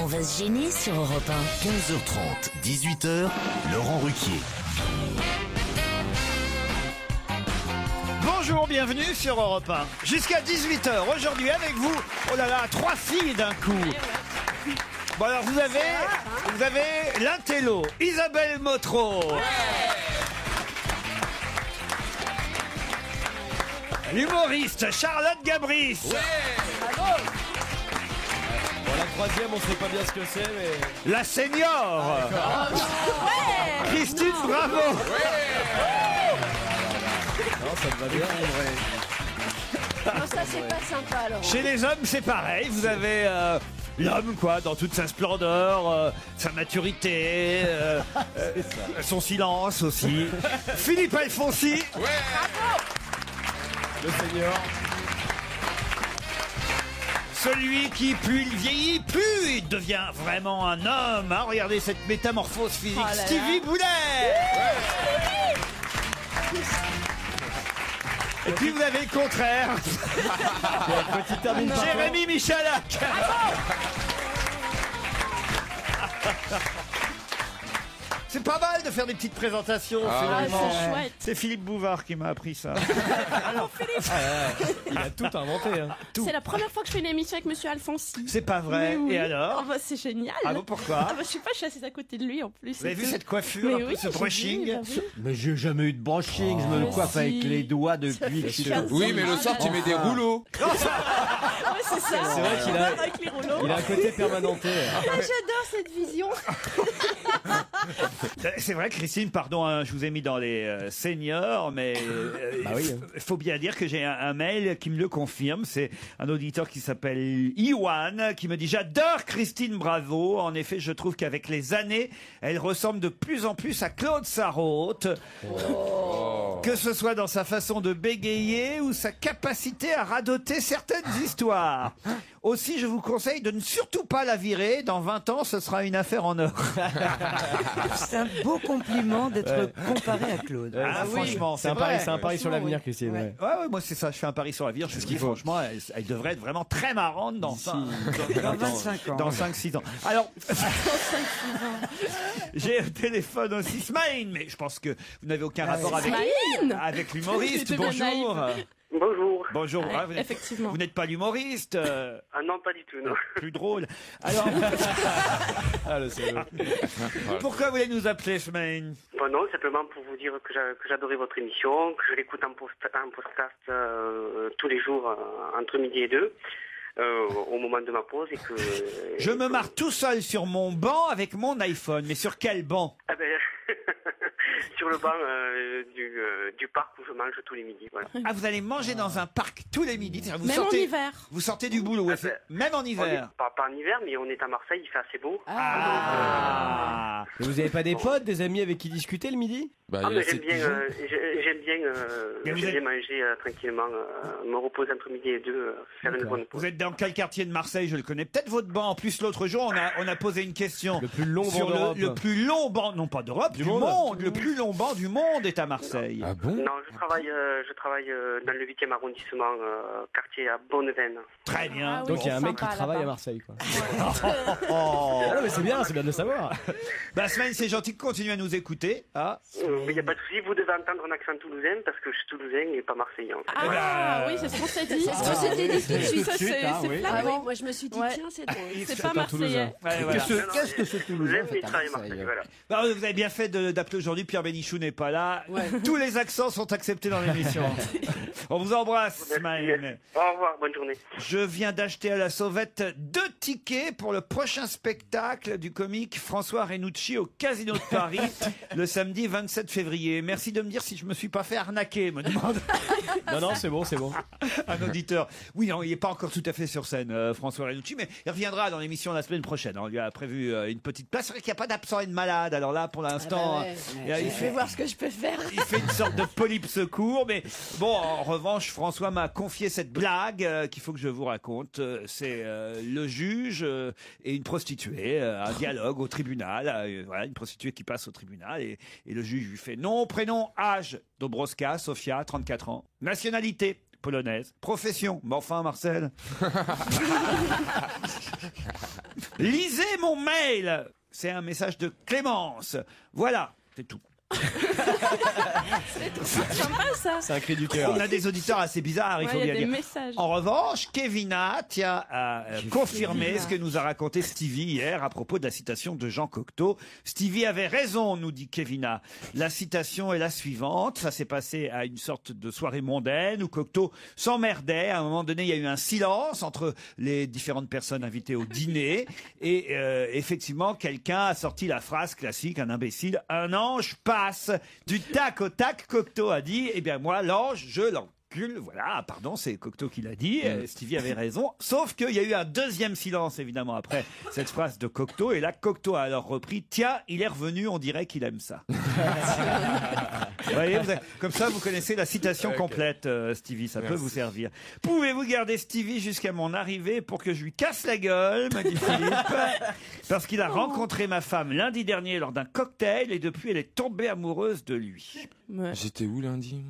On va se gêner sur Europe 1. 15h30, 18h, Laurent Ruquier. Bonjour, bienvenue sur Europe 1. Jusqu'à 18h, aujourd'hui avec vous, oh là là, 3 filles d'un coup. Bon alors vous avez l'intello, Isabelle Motro. L'humoriste, Charlotte Gabris. Bon, la troisième, on sait pas bien ce que c'est, mais... La senior. Christine Bravo. Non, ça me va bien, en vrai. Non, ça c'est pas sympa alors. Chez les hommes, c'est pareil. Vous avez l'homme, quoi, dans toute sa splendeur, sa maturité, son silence aussi. Philippe Alfonsi. Le seigneur. Celui qui, plus il vieillit, plus il devient vraiment un homme. Hein. Regardez cette métamorphose physique. Oh là là. Stevie Boulet. Et puis vous avez le contraire. Petit termine par Jérémy Michalak. C'est pas mal de faire des petites présentations, finalement. c'est chouette. C'est Philippe Bouvard qui m'a appris ça. Il a tout inventé. Hein. C'est la première fois que je fais une émission avec Monsieur Alfonsi. C'est pas vrai. Mais oui. Et alors Oh, bah, c'est génial. Ah bon, pourquoi Ah bah, je sais pas, je suis assise à côté de lui en plus. Vous avez vu cette coiffure, Mais un peu, oui, ce j'ai brushing vu, j'ai vu. Mais j'ai jamais eu de brushing, je me le mais coiffe si. avec les doigts depuis Ça fait que je suis 15 Oui, mais le soir, tu mets des rouleaux. Ah ouais, c'est ça. C'est vrai qu'il a- Avec les rouleaux. Il a un côté permanenté. Ah, j'adore cette vision. C'est vrai, Christine, pardon, hein, je vous ai mis dans les seniors, mais il faut bien dire que j'ai un mail qui me le confirme. C'est un auditeur qui s'appelle Iwan qui me dit « J'adore Christine Bravo. En effet, je trouve qu'avec les années, elle ressemble de plus en plus à Claude Sarraute. Que ce soit dans sa façon de bégayer ou sa capacité à radoter certaines histoires. Aussi, je vous conseille de ne surtout pas la virer. Dans 20 ans, ce sera une affaire en or. » C'est un beau compliment d'être comparé à Claude. Ah, franchement, C'est un pari sur l'avenir, Christine. Ouais. Ouais, moi c'est ça, je fais un pari sur l'avenir. Je me dis franchement, elle devrait être vraiment très marrante dans 25 ans. Dans 5-6 ans. Alors, j'ai au téléphone aussi Smaïn, mais je pense que vous n'avez aucun rapport avec l'humoriste. J'étais bien Bonjour. naïve. Bonjour. Bonjour. Ouais, Ah, vous n'êtes- effectivement. Vous n'êtes pas l'humoriste, Ah non, pas du tout, non. plus drôle. Alors, Ah, le salaud. pourquoi vous voulez nous appeler Smaïn? Bon, non, simplement pour vous dire que j'adorais votre émission, que je l'écoute en podcast tous les jours entre midi et 2, au moment de ma pause, et que... Je me marre tout seul sur mon banc avec mon iPhone. Mais sur quel banc? Ah ben, sur le banc du parc où je mange tous les midis, voilà. Ah, vous allez manger dans un parc tous les midis. Vous Même en hiver. Vous sortez du boulot, ouais, Ah, ben, même en On hiver. est, pas en hiver, mais on est à Marseille, il fait assez beau. Ah. Et vous avez pas des potes, des amis avec qui discuter le midi? Bah, Ah, il y a mais j'aime cette bien, pigeon. Mais vous j'aime êtes- bien manger tranquillement, me reposer entre midi et 2, faire une bonne pause. Vous êtes dans quel quartier de Marseille? Je le connais. Peut-être votre banc. En plus, l'autre jour, on a posé une question. Le plus long sur banc d'Europe. le plus long banc, non pas d'Europe, du monde. Le plus long banc du monde est à Marseille. Ah bon? Non, je travaille dans le 8e arrondissement, quartier à Bonneveine. Très bien. Ah oui. Donc il y a un mec qui Sympa, travaille là-bas. à Marseille, quoi. Oh. Ah non, mais c'est bien de le savoir. Bah, Semaine, c'est gentil de continuer à nous écouter. Ah. Mais il n'y a pas de souci, vous devez entendre un accent toulousain parce que je suis toulousain et pas marseillais en fait. Ah oui, c'est ce qu'on s'est dit. C'est ce qu'on s'était dit tout de suite. Ça, c'est Ah oui. flagrant. Moi je me suis dit, Ouais. tiens, c'est drôle. C'est pas marseillais. Ouais, voilà. Qu'est-ce que ce Toulousain J'aime fait les à travailler Marseille? Marseille, voilà. Bah, vous avez bien fait d'appeler aujourd'hui. Pierre Bénichou n'est pas là. Tous les accents sont acceptés dans l'émission. On vous embrasse, Smaïn. Au revoir, bonne journée. Je viens d'acheter à la sauvette 2 tickets pour le prochain spectacle du comique François Renucci au Casino de Paris le samedi 27 février. Merci de me dire si je me suis pas fait arnaquer, me demande Non, c'est bon, c'est bon. un auditeur. Oui, non, il n'est pas encore tout à fait sur scène, François Renucci, mais il reviendra dans l'émission la semaine prochaine. On lui a prévu une petite place. C'est vrai qu'il n'y a pas d'absent et de malade. Alors là, pour l'instant, il Je fait vais voir ce que je peux faire. il fait une sorte de polype secours, mais bon, en revanche, François m'a confié cette blague qu'il faut que je vous raconte. C'est le juge et une prostituée, un dialogue au tribunal. Voilà, une prostituée qui passe au tribunal et le juge lui fait nom, prénom, âge, Dobroska, Sofia, 34 ans, nationalité, polonaise, profession, mais enfin, Marcel. Lisez mon mail. C'est un message de Clémence. Voilà, c'est tout. C'est sympa ça. C'est un cri du cœur. On a des auditeurs assez bizarres, il Ouais, faut il y bien a des dire. messages. En revanche, Kevina tient à confirmer ce que nous a raconté Stevie hier à propos de la citation de Jean Cocteau. Stevie avait raison, nous dit Kevina. La citation est la suivante. Ça s'est passé à une sorte de soirée mondaine où Cocteau s'emmerdait. À un moment donné, il y a eu un silence entre les différentes personnes invitées au dîner. Et effectivement, quelqu'un a sorti la phrase classique, un imbécile, un ange passe. Du tac au tac, Cocteau a dit, eh bien moi, l'ange, je l'encule. Voilà, pardon, c'est Cocteau qui l'a dit. Stevie avait raison. Sauf qu'il y a eu un deuxième silence, évidemment, après cette phrase de Cocteau. Et là, Cocteau a alors repris, tiens, il est revenu, on dirait qu'il aime ça. Vous voyez, comme ça, vous connaissez la citation complète, Stevie. Ça peut vous servir. Pouvez-vous garder Stevie jusqu'à mon arrivée pour que je lui casse la gueule, m'a dit Philippe. Parce qu'il a rencontré ma femme lundi dernier lors d'un cocktail et depuis, elle est tombée amoureuse de lui. Ouais. J'étais où lundi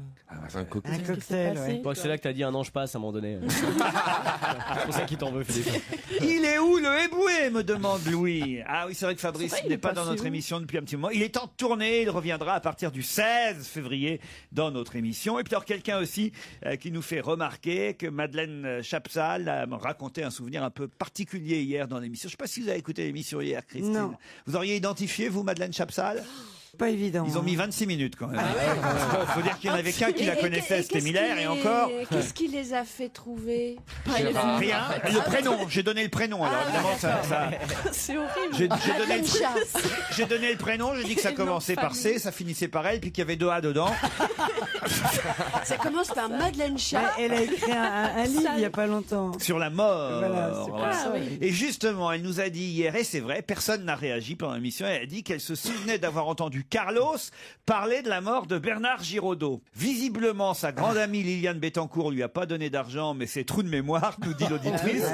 un cocktail. Un cocktail, ouais. Je crois que c'est là que t'as dit un ange passe à un moment donné. C'est pour ça qu'il t'en veut, Philippe. Il est où le éboué, me demande Louis. Ah oui, c'est vrai que Fabrice C'est vrai, il n'est est pas dans passé notre où émission depuis un petit moment. Il est en tournée, il reviendra à partir du 16 février dans notre émission. Et puis alors quelqu'un aussi qui nous fait remarquer que Madeleine Chapsal a raconté un souvenir un peu particulier hier dans l'émission. Je ne sais pas si vous avez écouté l'émission hier, Christine. Non. Vous auriez identifié, vous, Madeleine Chapsal? Pas évident. Ils ont mis 26 minutes quand même. Il faut dire qu'il n'y en avait qu'un qui la connaissait, c'était Miller, et encore... Qu'est-ce qui les a fait trouver Rien. Le prénom, j'ai donné le prénom. Alors évidemment, ça... C'est horrible. J'ai donné le prénom, j'ai dit que ça commençait par C, ça finissait par L, puis qu'il y avait 2 A dedans. Ça commence par Madeleine Chat. Elle a écrit un livre il n'y a pas longtemps. Sur la mort. Voilà, c'est pour ça. Et justement, elle nous a dit hier, et c'est vrai, personne n'a réagi pendant l'émission, elle a dit qu'elle se souvenait d'avoir entendu Carlos parler de la mort de Bernard Giraudot. Visiblement, sa grande amie Liliane Bettencourt lui a pas donné d'argent, mais c'est trou de mémoire, nous dit l'auditrice,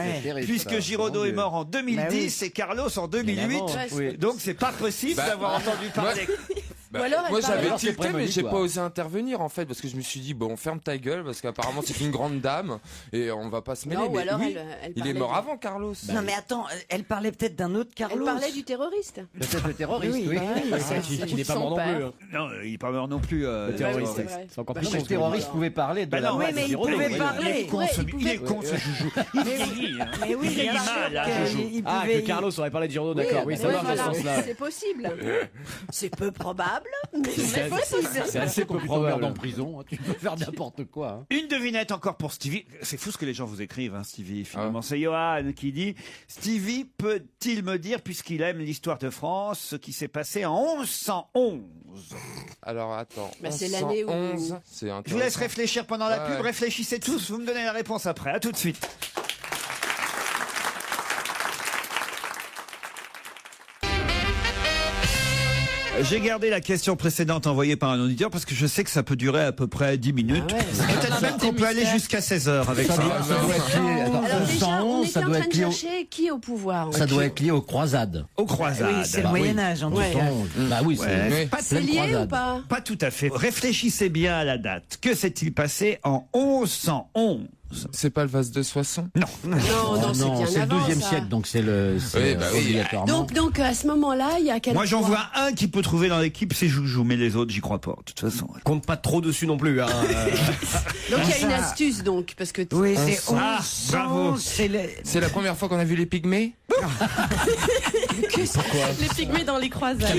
puisque Giraudot est mort en 2010 et Carlos en 2008. Donc c'est pas possible d'avoir entendu parler. Ou alors elle moi parle- j'avais Alors, tilté c'est mais j'ai prémonitoire. pas osé intervenir en fait parce que je me suis dit bon ferme ta gueule parce qu'apparemment c'est une grande dame et on va pas se mêler. Non, ou mais alors oui, elle il est parlait mort du- avant Carlos. Non mais attends, elle parlait peut-être d'un autre Elle Carlos. parlait du terroriste. Peut-être le terroriste, Oui, oui. Qui n'est pas mort non plus. hein. Non, il est pas mort non plus. Le terroriste. c'est vrai. C'est encore Non, plus mais le con. terroriste pouvait parler de Bah la non, mort oui, mais de il Giraudot. pouvait Oui. parler. Il est con, il est con ce joujou. Il vieillit. Hein. Mais oui, Il vieillit bien mal, sûr hein, Joujou. qu'il Ah, pouvait- que Carlos aurait parlé de Giraudot, d'accord. Oui, ça Ouais, marche dans ce voilà. sens-là. C'est possible. C'est peu probable, mais C'est c'est possible. C'est assez peu Qu'on peut faire probable. en prison, hein. Tu peux faire n'importe quoi. hein. Une devinette encore pour Stevie. C'est fou ce que les gens vous écrivent, hein, Stevie. Finalement, c'est Johan qui dit Stevie peut-il me dire, puisqu'il aime l'histoire de France, ce qui s'est passé en 1111 ? Alors attends. Bah, c'est l'année où- 11, c'est Je vous laisse intéressant. réfléchir pendant la Ouais. pub. Réfléchissez tous. Vous me donnez la réponse après. À tout de suite. J'ai gardé la question précédente envoyée par un auditeur parce que je sais que ça peut durer à peu près 10 minutes. Peut-être même qu'on peut aller jusqu'à 16h avec ça. Ça doit être lié. Attends, Alors déjà, on 1111, était ça en doit train être de lié au- chercher qui au pouvoir. ça doit être lié aux croisades. Aux croisades. Oui, c'est le Bah oui. Moyen-Âge en tout cas. 1111. Bah oui, Ouais. c'est Pas, C'est lié croisade. ou pas? pas tout à fait. Réfléchissez bien à la date. Que s'est-il passé en 1111 ? C'est pas le vase de Soissons. Non, non, c'est non, bien c'est le avant, 12e ça. siècle, donc c'est le Oui, bah oui. obligatoirement. Donc à ce moment-là, il y a quel Moi, j'en roi vois un qui peut trouver dans l'équipe, c'est Joujou, mais les autres, j'y crois pas. De toute façon. Compte pas trop dessus non plus. Hein. Donc il y a une astuce donc parce que Oui, c'est Ah, 1100, bravo. c'est le... C'est la première fois qu'on a vu les pygmées. Les pygmées dans les croisades.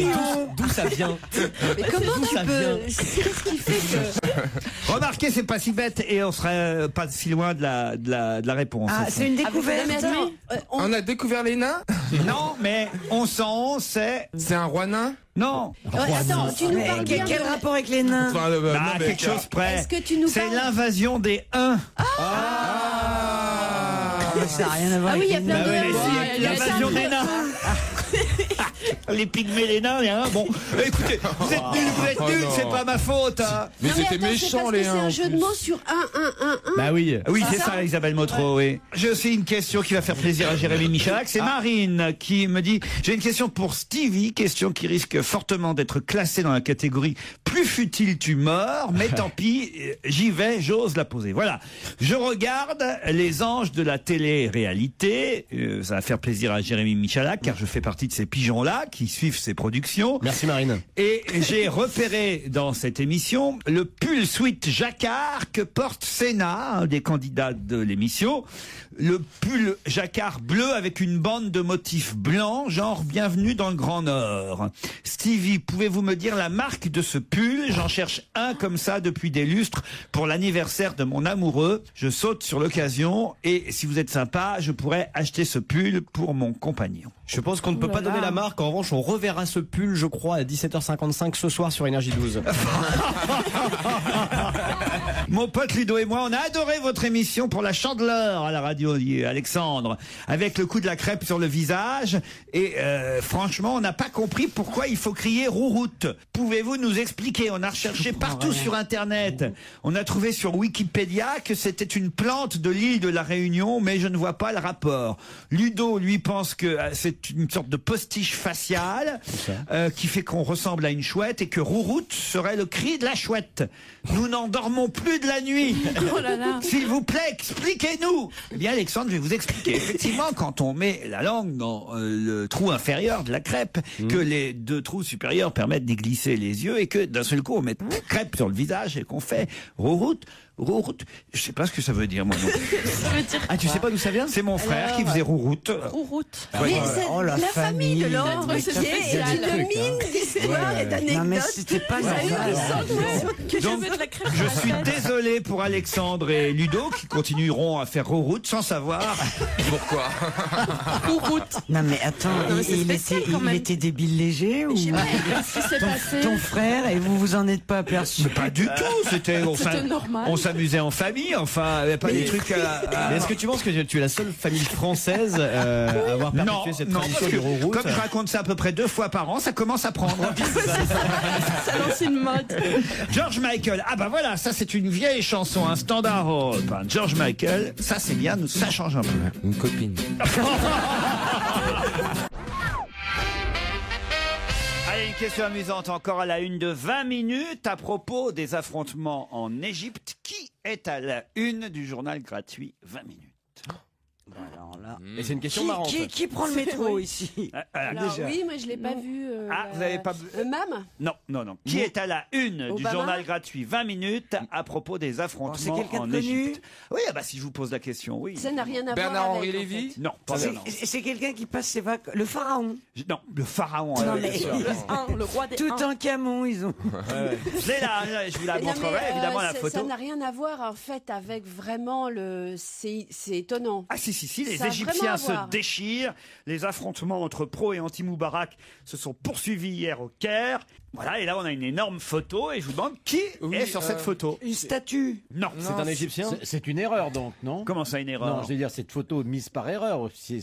D'où ça vient? mais comment D'où tu ça peux vient qu'est-ce qui fait que Remarquez, c'est pas si bête et on serait pas si loin de la réponse. Ah, au fond. c'est une Non, découverte. mais attends, On a découvert les nains. Non, mais 1111, c'est... C'est un roi nain. Non. attends, tu nous Mais parles bien quel de- rapport avec les nains? Enfin, Bah, non, mais- quelque chose près. Est-ce que tu nous C'est parles l'invasion des Huns. Ça n'a rien à voir Ah oui, il y a avec plein les de nains. Bah oui, mais Bon, si, il y a l'invasion ça. des nains. Les pygmées, les nains, les uns. Bon, écoutez, vous êtes nuls, c'est pas ma faute. Hein. Mais c'était méchant, les C'est un jeu de mots sur 1. Bah oui. Oui, c'est ça, Isabelle Motro, oui. J'ai aussi une question qui va faire plaisir à Jérémy Michalak. C'est Marine qui me dit, j'ai une question pour Stevie, question qui risque fortement d'être classée dans la catégorie plus futile tu meurs, mais tant pis, j'y vais, j'ose la poser. Voilà. Je regarde les anges de la télé-réalité. Ça va faire plaisir à Jérémy Michalak, car je fais partie de ces pigeons-là qui suivent ses productions. Merci Marine. Et j'ai repéré dans cette émission le pull sweat jacquard que porte Sénat, un des candidats de l'émission. Le pull jacquard bleu avec une bande de motifs blancs, genre bienvenue dans le Grand Nord. Stevie, pouvez-vous me dire la marque de ce pull? J'en cherche un comme ça depuis des lustres pour l'anniversaire de mon amoureux. Je saute sur l'occasion et si vous êtes sympa, je pourrais acheter ce pull pour mon compagnon. Je pense qu'on ne peut pas donner la marque. En revanche, on reverra ce pull, je crois, à 17h55 ce soir sur Énergie 12. Mon pote Ludo et moi, on a adoré votre émission pour la Chandeleur à la radio, dit Alexandre, avec le coup de la crêpe sur le visage. Et franchement, on n'a pas compris pourquoi il faut crier rouroute. Pouvez-vous nous expliquer? On a recherché partout sur Internet. On a trouvé sur Wikipédia que c'était une plante de l'île de la Réunion, mais je ne vois pas le rapport. Ludo, lui, pense que c'est une sorte de postiche faciale qui fait qu'on ressemble à une chouette et que rouroute serait le cri de la chouette. Nous n'en dormons plus de la nuit. Oh là là. S'il vous plaît, expliquez-nous. Eh bien, Alexandre, je vais vous expliquer. Effectivement, quand on met la langue dans le trou inférieur de la crêpe, que les deux trous supérieurs permettent d'y glisser les yeux et que d'un seul coup, on met crêpe sur le visage et qu'on fait rouroute. Rouroute, je sais pas ce que ça veut dire, moi non. Ça veut dire Ah, tu sais pas d'où ça vient? C'est mon frère qui faisait rouroute. rouroute. Mais c'est Oh, la famille de famille. Laurent Mais qui c'est spécial. est une mine d'histoires et Non, d'anecdotes. mais c'était pas Ça a eu normal. le sens Que je Donc, veux de la crêpe. Je suis désolé pour Alexandre et Ludo qui continueront à faire rouroute sans savoir. Pourquoi? Rouroute. Non, mais attends, Non, mais c'est il spécial quand même. était débile léger ou Je sais pas ce qui s'est passé. ton frère et vous vous en êtes pas aperçu? Pas du tout, c'était normal. on s'amusait en famille, enfin, il n'y avait pas des trucs Mais est-ce que tu penses que tu es la seule famille française à avoir Non, perpétué cette non, tradition parce du que rouroute? comme je raconte ça à peu près 2 fois par an, ça commence à prendre. Ça lance une mode. George Michael, ah bah voilà, ça c'est une vieille chanson, un standard européen. George Michael, ça c'est bien, ça change un peu. Une copine. Allez, une question amusante encore à la une de 20 minutes à propos des affrontements en Égypte. Qui est à la une du journal gratuit 20 minutes? Alors là. Et c'est une question marrante. Qui prend le métro ici? Alors oui, moi je l'ai pas vu. vous avez pas Mam Non. Qui est à la une du Obama journal gratuit 20 minutes à propos des affrontements c'est quelqu'un en de connu Égypte? Oui, ah bah si je vous pose la question, oui. Ça n'a rien à voir Bernard-Henri avec. en Lévy? fait. Non, pas Bernard. C'est quelqu'un qui passe ses vacances. Le pharaon. Non, le pharaon. Non, oui, mais- bien sûr. Le roi des Tout uns. en camon, ils ont. C'est là, je vous la Non, montrerai mais, évidemment la ça photo. n'a rien à voir en fait avec vraiment le. C'est étonnant. Ah si, les Ça a Égyptiens vraiment à se voir. déchirent. Les affrontements entre pro et anti-Moubarak se sont poursuivis hier au Caire. Voilà, et là on a une énorme photo et je vous demande qui est sur cette photo. Une statue. Non. C'est un Égyptien? C'est une erreur donc, non? Comment ça, une erreur? Non, je veux dire, cette photo mise par erreur, c'est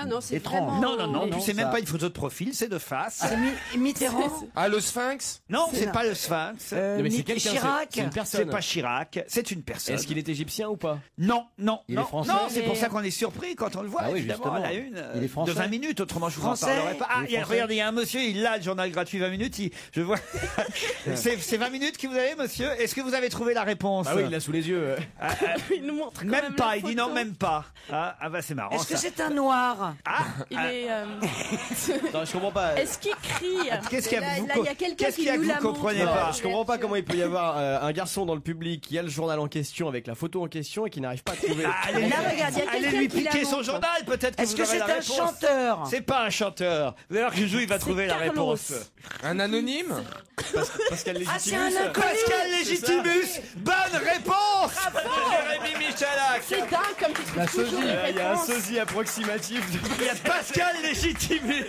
Non, c'est étrange. vraiment- Non, Non, c'est même ça- pas une photo de profil, c'est de face. C'est Mitterrand. Ah, le Sphinx? Non, C'est c'est là. pas le Sphinx. Non, mais c'est quelqu'un, Chirac. c'est une C'est personne. pas Chirac, c'est une personne. Est-ce qu'il est égyptien ou pas? Non. Il est français? Non, c'est pour Mais- ça qu'on est surpris quand on le voit, Ah oui, évidemment, justement. à la une Il est français? de 20 minutes, autrement je vous en Français? parlerai pas. Ah, Il est français? regardez, il y a un monsieur, il a le journal gratuit 20 minutes, je vois. C'est 20 minutes que vous avez, monsieur? Est-ce que vous avez trouvé la réponse? Ah oui, il l'a sous les yeux. Il nous montre quand Même pas, la il dit photo. non, même pas. Ah bah c'est marrant Est-ce que ça. c'est un noir? Il est. Non, je comprends pas. Est-ce qu'il crie? Qu'est-ce qu'il y a, Là, vous, là, il y a quelqu'un qu'est-ce qui qu'il y a que nous vous la comprenez montre. pas? Je comprends pas comment il peut y avoir un garçon dans le public qui a le journal en question avec la photo en question et qui n'arrive pas à trouver. Allez, Là, regarde, il y a allez quelqu'un lui qui la piquer son montre. journal, peut-être que Est-ce vous que aurez c'est la un réponse. chanteur? C'est pas un chanteur. Vous allez voir que Joujou, il va trouver la Carlos. réponse. Un anonyme? Pascal Ah, c'est Légitimus. un inconnu. Pascal Légitimus, bonne réponse de Jérémy Michalak. C'est dingue comme tu La trouves sosie, toujours les il y a un réponses. sosie approximatif. Il y a Pascal Légitimus.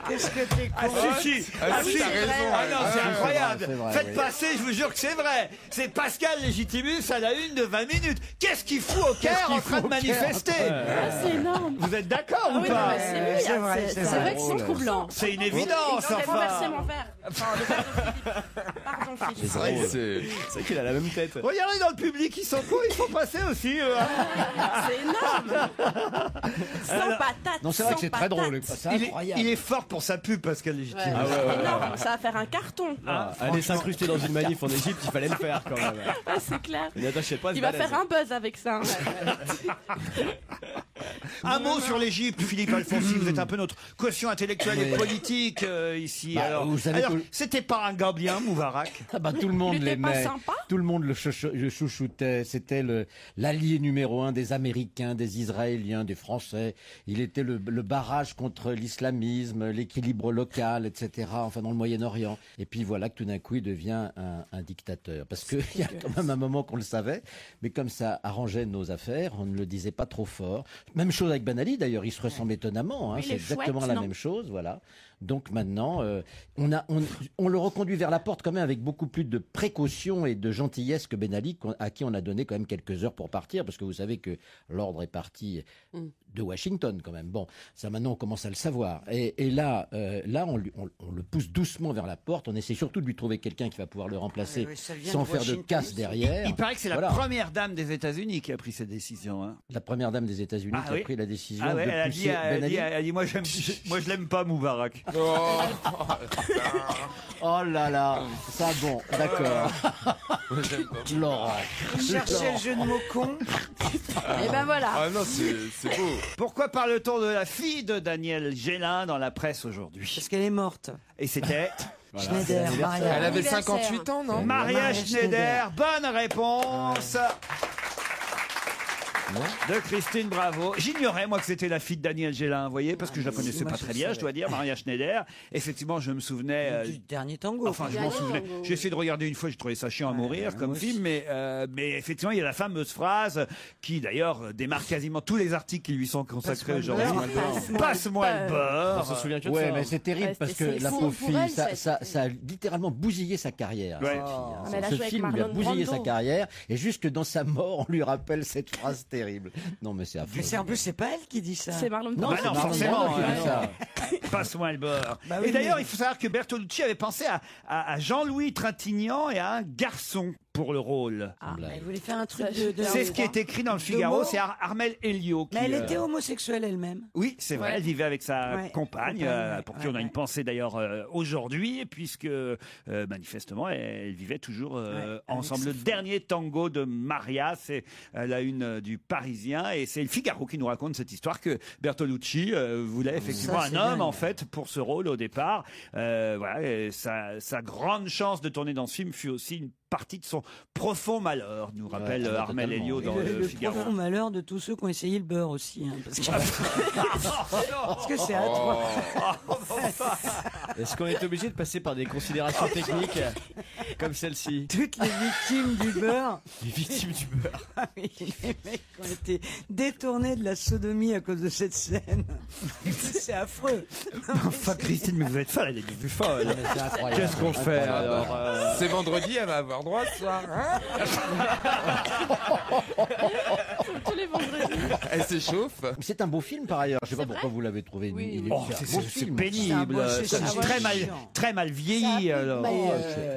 Qu'est-ce que t'es con. Ah si, si. Ah, si, si. t'as raison. Ah non, c'est Ouais, incroyable. c'est vrai, Faites oui. passer, je vous jure que c'est vrai. C'est Pascal Légitimus à la une de 20 minutes. Qu'est-ce qu'il fout au Caire en train de manifester? Ah, c'est énorme. Vous êtes d'accord Ah ou oui, pas? non, mais c'est lui, C'est vrai, C'est vrai que c'est drôle. troublant. C'est une Ils évidence, ont renversé enfin. mon verre. Enfin, le verre de Philippe. Pardon, Philippe. C'est vrai que c'est. C'est vrai qu'il a la même tête. Regardez dans le public, ils sont cons, ils font passer aussi. C'est énorme. Sans patate. Non, c'est vrai que sans c'est très patate. drôle. C'est Il est, incroyable. il est fort pour sa pub, Pascal Légitimus. Ouais. C'est énorme. Ça va faire un carton. Aller s'incruster dans une manif en Égypte, il fallait le faire quand même. Ouais, c'est clair. Une attachée de presse Il va balèze. faire un buzz avec ça. Un mot sur l'Égypte, Philippe Alfonsi. Vous êtes un peu notre quotient intellectuel et politique ici. Bah, alors, vous savez que- c'était pas un gars bien, Moubarak. Ah bah, tout le monde Il était pas l'aimait, sympa. tout le monde le chouchoutait. C'était l'allié numéro 1 des Américains, des Israéliens, des Français. Il était le barrage contre l'islamisme, l'équilibre local, etc. Enfin, dans le Moyen-Orient. Et puis voilà que tout d'un coup, il devient un dictateur. Parce qu'il y a quand même un moment qu'on le savait, mais comme ça arrangeait nos affaires, on ne le disait pas trop fort. Même chose avec Ben Ali, d'ailleurs, il se ressemble étonnamment. Hein, Oui, il c'est est exactement chouette, la non même chose, voilà. Donc maintenant, on le reconduit vers la porte quand même avec beaucoup plus de précaution et de gentillesse que Ben Ali, à qui on a donné quand même quelques heures pour partir, parce que vous savez que l'ordre est parti de Washington quand même. Bon, ça maintenant on commence à le savoir. Et là, on le pousse doucement vers la porte. On essaie surtout de lui trouver quelqu'un qui va pouvoir le remplacer Oui, ça vient sans de faire de Washington. casse derrière. Il paraît que c'est la Voilà. première dame des États-Unis qui a pris cette décision. Hein. La première dame des États-Unis Ah qui oui. a pris la décision Ah ouais, de elle a pousser dit, Ben Ali. elle a dit, moi je l'aime pas, Moubarak. Oh, Oh là là, ça bon, d'accord. Laurent. Cherchez le jeu de mots con. Et ben voilà. Ah non, c'est beau. Pourquoi parle-t-on de la fille de Daniel Gélin dans la presse aujourd'hui? Parce qu'elle est morte. Et c'était Schneider, Maria. Elle avait Anniversaire. 58 ans, non? Maria Maria Schneider. Bonne réponse de Christine Bravo. J'ignorais, moi, que c'était la fille de Daniel Gélin, vous voyez, parce que je la connaissais moi, pas je très bien, je dois dire, Maria Schneider. Effectivement, je me souvenais... Du dernier tango. Enfin, je m'en Dernier souvenais. tango. J'ai essayé de regarder une fois, j'ai trouvé ça chiant à mourir comme film, mais effectivement, il y a la fameuse phrase qui, d'ailleurs, démarre quasiment tous les articles qui lui sont consacrés Passe-moi le aujourd'hui. beurre. Passe-moi le On beurre. se souvient que de Ouais, ça. mais c'est terrible Ouais, parce que c'est la fou. pauvre Pour fille, elle, ça a littéralement bousillé sa carrière. Ouais. cette fille, hein. Mais elle a Ce joué avec film lui a Marlon bousillé Brando. sa carrière et jusque dans sa mort, on lui rappelle cette phrase terrible. Non, mais c'est affreux. Mais c'est en plus, c'est pas elle qui dit ça. C'est Marlon Non, Brando. Bah c'est non, Marlon forcément, Brando qui dit hein. ça. Passe-moi le beurre. Bah oui, et d'ailleurs, mais- il faut savoir que Bertolucci avait pensé à Jean-Louis Trintignant et à un garçon pour le rôle. Ah, elle voulait faire un truc Ça, de C'est ce qui est écrit dans le Figaro, mots. c'est Armelle Elio. Qui, Mais elle était homosexuelle elle-même. Oui, c'est vrai, Ouais. elle vivait avec sa Ouais, compagne, ouais, pour qui on a ouais. une pensée d'ailleurs aujourd'hui, puisque manifestement, elle vivait toujours avec ensemble. sa Le femme. dernier tango de Maria, c'est la une du Parisien, et c'est le Figaro qui nous raconte cette histoire que Bertolucci voulait effectivement Ça, un c'est homme, dingue. en fait, pour ce rôle au départ. Voilà, et sa grande chance de tourner dans ce film fut aussi une partie de son profond malheur, nous rappelle Ouais, Armelle totalement. Elio Et dans le Figaro. profond malheur de tous ceux qui ont essayé le beurre aussi. Hein, parce que c'est atroce. Est-ce qu'on est obligé de passer par des considérations techniques comme celle-ci? Toutes les victimes du beurre, Les victimes du beurre. ah oui, les mecs qui ont été détournés de la sodomie à cause de cette scène. C'est affreux. Enfin, Christine, mais vous êtes folle, elle est devenue folle. Mais c'est incroyable. Qu'est-ce qu'on fait Incroyable. alors C'est vendredi, elle va avoir droit ce soir. Hein? Tous les vendredis. Elle s'échauffe. C'est un beau film par ailleurs. Je sais pas C'est pourquoi vous l'avez trouvé. Oui. Il est Oh, c'est un c'est beau c'est film. pénible, C'est très mal vieilli. Alors.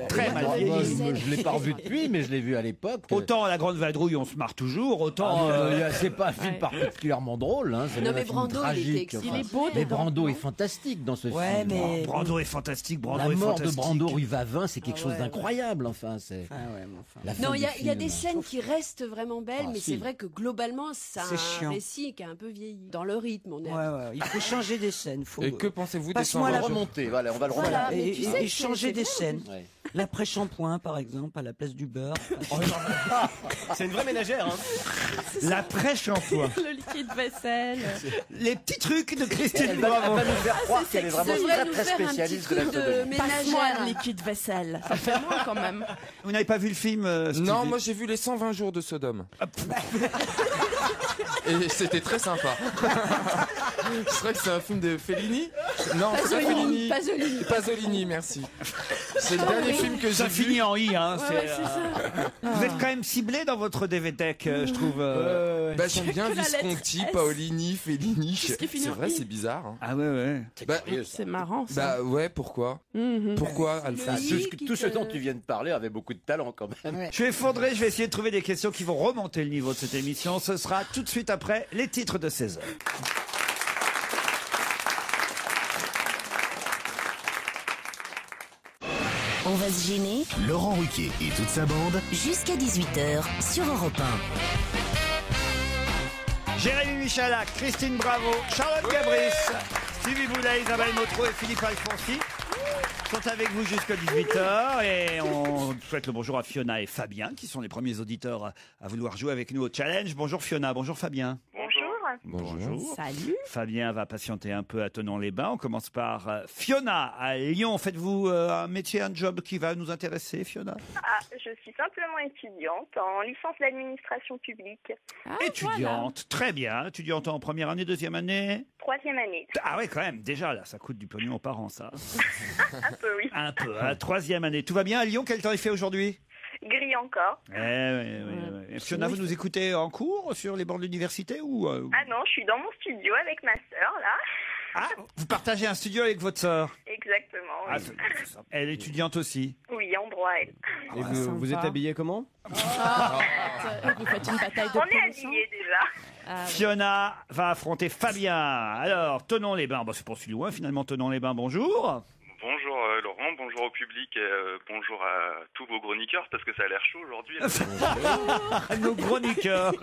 Très mal Moi, vieilli. je l'ai pas revu depuis, mais je l'ai vu à l'époque. Autant La Grande Vadrouille, on se marre toujours, autant. C'est pas un film Ouais. particulièrement drôle. Hein. C'est Non, même mais un film Brando, il était tragique. excellent. Il est beau Mais dedans, Brando non est fantastique dans ce Ouais, film. mais. Brando est fantastique, Brando La est mort de fantastique. Brando rue Vavin, c'est quelque Ah chose ouais, d'incroyable. Enfin, c'est Ah ouais, mais enfin. la fin Non, du il y a des film. scènes qui restent vraiment belles, Ah, mais si. c'est vrai que globalement, c'est C'est un chiant. récit qui a un peu vieilli. Dans le rythme, on est. Ouais, ouais, il faut changer des scènes. Faut... Et que pensez-vous des Passe-moi la sandwichs? Remonter, voilà, on va le Voilà. remonter. mais tu sais et que changer c'est des bien. scènes. Ouais. L'après-shampoing, par exemple, à la place du beurre. C'est une vraie ménagère. Hein. L'après-shampoing. Le liquide vaisselle. Les petits trucs de Christine Elle va Bravo. nous faire croire qu'elle est vraiment devrait très nous très faire un spécialiste de petit la truc de sodomie. Passe-moi ménagère. le liquide vaisselle. Ça fait moins quand même. Vous n'avez pas vu le film Stevie Non, moi j'ai vu les 120 jours de Sodome. Et c'était très sympa. C'est vrai que c'est un film de Fellini. Non, c'est pas Fellini. Pasolini. Pasolini, merci. C'est le dernier film que j'ai Ça vu. finit en i, hein. Ouais, c'est, ouais, c'est ça. Vous êtes quand même ciblé dans votre DVTech, je trouve. Bah, j'aime bien Que la lettre Visconti, S. Paolini, Fellini. Tout ce qui finit C'est en vrai, I. c'est bizarre. Hein. Ah ouais. Bah, C'est marrant ça. bah ouais, pourquoi Mhm. Pourquoi, Alpha Tout ce dont tu viens de parler avait beaucoup de talent quand même. Je suis effondré, je vais essayer de trouver des questions qui vont remonter le niveau de cette émission. Ce sera tout de suite après les titres de 16h. On va se gêner Laurent Ruquier et toute sa bande. jusqu'à 18h sur Europe 1. Jérémy Michalak, Christine Bravo, Charlotte Gabris, Stevie Boulet, Isabelle Motro et Philippe Alfonsi sont avec vous jusqu'à 18h et on souhaite le bonjour à Fiona et Fabien qui sont les premiers auditeurs à vouloir jouer avec nous au challenge. Bonjour Fiona, bonjour Fabien. Bonjour. Salut. Fabien va patienter un peu à Thonon-les-Bains. On commence par Fiona à Lyon. Faites-vous un métier, un job qui va nous intéresser, Fiona? Je suis simplement étudiante en licence d'administration publique. Étudiante, très bien. Étudiante en première année, deuxième année? 3e année. Ah ouais, quand même. Déjà, là, ça coûte du pognon aux parents, ça. Un peu, oui. Un peu. Troisième année. Tout va bien à Lyon? Quel temps il fait aujourd'hui? Gris encore. Fiona, vous nous écoutez en cours sur les bords de l'université ou Ah non, je suis dans mon studio avec ma sœur, là. Ah, vous partagez un studio avec votre sœur? Exactement, oui. Ah, c'est ça. Elle est étudiante aussi. Oui, en droit, elle. Et vous êtes habillé comment? Vous faites une bataille de On est position. habillés déjà. Ah, ouais. Fiona va affronter Fabien. Alors, Thonon-les-Bains. Bon, c'est pas si loin finalement, Thonon-les-Bains. Bonjour. Bonjour Laurent, bonjour au public et bonjour à tous vos chroniqueurs parce que ça a l'air chaud aujourd'hui. Nos chroniqueurs.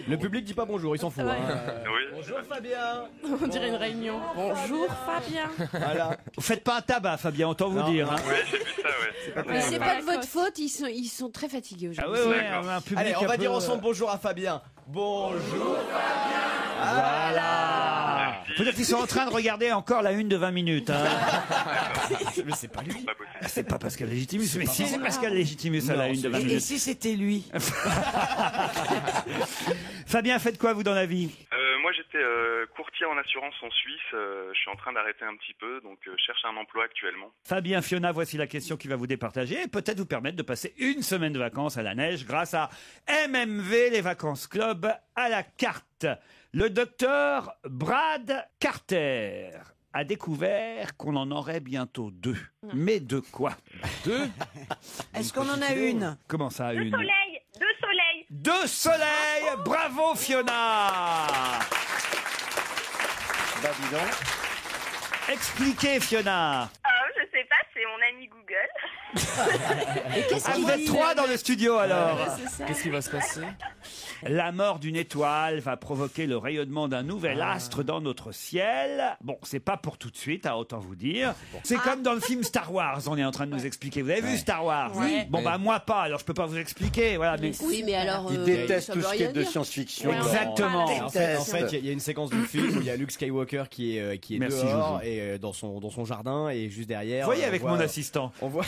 Le public dit pas bonjour, il s'en fout. Ouais. Hein. Oui. Bonjour Fabien. On dirait une réunion. Bonjour Fabien. Voilà. Vous faites pas un tabac, Fabien, autant vous Non. dire. Hein. Oui, j'ai vu ça, ouais. Mais c'est pas de Ouais. votre faute, ils sont très fatigués Ah aujourd'hui. ouais, on a un public Allez, on un va peu, dire ensemble bonjour à Fabien. Bonjour. Voilà. Peut-être qu'ils sont en train de regarder encore la une de 20 minutes. Hein. Mais c'est pas lui. Pas possible. C'est pas Pascal Légitimus, mais si c'est Pascal Légitimus à la une de 20 Et minutes. si c'était lui? Fabien, faites quoi vous dans la vie? Moi j'étais courtier en assurance en Suisse, je suis en train d'arrêter un petit peu donc je cherche un emploi actuellement. Fabien, Fiona, voici la question qui va vous départager et peut-être vous permettre de passer une semaine de vacances à la neige grâce à MMV, les vacances club à la carte. Le docteur Brad Carter a découvert qu'on en aurait bientôt 2. Mais de quoi? 2? Est-ce qu'on en a une? Comment ça, Deux une? soleils, 2 soleils. Bravo Fiona. Bah dis donc. Expliquez Fiona. Je sais pas, c'est mon ami Google. Et qu'est-ce Ah, qu'il vous êtes dit 3 dans le studio alors. C'est ça. Qu'est-ce qui va se passer? La mort d'une étoile va provoquer le rayonnement d'un nouvel astre dans notre ciel. Bon, c'est pas pour tout de suite, à autant vous dire. C'est comme dans le film Star Wars, on est en train de nous expliquer. Vous avez vu Star Wars? Oui. Bon, bah moi pas, alors je peux pas vous expliquer. Voilà, mais... Oui, mais alors. Il déteste ça tout veut ce qui rien est de dire. science-fiction. Ouais, Exactement. on En fait, il y a une séquence du film où il y a Luke Skywalker qui est Merci, dehors Joujou. et dans son jardin et juste derrière. Vous voyez on avec voit- mon assistant. On voit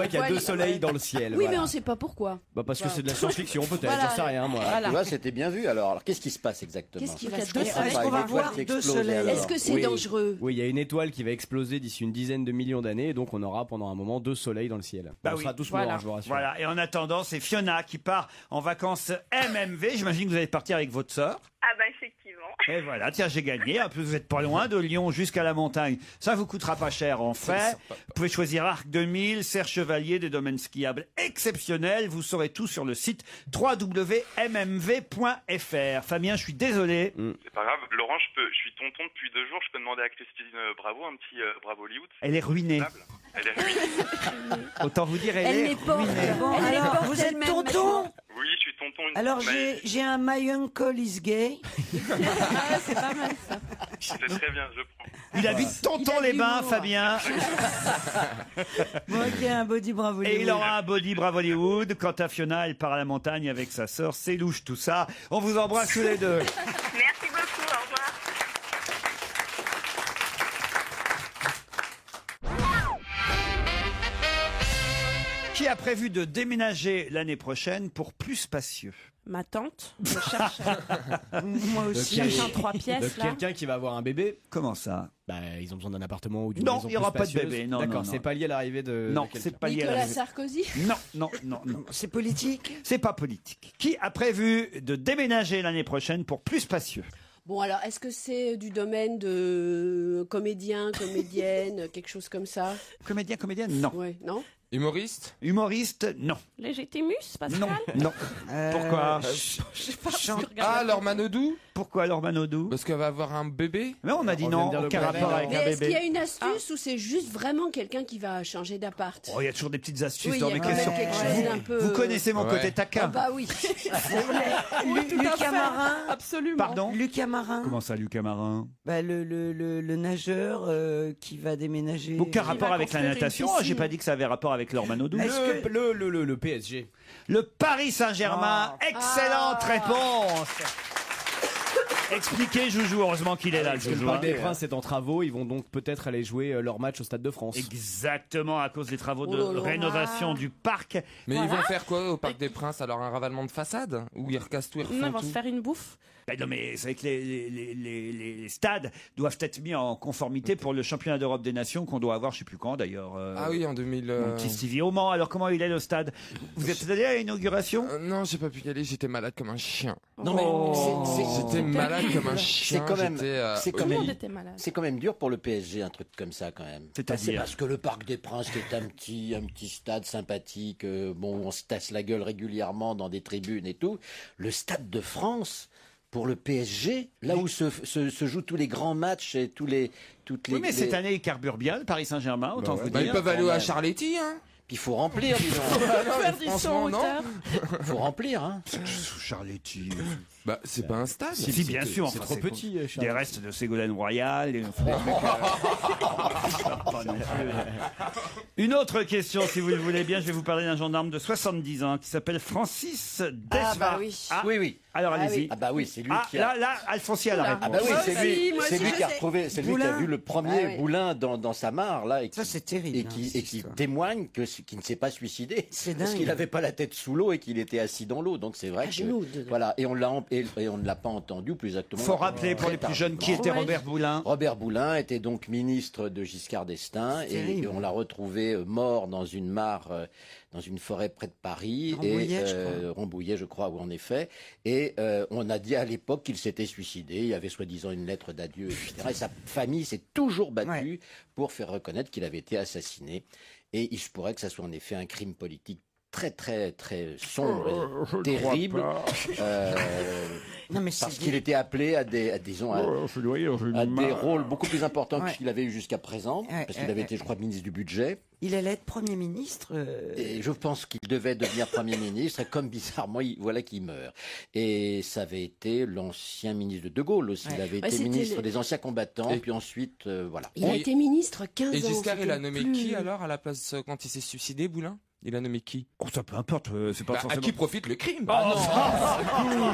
qu'il y a Voilà. 2 soleils dans le ciel. Oui, voilà. mais on sait pas pourquoi. Bah parce que c'est de la science-fiction peut-être, Voilà. j'en sais rien moi. Voilà. Tu vois, c'était bien vu alors qu'est-ce qui se passe exactement? Qu'est-ce qui va se Deux passer? Est-ce qu'on va voir 2 soleils? Est-ce que c'est Oui. dangereux? Oui, il y a une étoile qui va exploser d'ici une dizaine de millions d'années et donc on aura pendant un moment 2 soleils dans le ciel. Bah on oui. sera tous Voilà. morts, je vous rassure. Voilà, et en attendant, c'est Fiona qui part en vacances MMV. J'imagine que vous allez partir avec votre sœur. Ah bah effectivement. Et voilà, tiens, j'ai gagné. En plus, vous êtes pas loin de Lyon jusqu'à la montagne. Ça vous coûtera pas cher en fait. Vous pouvez choisir Arc 2000, Serre Chevalier, des domaines skiables exceptionnels. Vous saurez tout sur le site www.mmv.fr. Fabien, je suis désolé. C'est pas grave, Laurent, je suis tonton depuis 2 jours, je peux demander à Christine Bravo un petit Bravo Hollywood. Elle est ruinée. Elle est ruinée. Autant vous dire, Elle est n'est pas. ruinée. Bon, Elle alors, porte vous êtes elle-même tonton? maintenant. Oui, je suis tonton. Alors Mais j'ai un My Uncle is gay. Ah, c'est pas mal ça. c'est très bien, je prends. Il habite Tonton-les-Bains, Fabien. Moi qui ai un body bravo. Et il aura un body bravo Hollywood. Quant à Fiona, elle part à la montagne avec sa sœur. C'est louche tout ça. On vous embrasse tous les deux. Merci beaucoup, au revoir. Qui a prévu de déménager l'année prochaine pour plus spacieux? Ma tante, je cherche. Moi aussi. Je cherche un 3 pièces là. Quelqu'un qui va avoir un bébé. Comment ça? Bah, ils ont besoin d'un appartement ou d'une Non, maison il y aura plus pas de spacieuse. bébé, non, D'accord, non, c'est non. pas lié à l'arrivée de. Non, de quelqu'un. c'est pas lié à Nicolas la... Sarkozy. Non. C'est politique? C'est pas politique. Qui a prévu de déménager l'année prochaine pour plus spacieux? Bon, alors, est-ce que c'est du domaine de comédien, comédienne, quelque chose comme ça? Comédien, comédienne? Non. Oui, non? Humoriste? Humoriste? Non. Légitimus, Pascal? Non. Pourquoi? Je sais pas. Ah, Laure Manodou? Pourquoi Laure Manodou? Parce qu'elle va avoir un bébé? Mais on a dit non, aucun rapport avec Mais un est-ce qu'il y bébé. a une astuce ou c'est juste vraiment quelqu'un qui va changer d'appart? Oh, il y a toujours des petites astuces Oui, dans il y a mes quand même questions. quelque chose d'un peu... Vous connaissez mon Ouais. côté Ah taquin. bah oui. Lucas Marin. Absolument. Pardon? Lucas Marin. Comment ça, Lucas Marin? Bah, le nageur qui va déménager. Aucun rapport va avec la construire une natation. piscine. J'ai pas dit que ça avait rapport avec Laure Manodou. Le PSG. Le Paris Saint-Germain. Excellente réponse. Expliquez, Joujou. Heureusement qu'il est là, le Parce que le Joujou. Parc des Princes est en travaux, ils vont donc peut-être aller jouer leur match au Stade de France. Exactement, à cause des travaux de Oh là là. rénovation du parc. Mais Voilà. ils vont faire quoi au Parc des Princes? Alors un ravalement de façade? Ou ils recassent tout et Non, refont ils vont tout? se faire une bouffe. Ben non, mais c'est vrai que les stades doivent être mis en conformité pour le championnat d'Europe des Nations qu'on doit avoir, je sais plus quand d'ailleurs. Ah oui, en 2000... Mon petit Stevie au Mans. Alors comment il est le stade? Vous êtes allé à l'inauguration? Non, j'ai pas pu y aller, j'étais malade comme un chien. Non, mais J'étais malade comme un chien. c'est quand même, j'étais, c'est Tout quand le monde même, était malade. c'est quand même dur pour le PSG un truc comme ça quand même. C'est-à-dire C'est parce que le Parc des Princes qui est un petit stade sympathique, bon on se tasse la gueule régulièrement dans des tribunes et tout. Le Stade de France. Pour le PSG, là où se jouent tous les grands matchs et toutes les. Oui, mais cette année, il carbure bien, le Paris Saint-Germain, autant vous Bah, ils dire. peuvent aller à Charletti, hein. Puis il faut remplir, disons. Faire du son franchement, non. hauteur. Il faut remplir, hein. Charletti. Bah, c'est pas un stade. Si, bien sûr. C'est enfin, trop petit, Des Charles. restes de Ségolène Royal. Et... Pas non plus. Une autre question, si vous le voulez bien. Je vais vous parler d'un gendarme de 70 ans qui s'appelle Francis Desva. Ah bah oui. Oui, oui. Alors Ah allez-y. oui. Ah bah oui, c'est lui Ah, qui a. là, Alfonsi a la réponse. Ah bah oui, Moi c'est aussi, lui, moi c'est aussi, lui je qui a sais. retrouvé, c'est lui qui a Boulin. vu le premier Ah oui. Boulin dans sa mare là, et qui, Ça, c'est terrible, et hein, qui, cette et qui histoire. témoigne qu'il ne s'est pas suicidé, C'est parce dingue. qu'il n'avait pas la tête sous l'eau et qu'il était assis dans l'eau. Donc c'est vrai À que genoux, dedans. voilà, et on ne l'a pas entendu, plus exactement. Faut rappeler pour les plus jeunes qui était Ouais. Robert Boulin. Robert Boulin était donc ministre de Giscard d'Estaing C'est et terrible. on l'a retrouvé mort dans une mare, dans une forêt près de Paris, Rambouillet, je crois. Rambouillet, je crois, ou en effet. Et on a dit à l'époque qu'il s'était suicidé. Il y avait soi-disant une lettre d'adieu, etc. Et sa famille s'est toujours battue pour faire reconnaître qu'il avait été assassiné. Et il se pourrait que ça soit en effet un crime politique très très très sombre, et terrible, Non, mais c'est parce qu'il était appelé à des rôles beaucoup plus importants que ce qu'il avait eu jusqu'à présent, parce qu'il avait été, je crois, ministre du budget. Il allait être Premier ministre. Et je pense qu'il devait devenir Premier ministre, et comme bizarrement, voilà qu'il meurt. Et ça avait été l'ancien ministre de De Gaulle aussi. Il avait été c'était ministre des anciens combattants, Et- puis ensuite, voilà. Il a été ministre 15 Et ans. Giscard, il a c'était nommé plus- qui alors à la place quand il s'est suicidé, Boulin? Il a nommé qui? Oh, ça peu importe, c'est pas Bah, à forcément. qui profite le crime? Ah non.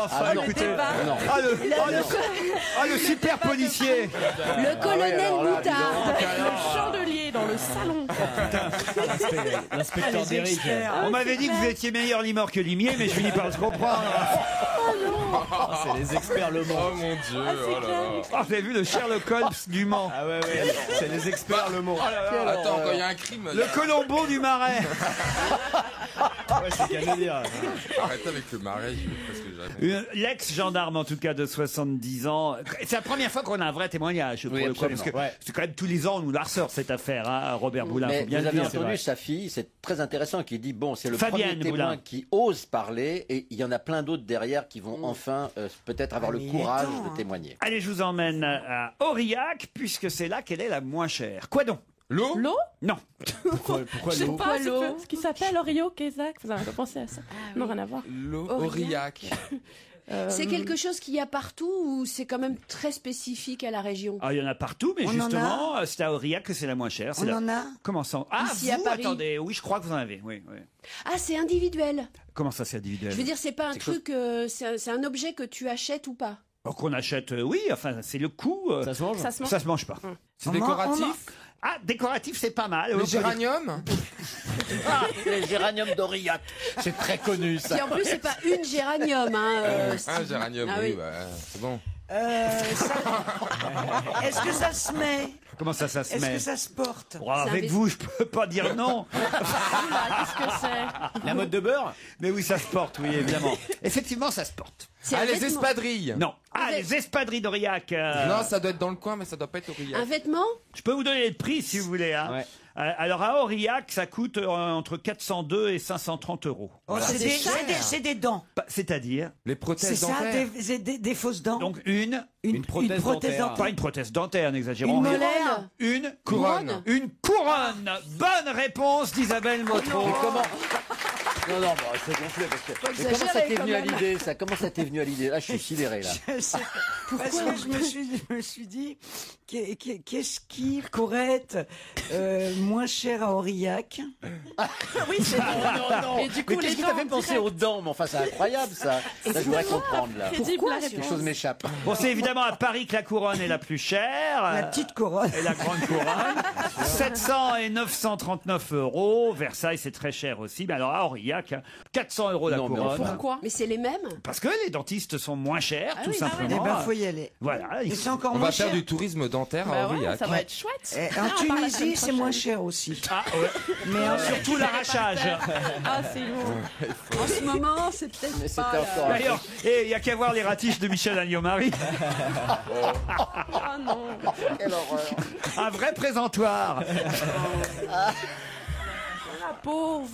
Ah non, écoutez. non. Le super policier. Le colonel Moutard. Avec le chandelier dans le salon. L'inspecteur d'Eric. On m'avait dit que vous étiez meilleur limeur que limier, mais je finis par le comprendre. C'est les experts Le Mans. Oh mon dieu, oh là là. Ah, vous avez vu le Sherlock Holmes du Mans. Ah ouais, c'est les experts Le Mans. Attends, quand il y a un crime. Le Colombo du Marais. Ouais, c'est qu'à le dire. Arrête avec le marais, je vais presque jamais. L'ex-gendarme, en tout cas, de 70 ans. C'est la première fois qu'on a un vrai témoignage, pour Oui, le coup, parce absolument. que Ouais. c'est quand même tous les ans, on nous la ressort, cette affaire, hein, Robert Boulin, Mais faut bien vous le avez dire. c'est entendu vrai. sa fille, c'est très intéressant, qui dit, bon, c'est le Fabienne premier témoin Boulin. qui ose parler, et il y en a plein d'autres derrière qui vont enfin peut-être avoir le mais il est courage temps, hein. de témoigner. Allez, je vous emmène à Aurillac, puisque c'est là qu'elle est la moins chère. Quoi donc? L'eau? L'eau? Non. Pourquoi Je sais l'eau pas, l'eau ce qui s'appelle Orio Kézak. Vous avez pas pensé à ça? Non, rien à voir. L'eau, Aurillac. Aurillac. C'est quelque chose qu'il y a partout ou c'est quand même très spécifique à la région? Ah, il y en a partout, mais On en justement, c'est à Aurillac que c'est la moins chère. On en a? Comment ça? Ah, Ici, à vous, Paris. attendez, oui, je crois que vous en avez. Oui, oui. Ah, c'est individuel. Comment ça, c'est individuel? Je veux dire, c'est pas un truc, c'est un objet que tu achètes ou pas? Qu'on achète, oui, enfin, c'est le coût. Ça se mange? Ça se mange pas. C'est décoratif. Ah, décoratif, c'est pas mal. Le géranium. Les géraniums d'Aurillac. C'est très connu, ça. Puis en plus, c'est pas une géranium. Un Steve. géranium, Ah oui, oui. bah, c'est bon. Est-ce que ça se met? Comment ça se Est-ce met? que ça se porte? Oh, avec vous, je peux pas dire non. Qu'est-ce que c'est? La mode de beurre? Mais oui, ça se porte, oui, évidemment. Effectivement, ça se porte. C'est Ah, un les vêtement. espadrilles. Non. Ah, les espadrilles d'Aurillac. Non, ça doit être dans le coin, mais ça doit pas être Aurillac. Un vêtement? Je peux vous donner le prix si vous voulez. Hein. Ouais. Alors à Aurillac, ça coûte entre 402 et 530 euros. Oh, c'est des dents. C'est-à-dire Les C'est prothèses ça, dentaires. des fausses dents. donc une prothèse dentaire. pas une prothèse dentaire, n'exagérons Une rien. molaire. Une Couronne. Une couronne. Bonne réponse d'Isabelle Motro. Mais comment Non, non, bah, c'est gonflé. Parce que... Mais comment ça exagérer, t'est quand venu à même. l'idée, ça? Comment ça t'est venu à l'idée? Là, je suis sidéré, là. Parce que je me suis dit, qu'est-ce qui pourrait être moins cher à Aurillac? Oui, c'est bon. Non. Et du coup, Mais qu'est-ce les qui t'a dents fait penser direct. aux dents? Mais enfin, c'est incroyable, ça. Ça, je voudrais comprendre, là. Crédible la Quelque réponse. chose m'échappe. Bon, c'est évidemment à Paris que la couronne est la plus chère. La petite couronne. Et la grande couronne. 700 et 939 euros. Versailles, c'est très cher aussi. Mais alors à Aurillac, 400 euros la Non, mais couronne. enfin. Pourquoi? Mais c'est les mêmes? Parce que les dentistes sont moins chers, tout oui, ah ouais. Eh simplement. ben, faut y aller. Voilà. Et c'est encore On moins va faire cher. du tourisme dentaire à Bah ouais, Aurillac. ça va être chouette. En Ah, on parle la semaine Tunisie, c'est moins prochaine. cher aussi. Ah, ouais. Mais Surtout l'arrachage. Ah, c'est lourd. En ce moment, c'est peut-être Mais c'était pas... là. encore. D'ailleurs, il y a qu'à voir les ratiches de Michel Agneau-Marie. Ah non. Quelle horreur. Un vrai présentoir. La pauvre.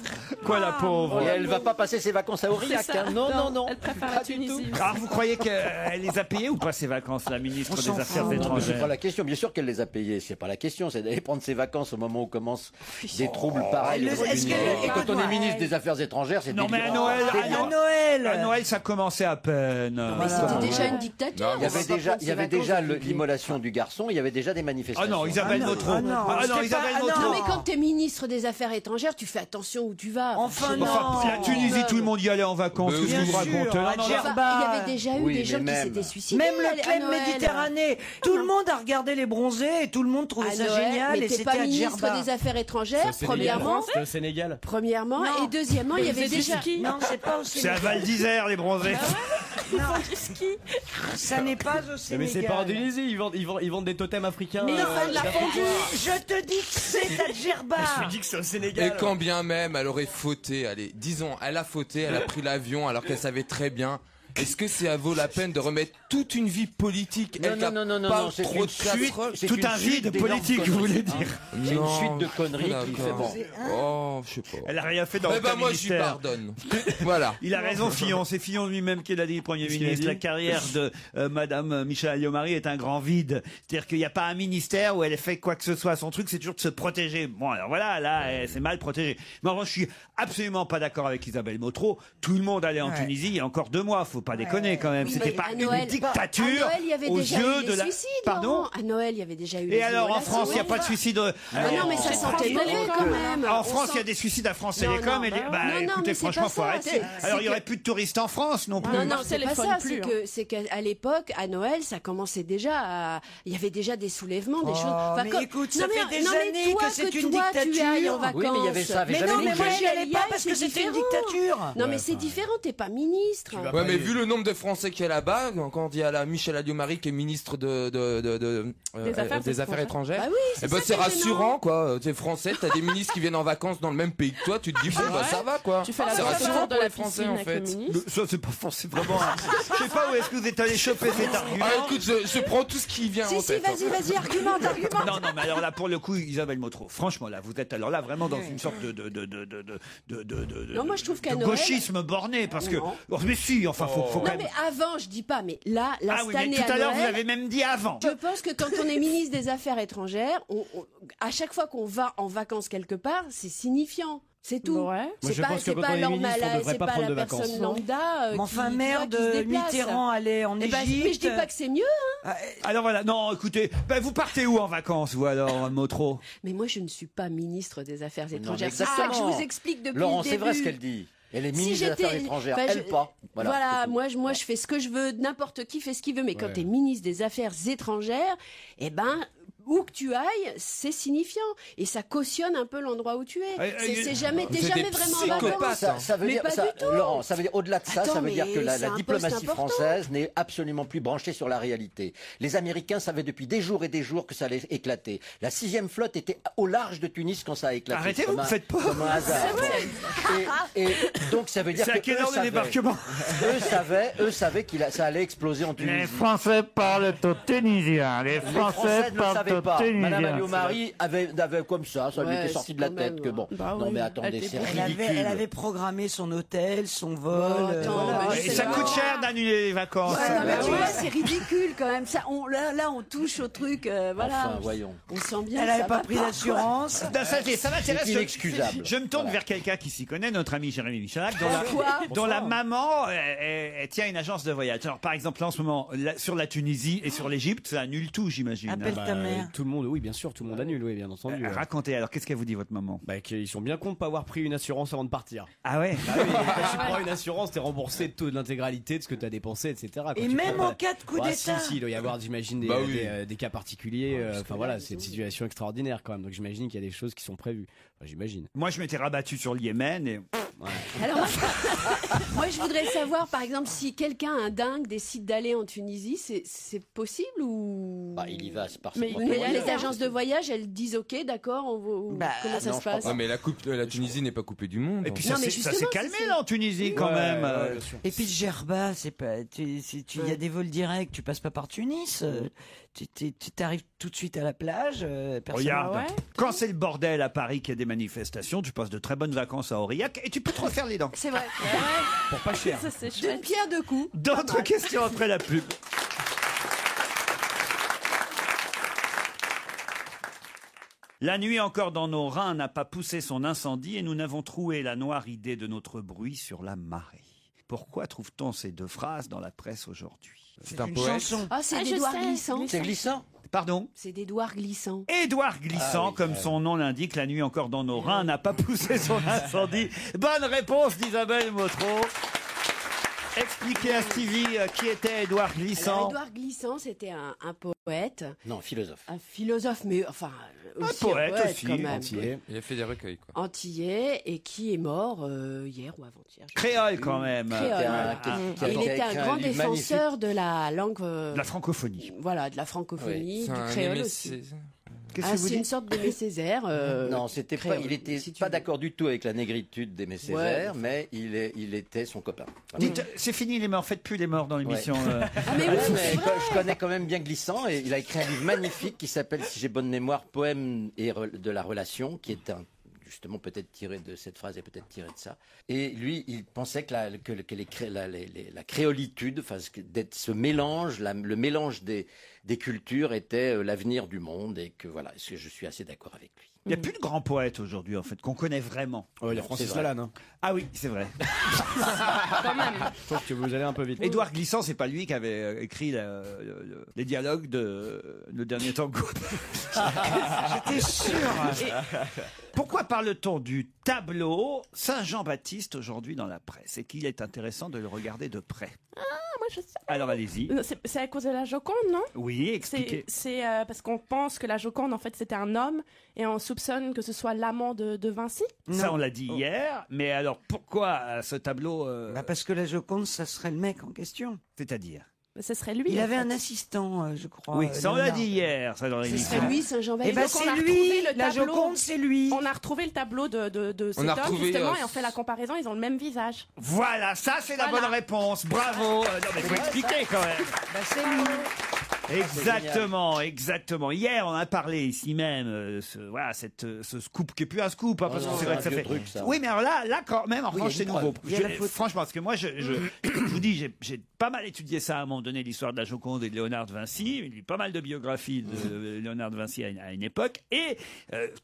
Quoi, la pauvre? Et elle va pas passer ses vacances à Aurillac, C'est ça. hein. Non, non, non. Elle préfère la Tunisie. Alors, vous croyez qu'elle les a payées ou pas, ces vacances, la ministre On des s'en Affaires fout. Non, mais c'est pas étrangères? la question. Bien sûr qu'elle les a payés. C'est pas la question. C'est d'aller prendre ses vacances au moment où commencent des troubles pareils. Est-ce aux États-Unis. qu'elle- Et quand on est Ouais. ministre des Affaires étrangères, c'est Non, mais à délirant. Noël, C'est À Noël. à Noël, ça commençait à peine. Mais c'était déjà une dictature. Non, Il y avait On va pas déjà, prendre il y ses avait vacances déjà avec les- l'immolation du garçon. Il y avait déjà des Ah manifestations. non, Isabelle Ah non, Motro. ah non, Ah non, c'était Isabelle pas- ah Motro. Non, mais quand t'es ministre des Affaires étrangères, tu fais attention où tu vas. Enfin, non. Enfin, la Tunisie, tout le monde y allait en vacances. Mais Qu'est-ce que bien vous sûr, racontez? à Non, non, Djerba. Enfin, il y avait déjà eu Oui, des mais gens qui même. s'étaient suicidés. Même le à club Noël. Méditerranée. Tout le monde a regardé les bronzés et tout le monde trouvait À ça Noël, génial. mais Et t'es c'était pas à ministre Djerba. des Affaires étrangères, premièrement. C'est au Sénégal. Premièrement, Non. et deuxièmement, il y avait faisait du déjà. ski. Non, c'est pas au c'est à Sénégal. Val d'Isère, les bronzés. Ils font du ski. Ça n'est pas au Mais Sénégal. c'est pas en Tunisie, ils vendent des totems africains. Mais il faut de la Je te dis que c'est à Djerba. Je dis que c'est au Et Sénégal. quand bien même elle aurait fauté, allez, disons, elle a fauté, elle a pris l'avion alors qu'elle savait très bien. Est-ce que ça vaut la peine de remettre toute une vie politique? Non, Elle qui a non, non, non, pas non, c'est trop une de casseroles. c'est Tout une un suite vide d'énormes politique, vous voulez conneries. dire. C'est une Non, suite de conneries qui fait d'accord. bon. Oh, je sais pas. Elle a rien fait dans Eh le ben moi je lui ministère. pardonne. Voilà. Il a raison, Fillon. C'est Fillon lui-même qui l'a dit, le Premier Qu'est-ce qu'il a ministre. dit La carrière de Madame Michel Alliot-Marie est un grand vide. C'est-à-dire qu'il n'y a pas un ministère où elle fait quoi que ce soit. Son truc, c'est toujours de se protéger. Bon, alors voilà, là, c'est mal protégé. Mais en revanche, je suis absolument pas d'accord avec Isabelle Motro. Tout le monde allait en Ouais. Tunisie il y a encore 2 mois. Faut pas déconner quand même. Oui, C'était mais pas à une Noël- dictature À Noël, il y avait aux déjà yeux eu de des la... suicides. Pardon? non À Noël, il y avait déjà eu Et des alors, en immolations. France, il n'y a pas de suicide. Ah non, mais ça C'est sentait France mauvais Télécom. quand même. En On France, sent- il y a des suicides à France Non, Télécom. non, et bah bah, non, non, écoutez, mais c'est franchement, pas faut ça. arrêter. C'est Alors, il n'y que- aurait plus de touristes en France non plus. Non, non, C'est c'est les pas folles ça. plus, C'est qu'à l'époque, à Noël, ça commençait déjà à... Il y avait déjà des soulèvements, des choses... Enfin, mais comme- écoute, Non, ça mais- fait des non, mais années toi, que c'est une toi, tu ailles en dictature. vacances. Oui, mais il y avait ça, avait Mais jamais non, dit mais que moi j'allais j'y allais pas parce que c'est c'était une différent. dictature. Non, mais c'est différent, t'es pas ministre. Ouais, mais vu le nombre de Français qu'il y a là-bas, quand il y a la Michel Alliot-Marie qui est ministre des Affaires étrangères, Bah oui, c'est eh ben ça c'est qui est rassurant gênant. quoi. T'es français, t'as des ministres qui viennent en vacances dans le même pays que toi, tu te dis bon bah ça va quoi. Tu fais la C'est voiture rassurant de pour la les Français piscine en avec fait. le ministre. Ça, c'est pas forcément vraiment. Je sais pas où est-ce que vous êtes allé choper cet argument. Ah écoute, je prends tout ce qui vient en Si, tête. vas-y, argumente. Non, non, mais alors là, pour le coup, Isabelle Motro, franchement, là, vous êtes alors là vraiment dans une sorte de Non, moi, je trouve qu'à de Noël- gauchisme borné, parce que. Non. Oh, mais si, enfin, faut quand Non, même. mais avant, je dis pas, mais là Ah oui, cette mais année tout à l'heure, vous Noël, avez même dit avant. Je pense que quand on est ministre des Affaires étrangères, à chaque fois qu'on va en vacances quelque part, c'est signifiant. C'est tout. Ouais. C'est pas, c'est pas normal, c'est pas la personne lambda. Mais enfin, qui merde, se déplace. Mitterrand allait en Eh ben, Égypte. mais je dis pas que c'est mieux, hein. Alors voilà, non, écoutez, vous partez où en vacances, vous alors, Motro? Mais moi, je ne suis pas ministre des Affaires étrangères. C'est exactement. ça que je vous explique depuis Laurent, le début. c'est vrai ce qu'elle dit. Elle est ministre des Affaires étrangères, bah, elle pas. Voilà, moi je fais ce que je veux, n'importe qui fait ce qu'il veut, mais quand tu es ministre des Affaires étrangères, eh ben, où que tu ailles, c'est signifiant. Et ça cautionne un peu l'endroit où tu es. T'es jamais vraiment en vacances. Ça veut mais dire, pas ça, du tout. Laurent, ça veut dire, au-delà de ça, Attends, ça veut dire que mais la c'est un diplomatie poste important. française n'est absolument plus branchée sur la réalité. Les Américains savaient depuis des jours et des jours que ça allait éclater. La 6e flotte était au large de Tunis quand ça a éclaté. Arrêtez, vous ne faites pas. Comme un hasard. Et donc ça veut dire C'est à que quelle heure le débarquement? eux savaient ça allait exploser en Tunisie. Les Français parlent au tunisien. Les Français ne le parlent savaient au pas. tunisien. Madame Alliot-Marie avait comme ça lui Ouais, était sorti de la tête que bon. Bah non oui. mais attendez, c'est ridicule. Elle avait programmé son hôtel, son vol. Et ça coûte cher d'annuler les vacances. Ouais, non, mais tu vois, c'est ridicule quand même. Ça, là, on touche au truc. Voilà. Enfin, voyons. On sent bien. Elle que avait ça pas va pris pas, d'assurance. Ça m'intéresse. C'est inexcusable. Je me tourne vers quelqu'un qui s'y connaît, notre ami Jérémy Michalak, dont la Bonsoir. maman elle tient une agence de voyage. Alors, par exemple, en ce moment, sur la Tunisie et sur l'Égypte, ça annule tout, j'imagine. Appelle ta mère. Tout le monde, oui, bien sûr, tout le monde annule, oui, bien entendu. Racontez, alors, qu'est-ce qu'elle vous dit, votre maman? Qu'ils sont bien cons de pas avoir pris une assurance avant de partir. Ah ouais? Bah oui, quand tu prends une assurance, t'es remboursé de l'intégralité de ce que t'as dépensé, etc. Quand Et tu même prends en cas de coup Bah, d'État. Si, il doit y avoir, j'imagine, des cas particuliers. Enfin voilà, c'est une situation extraordinaire quand même. Donc j'imagine qu'il y a des choses qui sont prévues. Enfin, j'imagine. Moi, je m'étais rabattu sur le Yémen et... Alors, moi, je voudrais savoir, par exemple, si quelqu'un, un dingue, décide d'aller en Tunisie, c'est possible ou... Bah, il y va, c'est par Mais ses les agences de voyage, elles disent OK, d'accord, comment ça se passe? Ouais, mais la Tunisie n'est pas coupée du monde. Et puis Non, ça mais s'est justement, calmé c'est- là en Tunisie quand même. Et puis Djerba, c'est pas, il y a des vols directs, tu passes pas par Tunis, tu t'arrives tout de suite à la plage. Personne. Regarde, quand c'est le bordel à Paris qu'il y a des manifestations, tu passes de très bonnes vacances à Aurillac et tu peux te refaire les dents. C'est vrai. Pour pas cher. Ça, c'est D'une chouette. pierre deux coups. D'autres questions après la pub. La nuit encore dans nos reins n'a pas poussé son incendie et nous n'avons troué la noire idée de notre bruit sur la marée. Pourquoi trouve-t-on ces deux phrases dans la presse aujourd'hui? C'est un Une poète. chanson. Ah, c'est Ah, des je doigts sais. glissants. C'est glissant. Pardon? C'est des doigts glissants. Édouard Glissant, Ah oui, comme son nom l'indique, la nuit encore dans nos reins n'a pas poussé son incendie. Bonne réponse d'Isabelle Motro. Expliquez à Stevie qui était Édouard Alors, Glissant. Édouard Glissant, c'était un poète, Non, philosophe. un philosophe, mais enfin aussi poète aussi, quand même. Antillais. Il a fait des recueils, quoi. Antillais et qui est mort hier ou avant-hier. je sais Créole quand même. Créole, voilà. Il était un grand défenseur de la langue. De la francophonie. Voilà, de la francophonie, C'est du un créole aimé aussi. Césaire. Qu'est-ce Ah, que vous c'est une dites? sorte d'Aimé Césaire. Non, c'était pas. créole, Il était si tu pas veux. d'accord du tout avec la négritude d'Aimé Césaire, mais il était son copain. Voilà. Dites, c'est fini les morts, faites plus les morts dans l'émission. Ah, mais oui, Ouais, c'est mais vrai. je connais quand même bien Glissant et il a écrit un livre magnifique qui s'appelle, si j'ai bonne mémoire, Poème de la relation, qui est justement peut-être tiré de cette phrase et peut-être tiré de ça. Et lui, il pensait que la créolitude, enfin, d'être ce mélange, le mélange des cultures était l'avenir du monde et que voilà, je suis assez d'accord avec lui. Il n'y a plus de grands poètes aujourd'hui, en fait, qu'on connaît vraiment. Il y a Francis C'est vrai. Lalanne. Hein. Ah oui, c'est vrai. Quand même. Je trouve que vous allez un peu vite. Édouard Glissant, c'est pas lui qui avait écrit les dialogues de Le Dernier Tango. J'étais sûr. Pourquoi parle-t-on du tableau Saint-Jean-Baptiste aujourd'hui dans la presse et qu'il est intéressant de le regarder de près? Moi, je sais. Alors allez-y. C'est à cause de la Joconde, non? Oui, expliquez. C'est parce qu'on pense que la Joconde, en fait, c'était un homme et on soupçonne que ce soit l'amant de Vinci. Ça, on l'a dit hier. Mais alors, pourquoi ce tableau Bah parce que la Joconde, ça serait le mec en question. C'est-à-dire Ce serait lui. Il en avait fait. un assistant, je crois. Oui, ça on l'a Léonard. dit hier. Ça dans Ce l'émission. serait lui, Eh Saint-Jean-Baptiste. ben Donc, on c'est a lui. retrouvé le La tableau. Joconde, c'est lui. On a retrouvé le tableau de cet On a homme, retrouvé, justement, et on fait la comparaison, ils ont le même visage. Voilà, ça c'est la Voilà. bonne réponse. Bravo. Non mais faut expliquer quand même. Bah c'est lui. Exactement. Hier, on a parlé ici même, ce scoop qui est plus un scoop, hein, parce que c'est vrai que ça fait. Truc, ça. Oui, mais alors là, quand même, en revanche, c'est nouveau. Franchement, parce que moi, je vous dis, j'ai pas mal étudié ça à un moment donné, l'histoire de la Joconde et de Léonard de Vinci. Il y a eu pas mal de biographies de Léonard de Vinci à une époque, et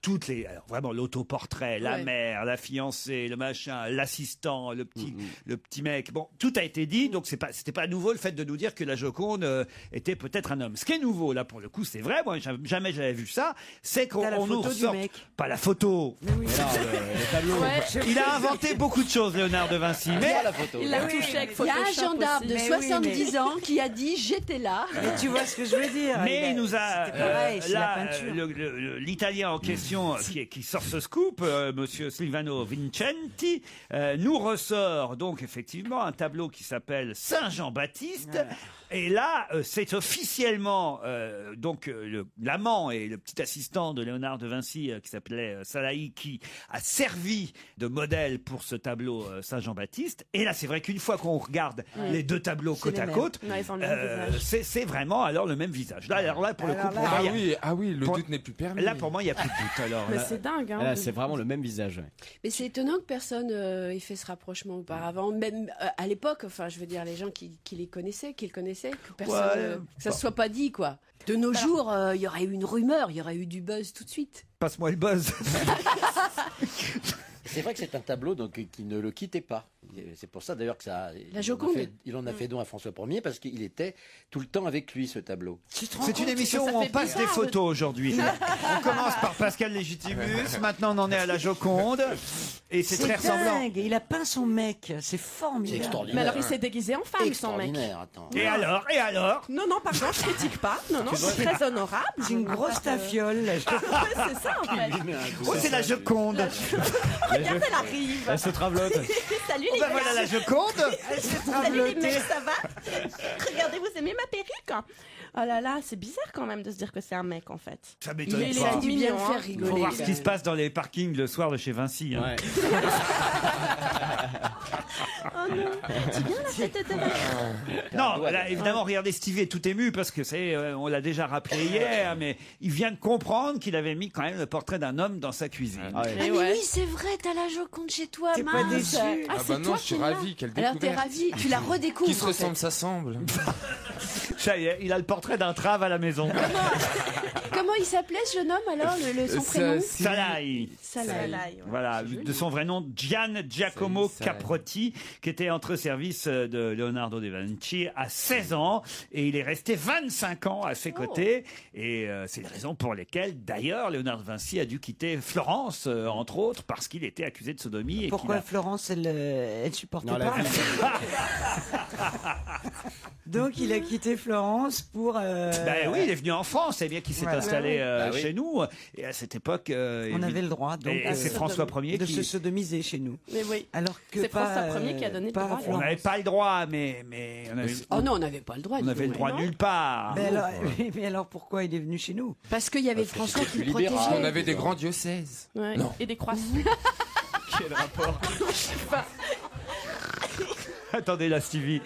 toutes les, alors vraiment l'autoportrait, la mère, la fiancée, le machin, l'assistant, le petit mec. Bon, tout a été dit, donc c'était pas nouveau le fait de nous dire que la Joconde était peut-être un homme. Ce qui est nouveau, là, pour le coup, c'est vrai, moi, jamais j'avais vu ça, c'est qu'on nous ressort pas la photo. Mais oui. Alors, le tableau. Ouais. Il a inventé beaucoup de choses, Léonard de Vinci, mais Il l'a touché avec Il y a Photoshop un gendarme aussi. de 70 ans qui a dit j'étais là. Mais tu vois ce que je veux dire. Mais il nous a C'était pareil, c'est la là peinture. l'Italien en question qui sort ce scoop, Monsieur Silvano Vincenti, nous ressort donc effectivement un tableau qui s'appelle Saint Jean-Baptiste. Et là, c'est officiellement donc l'amant et le petit assistant de Léonard de Vinci qui s'appelait Salahi qui a servi de modèle pour ce tableau Saint Jean-Baptiste. Et là, c'est vrai qu'une fois qu'on regarde les deux tableaux côte à côte, c'est vraiment alors le même visage. Là, pour le coup, pour moi, le doute n'est plus permis. Là, pour moi, il n'y a plus de doute. Alors, Mais c'est dingue. Hein, Là, c'est vraiment le même visage. Mais c'est étonnant que personne ait fait ce rapprochement auparavant. Même à l'époque, enfin, je veux dire, les gens qui le connaissaient, que personne, que ça ne soit pas dit, quoi. De nos jours, il y aurait eu une rumeur, il y aurait eu du buzz tout de suite. Passe-moi le buzz. C'est vrai que c'est un tableau donc, qui ne le quittait pas. C'est pour ça d'ailleurs que ça. La Joconde. Il en a fait don à François Ier parce qu'il était tout le temps avec lui, ce tableau. C'est une émission où on passe des photos aujourd'hui. On commence par Pascal Légitimus, maintenant on en est à la Joconde, et c'est très ressemblant. Dingue. Il a peint son mec, c'est C'est formidable. extraordinaire. Mais alors, il s'est déguisé en femme, son mec. Extraordinaire, attends. Et alors Non, pardon, je critique pas. Non, c'est très honorable. C'est une grosse tafiole. Ouais, c'est ça, en fait. Oh, c'est la Joconde. Regarde, elle arrive. Elle se travelote. Salut Oh les ben gars. voilà la Joconde. Salut les mecs, ça va? Regardez, vous aimez ma perruque? Oh là là, c'est bizarre quand même de se dire que c'est un mec en fait. Ça m'étonne Il est pas. tout dû bien mignon, faire hein. Faut rigoler. voir ce qui se passe dans les parkings le soir de chez Vinci. Hein. Ouais. Oh non, tu viens la tête de Non, là, évidemment, regardez, Stevie est tout ému parce que on l'a déjà rappelé hier, mais il vient de comprendre qu'il avait mis quand même le portrait d'un homme dans sa cuisine. Ah mais oui, c'est vrai, t'as la Joconde chez toi, T'es pas mince. déçu? Ah bah non, je suis ravi, quelle découverte. Alors t'es ravi, tu la redécouvres. Qui se en ressemble, fait. ça semble. Ça y est, il a le portrait d'un trave à la maison. Comment il s'appelait ce jeune homme alors, son prénom? Salahi. Salahi. Voilà, de son vrai nom, Gian Giacomo Caprotti, qui était entre service de Leonardo da Vinci à 16 ans, et il est resté 25 ans à ses côtés, et c'est les raisons pour lesquelles, d'ailleurs, Léonard de Vinci a dû quitter Florence, entre autres, parce qu'il était accusé de sodomie. Et Pourquoi Florence, elle supportait pas? Donc il a quitté Florence pour. Ben oui, il est venu en France, c'est bien qu'il s'est Voilà. installé Bah oui. chez nous. Et à cette époque, on avait le droit donc et c'est François Ier de qui. se sodomiser chez nous. Mais oui. Alors que C'est pas, François Ier qui a donné le pas droit. à On Florence. n'avait pas le droit, mais on avait, Oh non, on n'avait pas le droit. on dis avait le donc. droit nulle part. Mais alors pourquoi il est venu chez nous? Parce qu'il y avait François qui le libéral. protégeait. On avait des grands diocèses. Ouais. Non. Et des croissants. Quel rapport Attendez là, Stevie.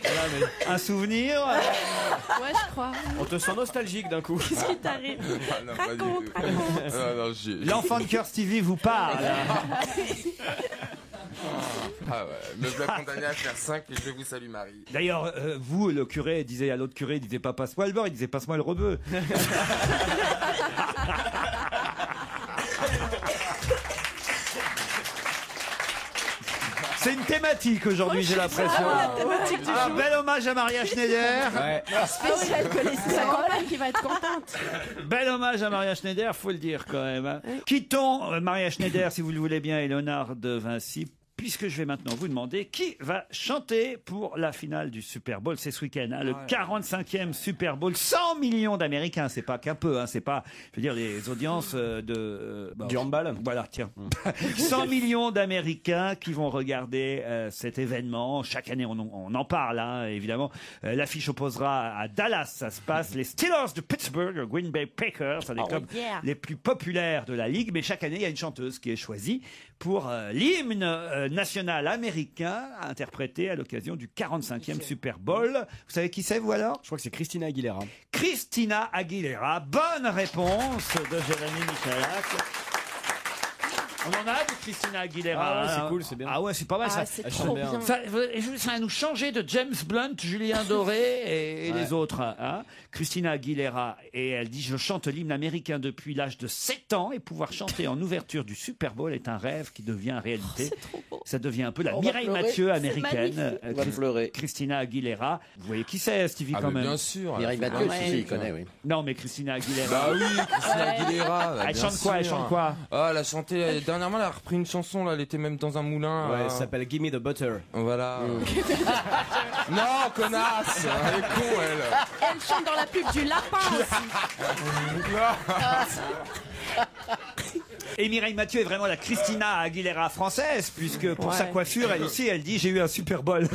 Un souvenir Ouais, je crois. On te sent nostalgique d'un coup. Qu'est-ce qui t'arrive? Ah non, pas du Raconte, tout. raconte. Non, non, L'enfant de cœur Stevie vous parle. Ah ouais, me voilà condamné à faire 5 et je vous salue Marie. D'ailleurs, vous, le curé, disait à l'autre curé, il disait pas passe-moi le beurre, il disait passe-moi le rebeu. C'est une thématique aujourd'hui, j'ai l'impression. La thématique du Un jour. bel hommage à Maria Schneider. Ouais. Spécial que c'est sa compagne qui va être contente. Bel hommage à Maria Schneider, faut le dire quand même. Hein. Quittons Maria Schneider, si vous le voulez bien, et Léonard de Vinci, puisque je vais maintenant vous demander qui va chanter pour la finale du Super Bowl. C'est ce week-end, hein, le 45e Super Bowl. 100 millions d'Américains, c'est pas qu'un peu, hein, c'est pas, je veux dire, les audiences Du handball. Voilà, tiens. 100 millions d'Américains qui vont regarder cet événement. Chaque année, on en parle, hein, évidemment. L'affiche opposera à Dallas, ça se passe. Les Steelers de Pittsburgh, Green Bay Packers, un des clubs les plus populaires de la Ligue. Mais chaque année, il y a une chanteuse qui est choisie pour l'hymne national américain interprété à l'occasion du 45e Super Bowl. Vous savez qui c'est, vous alors? Je crois que c'est Christina Aguilera. Christina Aguilera. Bonne réponse de Jérémy Michalak. On en a de Christina Aguilera. Ah ouais, hein. c'est cool, c'est bien. Ah ouais, c'est pas mal ça. c'est trop bien. Ça va nous changer de James Blunt, Julien Doré et les autres. Hein. Christina Aguilera, et elle dit: je chante l'hymne américain depuis l'âge de 7 ans et pouvoir chanter en ouverture du Super Bowl est un rêve qui devient réalité. Ça devient un peu la On va Mireille pleurer. Mathieu C'est américaine. magnifique. On va pleurer. Christina Aguilera. Vous voyez qui c'est, Stevie, Ah, quand mais même? bien sûr. Mireille Mathieu, si, il connaît, oui. Non, mais Christina Aguilera. Bah oui, Christina Aguilera. Elle chante quoi? Elle chante quoi? Ah, elle a chanté dernièrement, elle a repris une chanson, là, elle était même dans un moulin. Ouais, ça s'appelle Gimme the Butter. Voilà. Non, connasse. Elle est con, elle. Elle chante dans la pub du lapin aussi. Et Mireille Mathieu est vraiment la Christina Aguilera française, puisque pour sa coiffure, elle aussi, elle dit: j'ai eu un Super Bowl.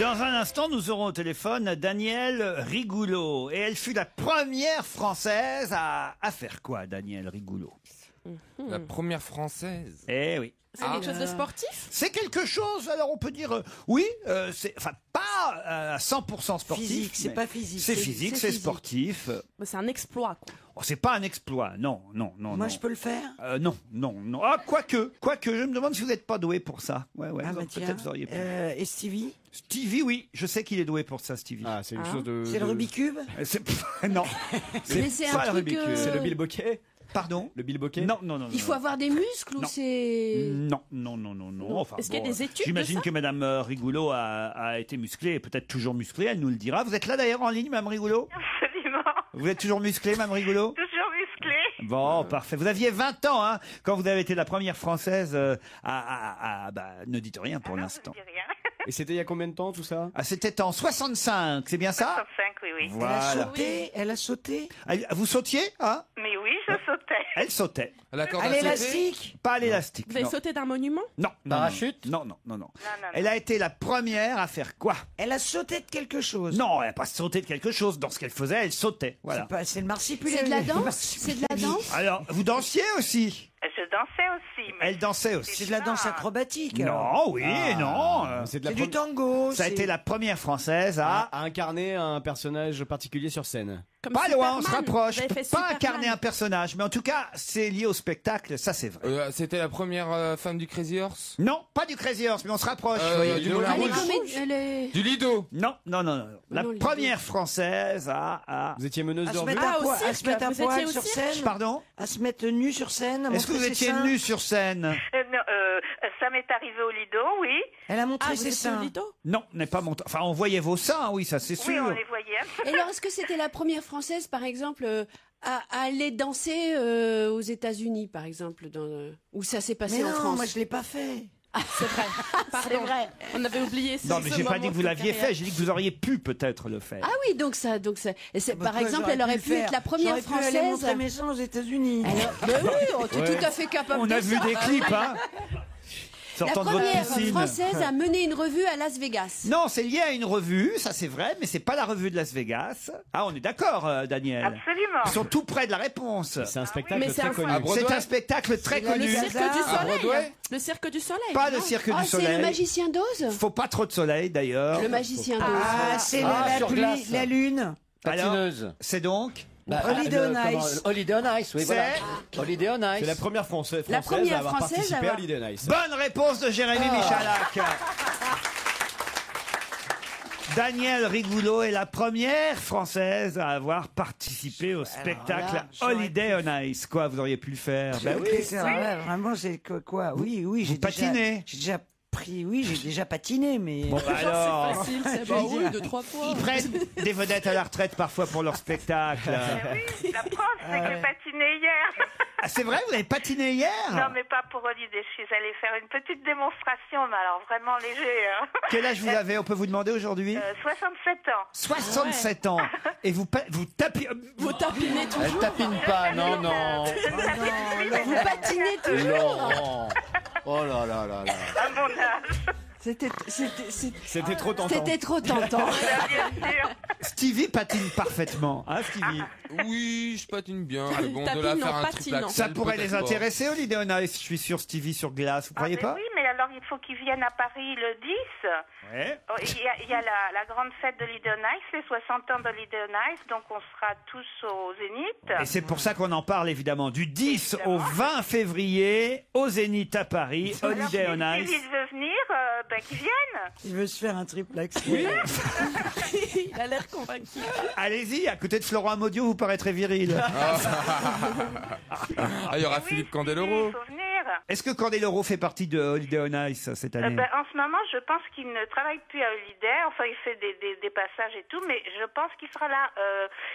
Dans un instant, nous aurons au téléphone Danielle Rigoulot. Et elle fut la première Française à faire quoi, Danielle Rigoulot? La première Française. Eh oui. C'est quelque chose de sportif? C'est quelque chose, alors on peut dire, oui, c'est, enfin, pas à 100% sportif. Physique, c'est mais pas physique. C'est physique, c'est sportif. C'est un exploit, quoi. Oh, c'est pas un exploit, non. Moi, je peux le faire? Non. Ah, quoique, je me demande si vous n'êtes pas doué pour ça. Ouais, Ah, bah tiens. peut-être vous auriez pu. Et Stevie? Stevie, oui, je sais qu'il est doué pour ça, Stevie. Ah, c'est quelque chose de. C'est le Rubik's Cube? Non, Mais c'est pas un le truc. Rubik's Cube. C'est le bilboquet? Pardon? Le bilboquet? Non. Il faut avoir des muscles ou Non. c'est. Non. Enfin, Est-ce qu'il y a des études j'imagine de ça que Madame Rigoulot a été musclée, et peut-être toujours musclée, elle nous le dira. Vous êtes là d'ailleurs en ligne, Madame Rigoulot? Absolument. Vous êtes toujours musclée, Madame Rigoulot? Toujours musclé. Bon, parfait. Vous aviez 20 ans, hein, quand vous avez été la première Française ne dites rien pour l'instant. Je dis rien. Et c'était il y a combien de temps tout ça? Ah, c'était en 65, c'est bien ça? 65, oui. Voilà. Elle a sauté? Vous sautiez, hein? Mais oui, je sautais. Elle sautait. La corde À à sauter. l'élastique? Pas à l'élastique. Vous avez non. sauté d'un monument? Non. Parachute? Non. Non. Elle a été la première à faire quoi? Elle a sauté de quelque chose? Non, elle n'a pas sauté de quelque chose. Dans ce qu'elle faisait, elle sautait. Voilà. C'est le marsipulé. C'est de la danse? C'est de la danse? Alors, vous dansiez aussi? Je dansais aussi. Mais Elle dansait aussi. C'est de la danse acrobatique. Non, oui, non. C'est C'est du tango. Ça a été la première Française à... À incarner un personnage particulier sur scène. Comme Pas loin, on se Superman. rapproche. Vous avez fait Pas Superman. incarner un personnage, mais en tout cas, c'est lié au spectacle, ça c'est vrai. C'était la première femme du Crazy Horse. Non, pas du Crazy Horse, mais on se rapproche. Du Moulin Elle est Rouge. comédienne. Du Lido. Non. La Non, les première Française à... Vous étiez meneuse À de se revue? mettre Ah, au à cirque, se mettre à vous étiez poil au sur cirque scène? Pardon? À se mettre nu sur scène? Est-ce que vous montrer ses étiez seins? nue sur scène? non, ça m'est arrivé au Lido, oui. Elle a montré Ah, vous ses étiez au seins. Lido? Non, n'est pas monté. Enfin, on voyait vos seins, oui, ça c'est sûr. Oui, on les voyait. Et alors, est-ce que c'était la première Française, par exemple, à aller danser aux États-Unis, par exemple, où ça s'est passé Mais en non, France? moi je l'ai pas fait. C'est vrai. C'est vrai. On avait oublié Non, mais ce j'ai pas moment dit que vous de sa l'aviez carrière. fait, j'ai dit que vous auriez pu peut-être le faire. Ah oui, donc ça, et c'est, Bah par quoi, exemple, j'aurais elle aurait le pu être faire. la première J'aurais pu aller Française. montrer mes seins aux États-Unis. Ben oui, t'es Ouais. tout à fait capable On de a vu ça. des clips, hein La sortant de votre première piscine. Française à mener une revue à Las Vegas. Non, c'est lié à une revue, ça c'est vrai, mais c'est pas la revue de Las Vegas. Ah, on est d'accord, Daniel. Absolument. Ils sont tout près de la réponse. C'est un spectacle Mais c'est très un- connu. À Broadway. C'est un spectacle très C'est la connu. Lisa- Le cirque du À soleil. Broadway. Le cirque du soleil. Pas non le cirque Ah, du c'est le soleil. magicien d'Oz? Faut pas trop de soleil d'ailleurs. Le magicien d'Oz. Ah, c'est la sur pluie, glace. la lune. Alors, Patineuse. c'est donc Holiday on Ice. Holiday on Ice, oui, voilà. Holiday on Ice. C'est la première Française La première à avoir Française participé à à avoir- Holiday on Ice. Bonne réponse de Jérémy Michalak. Danielle Rigoulot est la première Française à avoir participé au spectacle là, j'aurais Holiday on Ice. Quoi, vous auriez pu le faire? Ben oui. C'est vrai, vraiment, c'est quoi? Oui, Vous j'ai patinez. J'ai déjà pris, oui, j'ai déjà patiné, mais. Bon, bah alors, C'est facile, c'est Bah bon. oui, 2-3 fois. ils prennent des vedettes à la retraite parfois pour leur spectacle. Oui, la preuve, c'est que j'ai patiné hier. Ah, c'est vrai, vous avez patiné hier? Non, mais pas pour Holiday. Je suis allée faire une petite démonstration, mais alors vraiment léger. Hein. Quel âge vous avez? On peut vous demander aujourd'hui? 67 ans. 67 ans. Et vous tapez. Vous tapinez Elle toujours. tapine pas, non, non. Vous patinez toujours. Non. Oh là là là là. À mon âge. C'était trop tentant. C'était trop tentant. Stevie patine parfaitement, hein, Stevie? Oui, je patine bien. Mais bon, de Tapine, là non, faire un patine, triple non. axel, Ça pourrait les peut-être pas. intéresser, Holiday on Ice, je suis sûr, Stevie sur glace, vous croyez pas? Oui, mais alors il faut qu'ils viennent à Paris le 10. Ouais. Oh, il y a la grande fête de Holiday on Ice, les 60 ans de Holiday on Ice, donc on sera tous au Zénith. Et c'est pour ça qu'on en parle évidemment du 10 au 20 février au Zénith à Paris, Holiday on Alors, Ice. s'il veut venir, qu'ils viennent. Il veut se faire un triple axel. Oui. Il a l'air convaincu. Allez-y, à côté de Florent Amodiou, vous paraîtrez viril. Il y aura Philippe Candeloro. Il faut venir. Est-ce que Candeloro fait partie de Holiday on Ice cette année? En ce moment, je pense qu'il ne travaille plus à Holiday. Enfin, il fait des passages et tout, mais je pense qu'il sera là.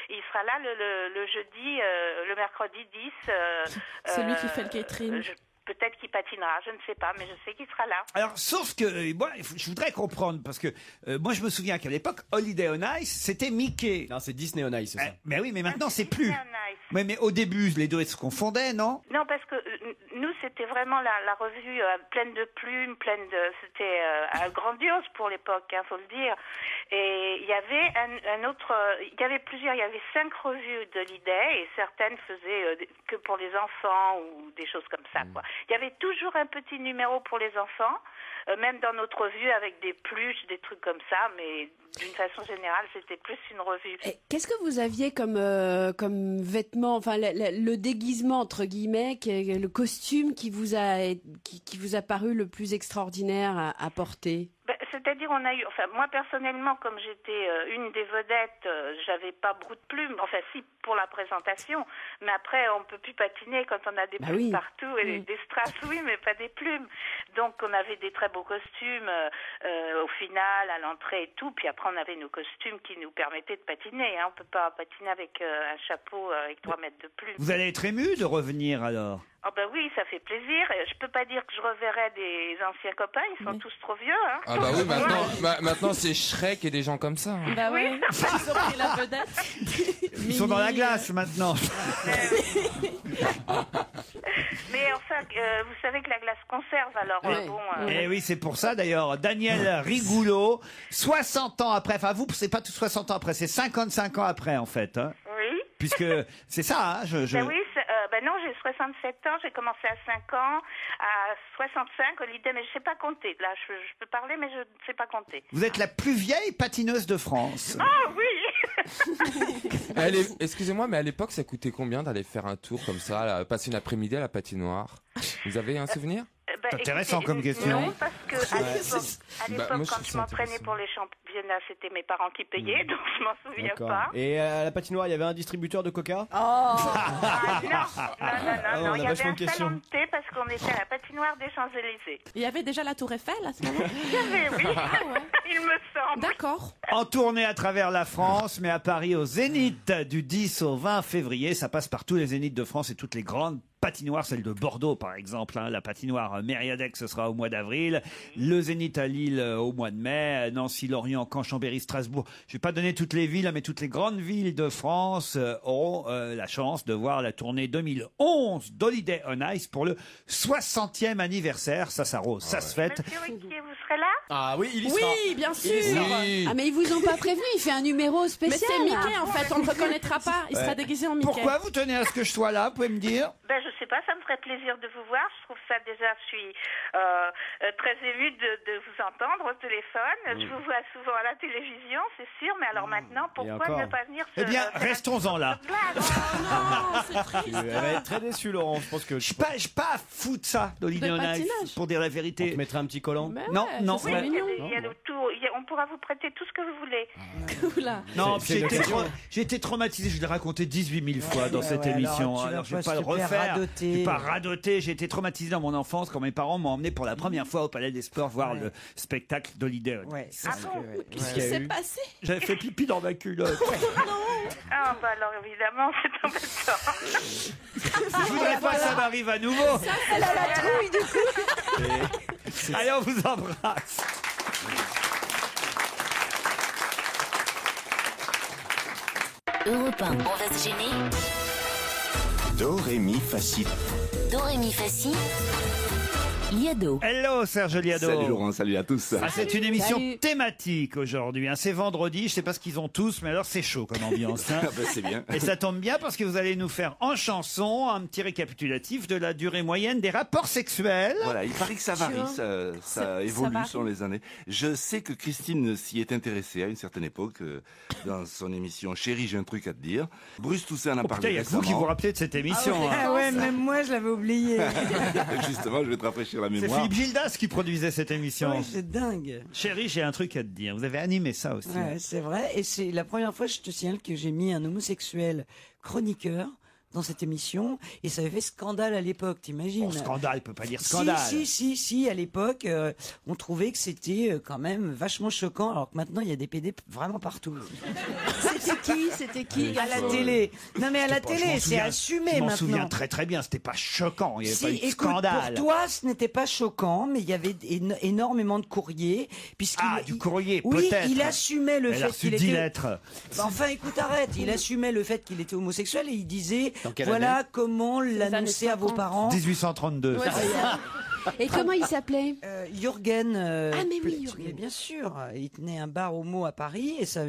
Il sera là le jeudi, le mercredi 10. C'est lui qui fait le catering. Peut-être qu'il patinera, je ne sais pas, mais je sais qu'il sera là. Alors, sauf que, moi, je voudrais comprendre, parce que moi, je me souviens qu'à l'époque, Holiday on Ice, c'était Mickey. Non, c'est Disney on Ice, c'est ça. Mais oui, mais maintenant, c'est plus. Disney on Ice. Mais au début, les deux se confondaient, non? Non, parce que nous, c'était vraiment la revue pleine de plumes, c'était grandiose pour l'époque, faut le dire. Et il y avait il y avait plusieurs, il y avait 5 revues de l'idée, et certaines faisaient que pour les enfants ou des choses comme ça, quoi. Il y avait toujours un petit numéro pour les enfants, même dans notre revue avec des pluches, des trucs comme ça, mais d'une façon générale, c'était plus une revue. Qu'est-ce que vous aviez comme vêtements, enfin le déguisement entre guillemets, le costume qui vous a paru le plus extraordinaire à porter? C'est-à-dire, moi personnellement, comme j'étais une des vedettes, j'avais pas beaucoup de plumes. Enfin, si, pour la présentation. Mais après, on peut plus patiner quand on a des plumes partout et des strass, oui, mais pas des plumes. Donc, on avait des très beaux costumes au final, à l'entrée et tout. Puis après, on avait nos costumes qui nous permettaient de patiner. Hein. On peut pas patiner avec un chapeau avec 3 mètres de plumes. Vous allez être ému de revenir alors? Ah ben oui, ça fait plaisir. Je peux pas dire que je reverrai des anciens copains, ils sont tous trop vieux. Hein. Ah bah oui, maintenant c'est Shrek et des gens comme ça. Hein. Bah oui, ils ont pris la vedette. Ils sont dans la glace maintenant. Mais enfin, vous savez que la glace conserve, alors Et oui, c'est pour ça d'ailleurs, Daniel Rigoulot, 60 ans après, enfin vous, c'est pas tout 60 ans après, c'est 55 ans après en fait. Hein. Oui. Puisque c'est ça, hein, Ben oui, non, j'ai 67 ans, j'ai commencé à 5 ans, à 65 Holiday, mais je sais pas compter. Là, je peux parler, mais je ne sais pas compter. Vous êtes la plus vieille patineuse de France. Ah oui. Excusez-moi, mais à l'époque, ça coûtait combien d'aller faire un tour comme ça, passer une après-midi à la patinoire? Vous avez un souvenir? Intéressant comme question. Non, parce que à l'époque, quand je m'entraînais pour les championnats, c'était mes parents qui payaient, donc je m'en souviens pas. Et à la patinoire, il y avait un distributeur de coca? Non, il y avait un salon de thé parce qu'on était à la patinoire des Champs-Élysées. Il y avait déjà la Tour Eiffel à ce moment-là? Il y avait, oui. Il me semble. D'accord. En tournée à travers la France, mais à Paris au Zénith du 10 au 20 février. Ça passe par tous les Zéniths de France et toutes les grandes patinoires, celle de Bordeaux par exemple, hein. La patinoire Mériadeck, ce sera au mois d'avril, le Zénith à Lille au mois de mai, Nancy, Lorient, Caen, Chambéry, Strasbourg. Je vais pas donner toutes les villes, mais toutes les grandes villes de France auront la chance de voir la tournée 2011 d'Holiday on Ice pour le 60e anniversaire. Ça s'arrose, ça se fête. Monsieur Ruquier, vous serez là? Ah oui, il y sera. Oui, bien sûr. Oui. Ah mais ils vous ont pas prévenu, il fait un numéro Mais spécial. c'est Mickey en fait, on ne le reconnaîtra pas. Il sera déguisé en Mickey. Pourquoi vous tenez à ce que je sois là, vous pouvez me dire? Je sais pas, ça me ferait plaisir de vous voir. Je trouve ça déjà, je suis très émue de vous entendre au téléphone. Je vous vois souvent à la télévision, c'est sûr, mais alors maintenant, pourquoi ne pas venir Eh bien, restons-en là. Elle va être très déçue, Laurent. Je pense que Je suis pas fou de ça, d'Holiday De on Ice, patinage. pour dire la on vérité. te mettra un petit collant. Mais Non, ouais, non, c'est mais- mignon. On pourra vous prêter tout ce que vous voulez. Oula. Non, C'est j'ai été, l'occasion. j'ai été traumatisé, je l'ai raconté 18 000 fois dans cette ouais, émission. alors, tu Alors, vas je vais pas pas le super refaire. radoter. Je vais pas radoter. J'ai été traumatisé dans mon enfance quand mes parents m'ont emmené pour la première fois au Palais des Sports voir le spectacle d'Holiday on Ice. Ouais, Qu'est-ce qui s'est passé? J'avais fait pipi dans ma culotte. Ah, alors évidemment, c'est embêtant. Je voudrais pas que ça m'arrive à nouveau. Elle a la trouille du coup. Allez, on vous embrasse. Europe 1, on va se gêner. Do, ré, mi, fa, si. Do, ré, mi, fa, si. Liado. Hello Serge Liado. Salut Laurent, salut à tous. Ah, c'est une émission Salut. thématique aujourd'hui. Hein. C'est vendredi, je sais pas ce qu'ils ont tous, mais alors c'est chaud comme ambiance. Hein. C'est bien. Et ça tombe bien parce que vous allez nous faire en chanson un petit récapitulatif de la durée moyenne des rapports sexuels. Voilà, il paraît que ça varie, ça évolue varie. selon les années. Je sais que Christine s'y est intéressée à une certaine époque dans son émission Chérie, j'ai un truc à te dire. Bruce Toussaint en a Oh, parlé putain, il y a que vous qui récemment. vous rappelez de cette émission. hein. Ah ouais, même moi, je l'avais oublié. Justement, je vais te rafraîchir la C'est mémoire. Philippe Gildas qui produisait cette émission. Oui, c'est dingue. Chérie, j'ai un truc à te dire. Vous avez animé ça aussi. Ouais, c'est vrai. Et c'est la première fois, je te signale, que j'ai mis un homosexuel chroniqueur dans cette émission, et ça avait fait scandale à l'époque, t'imagines? Oh, scandale, il peut pas dire scandale. Si, à l'époque, on trouvait que c'était quand même vachement choquant, alors que maintenant, il y a des PD vraiment partout. C'était qui À la télé. Non, mais à la Je m'en télé, c'est souviens- assumé Je m'en maintenant. souviens très bien, c'était pas choquant, il n'y avait Si, pas eu de écoute, scandale. pour toi, ce n'était pas choquant, mais il y avait énormément de courriers. Du courrier, oui, peut-être. il assumait le Elle a fait reçu qu'il 10 était... lettres. Bah, enfin, écoute, arrête. Il assumait le fait qu'il était homosexuel et il disait, Dans quelle voilà année comment l'annoncer à vos parents. 1832. Ouais, Et comment il s'appelait Jürgen. Ah, mais oui, Plett. Jürgen. Mais bien sûr, il tenait un bar homo à Paris et ça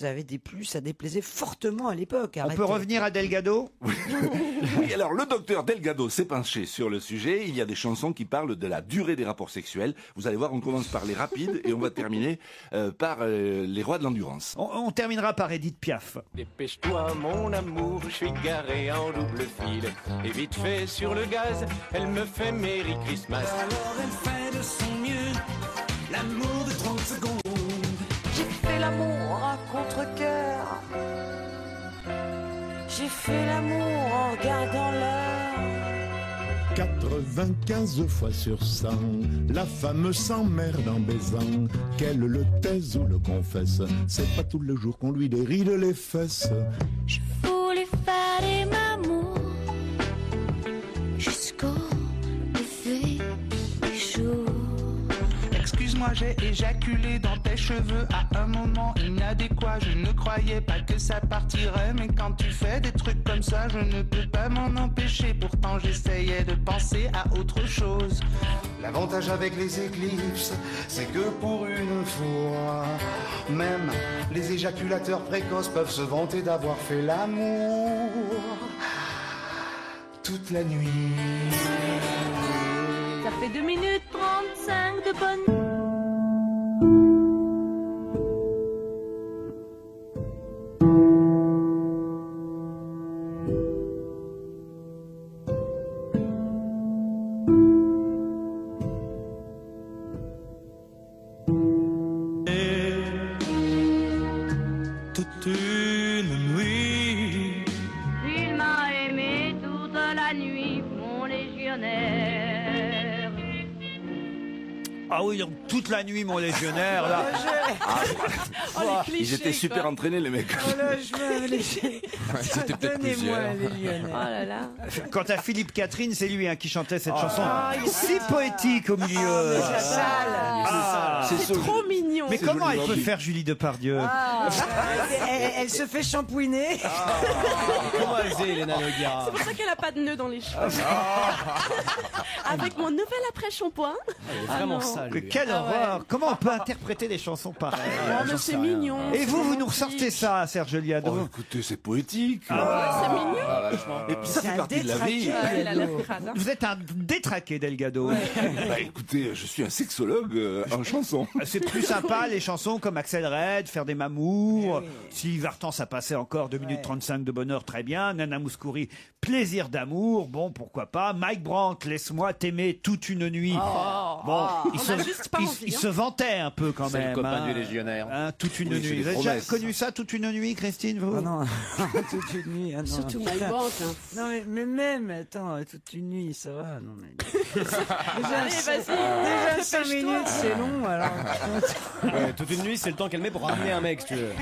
avait déplu, ça déplaisait fortement à l'époque. On peut revenir à Delgado Oui, alors le docteur Delgado s'est penché sur le sujet. Il y a des chansons qui parlent de la durée des rapports sexuels. Vous allez voir, on commence par les rapides et on va terminer par les rois de l'endurance. On terminera par Edith Piaf. Dépêche-toi mon amour, je suis garé en double fil. Et vite fait sur le gaz, elle me fait Merry Christmas. Alors elle fait de son mieux, l'amour de 30 secondes. J'ai fait l'amour à contre-cœur. J'ai fait l'amour en regardant l'heure. 95 fois sur 100, la femme s'emmerde en baisant. Qu'elle le taise ou le confesse, c'est pas tous les jours qu'on lui déride les fesses. Je voulais faire des mamours jusqu'au lever du jour. Excuse-moi, j'ai éjaculé dans tes cheveux à un moment inadéquat. Je ne croyais pas que ça partirait, mais quand tu fais des trucs comme ça, je ne peux pas m'en empêcher. Pourtant, j'essayais de penser à autre chose. L'avantage avec les éclipses, c'est que pour une fois, même les éjaculateurs précoces peuvent se vanter d'avoir fait l'amour toute la nuit. Ça fait 2 minutes 35 de bonne. Toute une nuit. Il m'a aimé toute la nuit, mon légionnaire. Ah oui, donc toute la nuit, mon légionnaire, là. Ils étaient super entraînés, les mecs. Oh là, je veux léger. C'était peut-être Donnez-moi plusieurs. les Lyonnais. Oh là là. Quant à Philippe Catherine, c'est lui qui chantait cette chanson il est si poétique au milieu. C'est trop mignon. Mais C'est comment joli, elle peut Barbie. faire Julie Depardieu Elle se fait shampouiner. Comment elle faisait, Elena Noguera C'est pour ça qu'elle a pas de nœud dans les cheveux. Avec mon nouvel après-shampoing. Elle est vraiment non. sale. Mais lui. quelle Ah ouais. horreur Comment on peut interpréter des chansons pareilles Oh, mais c'est mignon. Et vous, c'est vous nous romantique. ressortez ça, Serge Liado Oh, écoutez, c'est poétique. C'est mignon. Et puis ça C'est fait un partie de la vie. détraqué. Ouais, elle a l'air crade, hein. Vous êtes un détraqué, Delgado. Bah, écoutez, je suis un sexologue en chanson. C'est plus sympa, les chansons comme Axel Red, Faire des mamours. Sylvie Vartan, ça passait encore 2 minutes 35 de bonheur, très bien. Nana Mouskouri, Plaisir d'amour, bon, pourquoi pas. Mike Brandt, Laisse-moi t'aimer toute une nuit. Bon, il On a juste pas envie, il hein. se vantait un peu quand C'est même. le copain hein. du légionnaire. Hein, toute une Oui, c'est nuit. des Vous avez déjà promesses. connu ça, toute une nuit, Christine, vous Oh non, toute une nuit. Ah non. Surtout Mike Brandt, hein. Non mais même, attends, toute une nuit, ça va. Non mais. Allez, vas-y. Déjà 5 Dépêche-toi. minutes, c'est long alors. Ouais, toute une nuit, c'est le temps qu'elle met pour ramener un mec, si tu veux.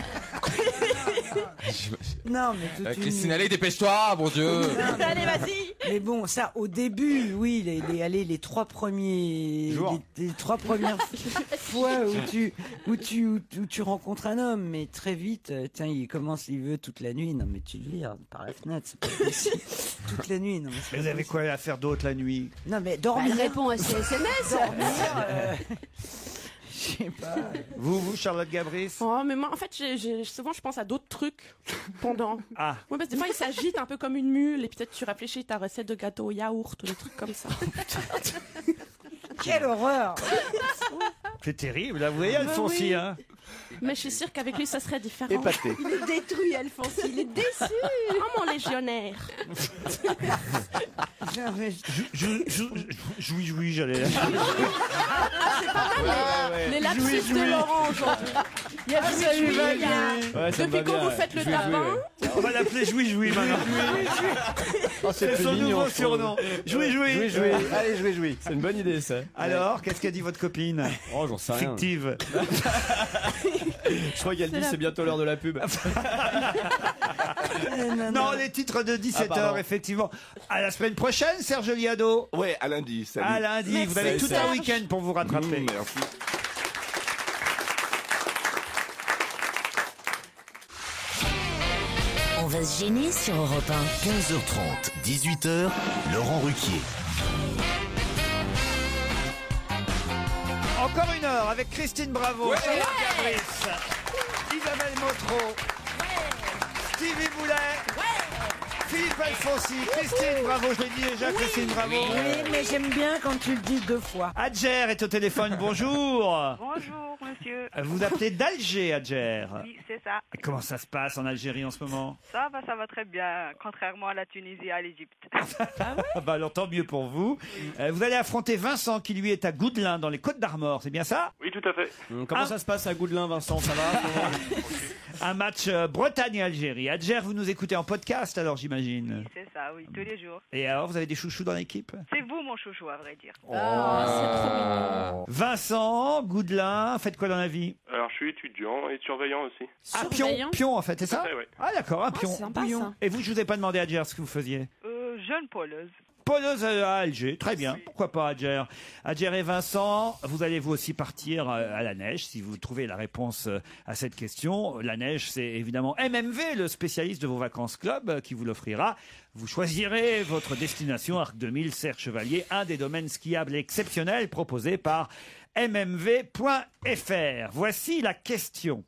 Non, mais toute une- Christine, allez, dépêche-toi, bon Dieu. Allez, vas-y. Mais bon, ça, au début, oui, les 3 premiers Jours. les 3 premières fois où tu rencontres un homme, mais très vite, tiens, il veut toute la nuit. Non, mais tu le vires par la fenêtre, c'est pas possible. Toute la nuit, non. Mais c'est Vous pas avez quoi à faire d'autre la nuit? Non, mais dormir. Elle répond à ses SMS. Dormir, je sais pas. Vous, Charlotte Gabris? Oh, mais moi, en fait, souvent, je pense à d'autres trucs pendant. Ah. Ouais, parce que des fois, il s'agite un peu comme une mule, et peut-être tu réfléchis ta recette de gâteau au yaourt ou des trucs comme ça. Quelle horreur! C'est terrible, là, vous voyez, Alphonse, oui. hein? Mais je suis sûre qu'avec lui, ça serait différent. Épaté. Il est détruit, Alphonse. Il est déçu. Oh, mon légionnaire. Jouis, j'allais. C'est pas mal, les lapsus Jouis. de Laurent aujourd'hui. Il y a Ah, jouis, ça lui jouis, va il y a- bien. Ouais, ça me Depuis va quand bien, vous ouais. faites le Jouis, tapin On va l'appeler Jouis maintenant. C'est son nouveau surnom. Jouis. Allez, jouis. C'est une bonne idée, ça. Alors, qu'est-ce qu'a dit votre copine? Oh, j'en sais rien. Fictive. Je crois qu'elle dit c'est bientôt l'heure de la pub. Non, les titres de 17h, pardon. effectivement. À la semaine prochaine, Serge Liado. Ouais, à lundi. Salut. À lundi. Vous avez tout un week-end pour vous rattraper. Merci. On va se gêner sur Europe 1. 15h30, 18h, Laurent Ruquier. Encore une heure avec Christine Bravo, Charlotte Gabris, Isabelle Motro, Stevie Boulet, Philippe Alfonsi, Christine Bravo, je l'ai dit déjà, Christine Bravo. Oui, mais j'aime bien quand tu le dis 2 fois. Adjer est au téléphone, bonjour. Bonjour, monsieur. Vous appelez d'Alger, Adjer. Oui, c'est ça. Comment ça se passe en Algérie en ce moment? Ça va très bien, contrairement à la Tunisie et à l'Égypte. Ah bah alors tant mieux pour vous. Vous allez affronter Vincent qui lui est à Goudelin dans les Côtes d'Armor, c'est bien ça? Oui, tout à fait. Comment ça se passe à Goudelin, Vincent? Ça va? Un match Bretagne-Algérie. Adjer, vous nous écoutez en podcast alors j'imagine. C'est ça, oui, tous les jours. Et alors, vous avez des chouchous dans l'équipe? C'est vous, mon chouchou, à vrai dire. Vincent, Goudelin, faites quoi dans la vie? Alors, je suis étudiant et surveillant aussi. Ah, pion en fait, c'est ça? Tout à fait, ouais. Ah d'accord, un pion. c'est sympa, ça. Et vous, je vous ai pas demandé, Adjer, ce que vous faisiez? Jeune poleuse. Poleuse à Alger, très bien. Pourquoi pas, Adjer? Adjer et Vincent, vous allez vous aussi partir à la neige si vous trouvez la réponse à cette question. La neige, c'est évidemment MMV, le spécialiste de vos vacances club, qui vous l'offrira. Vous choisirez votre destination Arc 2000, Serre Chevalier, un des domaines skiables exceptionnels proposés par mmv.fr. Voici la question.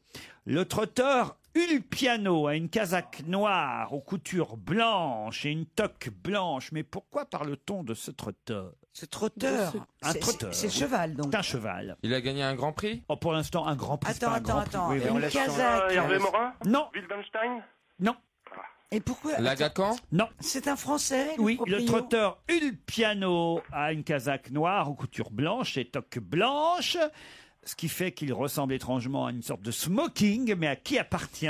Le trotteur Ulpiano a une casaque noire aux coutures blanches et une toque blanche. Mais pourquoi parle-t-on de ce trotteur? Ce trotteur. Un trotteur. C'est le cheval, donc. C'est un cheval. Il a gagné un grand prix? Oh, pour l'instant, un grand prix. c'est pas un grand prix. Oui, oui. Une casaque. Hervé Morin? Non. Wittgenstein? Non. Et pourquoi? Lagacan? Non. C'est un Français? Oui, le proprio trotteur Ulpiano a une casaque noire aux coutures blanches et toque blanche, ce qui fait qu'il ressemble étrangement à une sorte de smoking, mais à qui appartient?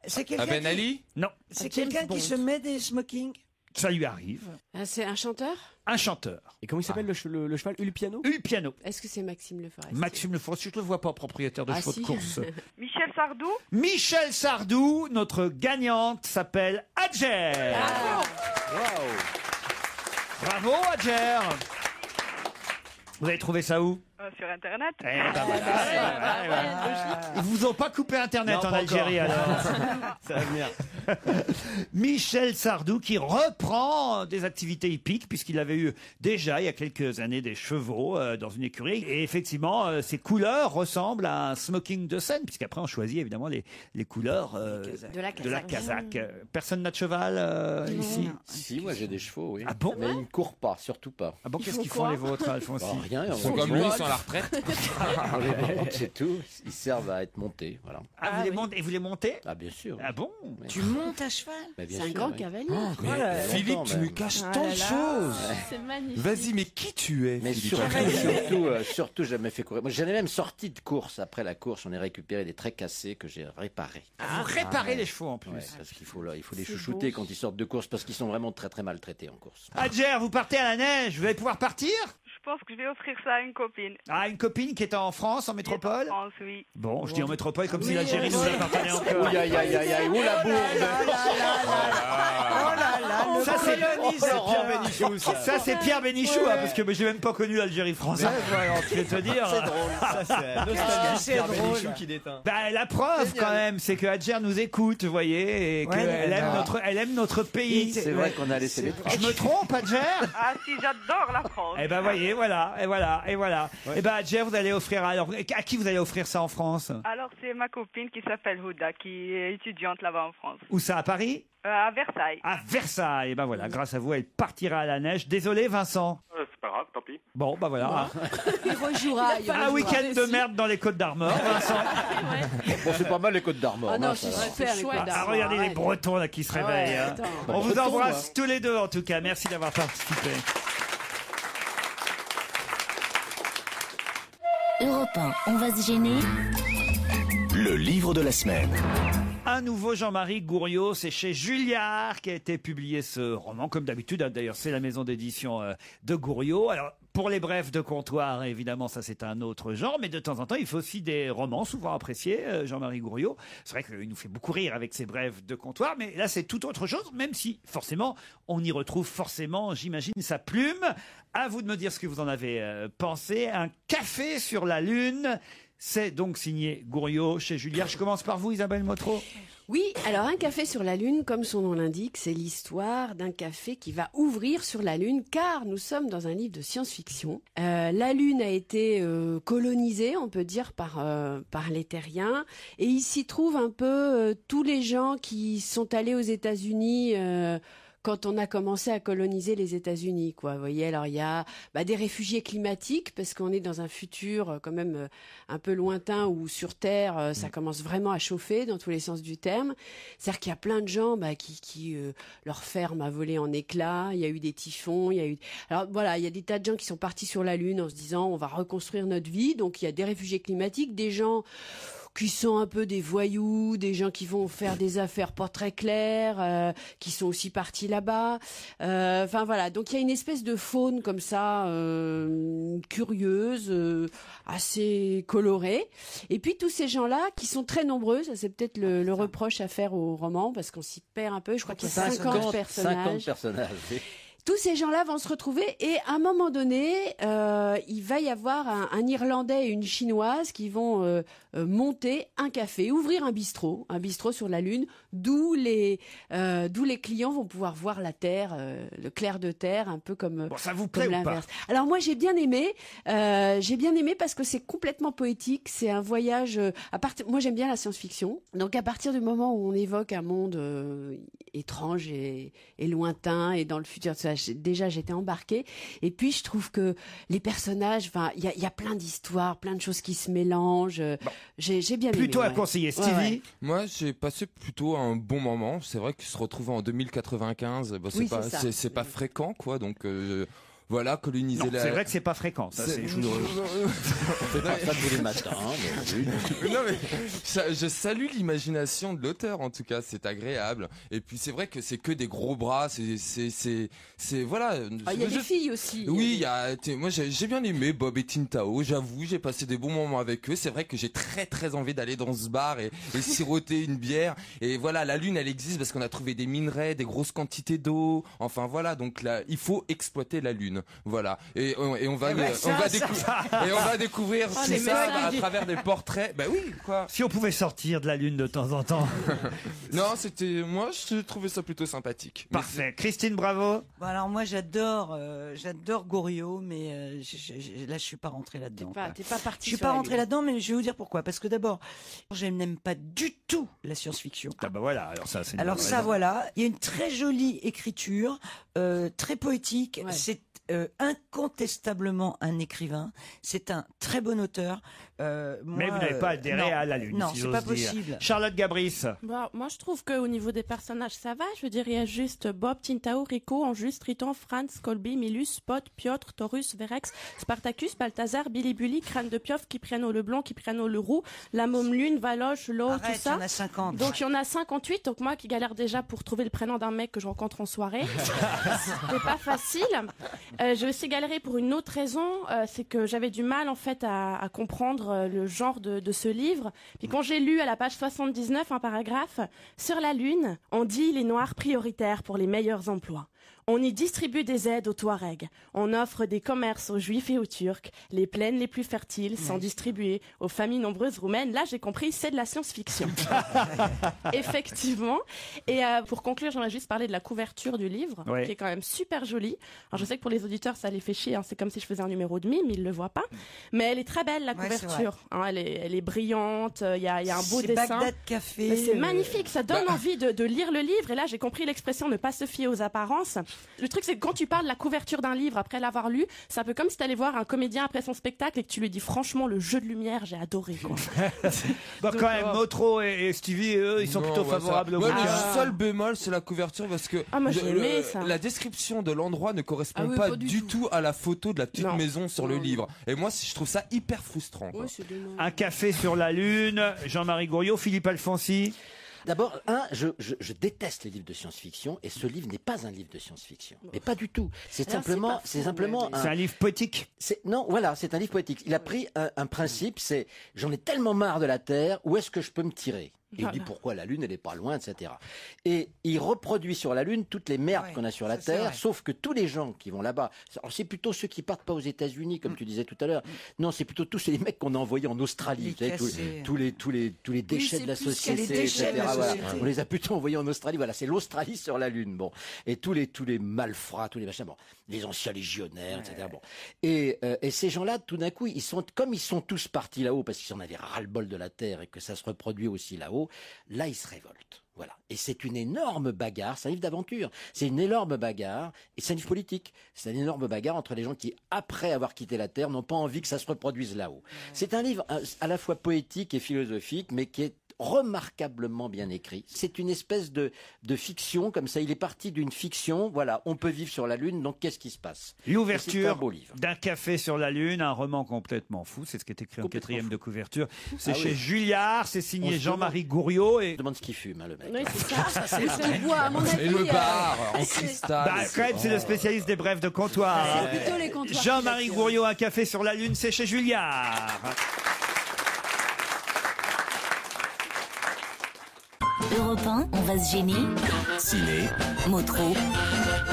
C'est quelqu'un À Ben qui- Ali? Non. C'est quelqu'un qui se met des smokings? Ça lui arrive. Ah, c'est un chanteur? Un chanteur. Et comment il s'appelle le cheval? Ulpiano? Ulpiano. Est-ce que c'est Maxime Le Forestier? Maxime Le Forestier, je ne le vois pas propriétaire de Ah, chevaux si. de course. Michel Sardou? Michel Sardou, notre gagnante, s'appelle Adjer. Bravo, Adjer. Vous avez trouvé ça où? Sur Internet? Eh ben voilà. Ils vous ont pas coupé Internet Non, en pas Algérie encore. alors. Ça va venir. Michel Sardou qui reprend des activités hippiques puisqu'il avait eu déjà il y a quelques années des chevaux dans une écurie et effectivement ces couleurs ressemblent à un smoking de scène puisqu'après on choisit évidemment les couleurs De la casaque. Personne n'a de cheval ici? Si, moi j'ai des chevaux, oui. Ah bon? Mais ils ne courent pas, surtout pas. Ah bon, qu'est-ce qu'ils font les vôtres, Alphonse? Bah, rien. Ils sont comme lui, ils sont à la retraite. On les monte, c'est tout. Ils servent à être montés, voilà. Ah, vous les montez, et vous les montez? Ah, bien sûr. Ah bon? Tu montes à cheval? Bah, bien C'est un sûr, grand oui. cavalier. Philippe, attends, tu mais- me caches Ah tant là de là. choses. C'est magnifique. Vas-y, mais qui tu es, Mais Philippe? surtout, jamais fait courir. Moi, j'en ai même sorti de course. Après la course, on a récupéré des traits cassés que j'ai réparés. Vous réparez les chevaux en plus. Ouais, parce qu'il faut les chouchouter quand ils sortent de course parce qu'ils sont vraiment très très maltraités en course. Adjer, vous partez à la neige, vous allez pouvoir partir? Je pense que je vais offrir ça à une copine. Ah, une copine qui est en France, en métropole? En France, oui. Bon, je dis en métropole comme si l'Algérie nous appartenait encore. Aïe, aïe, aïe, aïe, aïe, où la bourde? Ça, c'est Laurent Bénichou, ça. Ça, c'est Pierre Bénichou, hein, parce que j'ai même pas connu l'Algérie française. Alors, je vais te dire. C'est drôle. Ça, c'est nostalgie. Pierre Bénichou qui déteint. Bah, la preuve, quand même, c'est que Adjer nous écoute, vous voyez, et qu'elle aime notre pays. C'est vrai qu'on a laissé les traces. Je me trompe, Adjer? Ah si, j'adore la France. Eh ben, voyez, voilà. Eh ben, Adjer, vous allez offrir, alors, à qui vous allez offrir ça en France? Alors, c'est ma copine qui s'appelle Houda, qui est étudiante là-bas en France. Où ça, à Paris? À Versailles. À Versailles. Et ben voilà, grâce à vous, elle partira à la neige. Désolé, Vincent. C'est pas grave, tant pis. Bon, bah voilà. Il rejouera. Un week-end de merde dans les Côtes d'Armor, Vincent. Bon, c'est pas mal les Côtes d'Armor. Ah non, c'est super, les Côtes d'Armor. Ah, regardez les Bretons là qui se réveillent. Hein. On vous embrasse tous les deux en tout cas. Merci d'avoir participé. Europe 1, on va se gêner. Le livre de la semaine. Un nouveau Jean-Marie Gouriot, c'est chez Julliard qui a été publié ce roman, comme d'habitude. D'ailleurs, c'est la maison d'édition de Gouriot. Alors, pour les brefs de comptoir, évidemment, ça c'est un autre genre, mais de temps en temps, il faut aussi des romans, souvent appréciés, Jean-Marie Gouriot. C'est vrai qu'il nous fait beaucoup rire avec ses brefs de comptoir, mais là, c'est tout autre chose, même si, forcément, on y retrouve forcément, j'imagine, sa plume. À vous de me dire ce que vous en avez pensé. Un café sur la Lune. C'est donc signé Gouriot chez Julliard. Je commence par vous, Isabelle Motro. Oui, alors un café sur la Lune, comme son nom l'indique, c'est l'histoire d'un café qui va ouvrir sur la Lune, car nous sommes dans un livre de science-fiction. La Lune a été colonisée, on peut dire, par les terriens, et il s'y trouve un peu tous les gens qui sont allés aux États-Unis quand on a commencé à coloniser les États-Unis, quoi. Vous voyez, alors il y a des réfugiés climatiques, parce qu'on est dans un futur quand même un peu lointain où sur Terre ça commence vraiment à chauffer dans tous les sens du terme. C'est-à-dire qu'il y a plein de gens qui leur ferme a volé en éclats. Il y a eu des typhons, alors voilà, il y a des tas de gens qui sont partis sur la Lune en se disant on va reconstruire notre vie. Donc il y a des réfugiés climatiques, des gens qui sont un peu des voyous, des gens qui vont faire des affaires pas très claires, qui sont aussi partis là-bas. Enfin voilà, donc il y a une espèce de faune comme ça, curieuse, assez colorée. Et puis tous ces gens-là, qui sont très nombreux, ça c'est peut-être le reproche à faire au roman, parce qu'on s'y perd un peu. Je crois qu'il y a 50 personnages. 50 personnages, oui. Tous ces gens-là vont se retrouver et à un moment donné, il va y avoir un Irlandais et une Chinoise qui vont monter un café, ouvrir un bistrot sur la Lune, d'où les clients vont pouvoir voir la Terre, le clair de terre, un peu comme ça vous plaît comme ou pas? l'inverse. Alors moi j'ai bien aimé parce que c'est complètement poétique, c'est un voyage. Moi j'aime bien la science-fiction, donc à partir du moment où on évoque un monde étrange et lointain et dans le futur, déjà j'étais embarquée. Et puis je trouve que les personnages, enfin il y a plein d'histoires, plein de choses qui se mélangent. J'ai bien aimé. Plutôt à conseiller, Stevie. Ouais. Moi, j'ai passé plutôt un bon moment. C'est vrai qu'il se retrouve en 2095. C'est pas fréquent, quoi. Donc voilà, coloniser C'est vrai que c'est pas fréquent. Ça, c'est On fait pas ça tous les matins. Non mais je salue l'imagination de l'auteur, en tout cas, c'est agréable. Et puis c'est vrai que c'est que des gros bras, c'est voilà. Il y a des filles aussi. Oui, moi j'ai bien aimé Bob et Tintao, j'avoue, j'ai passé des bons moments avec eux. C'est vrai que j'ai très très envie d'aller dans ce bar et siroter une bière. Et voilà, la Lune elle existe parce qu'on a trouvé des minerais, des grosses quantités d'eau. Enfin voilà, donc là il faut exploiter la Lune. Voilà. Et on va découvrir tout ça à travers des portraits. Bah oui, quoi. Si on pouvait sortir de la Lune de temps en temps. Non, moi je trouvais ça plutôt sympathique. Parfait. Christine, bravo. Bon, alors moi j'adore Gouriot, mais là je suis pas rentrée là-dedans. T'es pas partie. Je suis pas rentrée là-dedans, mais je vais vous dire pourquoi. Parce que d'abord, je n'aime pas du tout la science-fiction. Ah bah voilà. Alors ça, c'est. Alors ça, voilà. Il y a une très jolie écriture, très poétique. Ouais. C'est incontestablement un écrivain. C'est un très bon auteur. Mais vous n'avez pas adhéré à la Lune. Non, si c'est j'ose pas dire. possible. Charlotte Gabris. Bon, moi, je trouve qu'au niveau des personnages, ça va. Je veux dire, il y a juste Bob, Tintao, Rico, Anjus, Triton, Franz, Colby, Milus, Spot, Piotr, Taurus, Verex, Spartacus, Balthazar, Billy Bully, Crâne de Piof, Kypriano le Blanc, Kypriano le Roux, la Môme Lune, Valoche, l'eau, tout ça. Il y en a 50. Donc, il y en a 58. Donc, moi qui galère déjà pour trouver le prénom d'un mec que je rencontre en soirée, c'était pas facile. J'ai aussi galéré pour une autre raison, c'est que j'avais du mal en fait à comprendre le genre de ce livre. Puis quand j'ai lu à la page 79 un paragraphe, sur la Lune, on dit les Noirs prioritaires pour les meilleurs emplois. On y distribue des aides aux Touaregs. On offre des commerces aux Juifs et aux Turcs. Les plaines les plus fertiles sont distribuées aux familles nombreuses roumaines. Là, j'ai compris, c'est de la science-fiction. Effectivement. Et pour conclure, j'aimerais juste parler de la couverture du livre, qui est quand même super jolie. Alors, je sais que pour les auditeurs, ça les fait chier. C'est comme si je faisais un numéro de mime, ils le voient pas. Mais elle est très belle, la couverture. Elle est brillante. Il y a un beau dessin. Bagdad Café. C'est magnifique. Ça donne envie de lire le livre. Et là, j'ai compris l'expression ne pas se fier aux apparences. Le truc, c'est que quand tu parles de la couverture d'un livre après l'avoir lu, c'est un peu comme si tu allais voir un comédien après son spectacle et que tu lui dis franchement le jeu de lumière, j'ai adoré. Quoi. Donc, quand même, Motro et Stevie, eux, ils sont plutôt favorables au bouquin. Le seul bémol, c'est la couverture parce que la description de l'endroit ne correspond pas du tout à la photo de la petite maison sur le livre. Et moi, je trouve ça hyper frustrant. Quoi. Un café sur la Lune, Jean-Marie Gouriot, Philippe Alfonsi. D'abord, je déteste les livres de science-fiction et ce livre n'est pas un livre de science-fiction. Mais pas du tout. C'est simplement un livre poétique. Non, voilà, c'est un livre poétique. Il a pris un principe, c'est j'en ai tellement marre de la Terre, où est-ce que je peux me tirer ? Et il dit pourquoi la Lune, elle est pas loin, etc. Et il reproduit sur la Lune toutes les merdes qu'on a sur la Terre, sauf que tous les gens qui vont là-bas, c'est plutôt ceux qui partent pas aux États-Unis, comme tu disais tout à l'heure. Non, c'est plutôt tous les mecs qu'on a envoyés en Australie, tous les déchets de la société, etc. Voilà. On les a plutôt envoyés en Australie. Voilà, c'est l'Australie sur la Lune. Bon, et tous les malfrats, tous les machins. Bon, les anciens légionnaires, etc. Bon, et ces gens-là, tout d'un coup, ils sont tous partis là-haut parce qu'ils en avaient ras-le-bol de la Terre et que ça se reproduit aussi là-haut. Là, ils se révoltent. Voilà. Et c'est une énorme bagarre. C'est un livre d'aventure. C'est une énorme bagarre. Et c'est un livre politique. C'est une énorme bagarre entre les gens qui, après avoir quitté la Terre, n'ont pas envie que ça se reproduise là-haut. C'est un livre à la fois poétique et philosophique, mais qui est remarquablement bien écrit. C'est une espèce de fiction, comme ça. Il est parti d'une fiction. Voilà, on peut vivre sur la Lune, donc qu'est-ce qui se passe ? L'ouverture d'un café sur la Lune, un roman complètement fou. C'est ce qui est écrit en quatrième de couverture. C'est chez Julliard, c'est signé Jean-Marie Gouriot. On se demande ce qu'il fume, le mec. Oui, c'est ça. C'est le bois, à mon avis. Et le bar en cristal. Quand même, c'est le spécialiste des brèves de comptoir. C'est plutôt les comptoirs. Jean-Marie Gouriot, un café sur la Lune, c'est chez Julliard. Europe 1, on va se gêner. Ciné, Motro,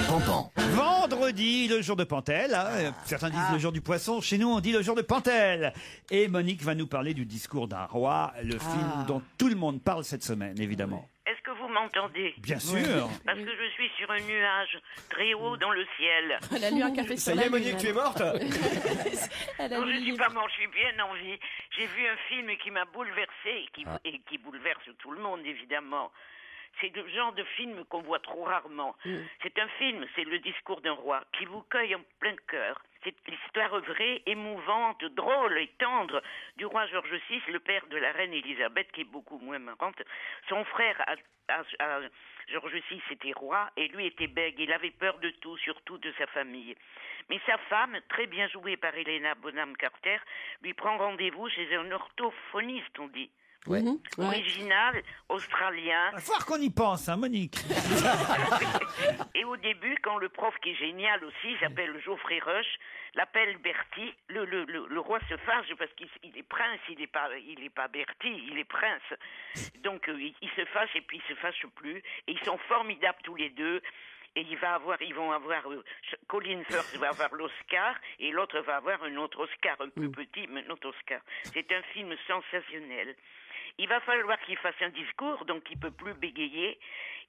Pampan. Vendredi, le jour de Pantel. Certains disent le jour du poisson. Chez nous, on dit le jour de Pantel. Et Monique va nous parler du discours d'un roi, le film dont tout le monde parle cette semaine, évidemment. Est-ce que vous m'entendez? Bien sûr. Parce que je suis sur un nuage très haut dans le ciel. Elle a lu un café sur la Lune. Monique, tu es morte? Non, je ne suis pas morte, je suis bien en vie. J'ai vu un film qui m'a bouleversée et qui bouleverse tout le monde, évidemment. C'est le genre de film qu'on voit trop rarement. C'est un film, c'est le discours d'un roi qui vous cueille en plein cœur. C'est l'histoire vraie, émouvante, drôle et tendre du roi George VI, le père de la reine Elisabeth, qui est beaucoup moins marrante. Son frère, George VI, était roi et lui était bègue. Il avait peur de tout, surtout de sa famille. Mais sa femme, très bien jouée par Helena Bonham Carter, lui prend rendez-vous chez un orthophoniste, on dit. Ouais. Original, australien. Il va falloir qu'on y pense, hein, Monique. Et au début, quand le prof, qui est génial aussi, s'appelle Geoffrey Rush, l'appelle Bertie, le roi se fâche parce qu'il est prince, il est pas Bertie, il est prince. Donc il se fâche et puis il se fâche plus. Et ils sont formidables tous les deux. Et ils vont avoir Colin Firth va avoir l'Oscar et l'autre va avoir un autre Oscar, un peu petit, mais un autre Oscar. C'est un film sensationnel. Il va falloir qu'il fasse un discours, donc il peut plus bégayer.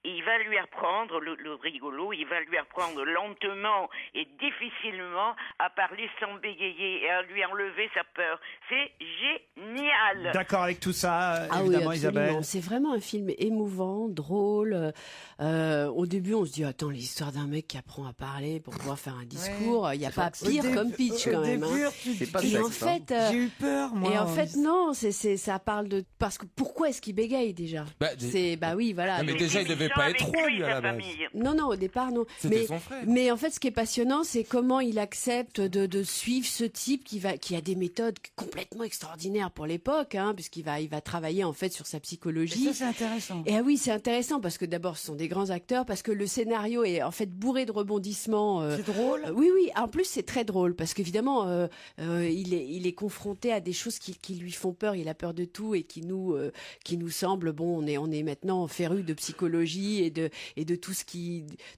Et il va lui apprendre, le rigolo, il va lui apprendre lentement et difficilement à parler sans bégayer et à lui enlever sa peur. C'est génial. D'accord avec tout ça, évidemment, oui, Isabelle. C'est vraiment un film émouvant, drôle. Au début, on se dit, attends, l'histoire d'un mec qui apprend à parler pour pouvoir faire un discours, il n'y a pas pire comme pitch quand même. C'est pas et en fait, j'ai eu peur, moi. Et en fait, non, ça parle de... Parce que pourquoi est-ce qu'il bégaye déjà? Oui, voilà. Non, mais déjà, il devait pas avec être roi, lui, lui, à sa la base. famille. Non, au départ, non. C'était son frère. Mais en fait, ce qui est passionnant, c'est comment il accepte de suivre ce type qui a des méthodes complètement extraordinaires pour l'époque, hein, puisqu'il va travailler en fait sur sa psychologie. Et ça, c'est intéressant. Et ah oui, c'est intéressant parce que d'abord, ce sont des grands acteurs, parce que le scénario est en fait bourré de rebondissements. C'est drôle. Oui. En plus, c'est très drôle parce qu'évidemment, il est confronté à des choses qui lui font peur. Il a peur de tout et qui nous semblent bon. On est maintenant férus de psychologie et de tout ce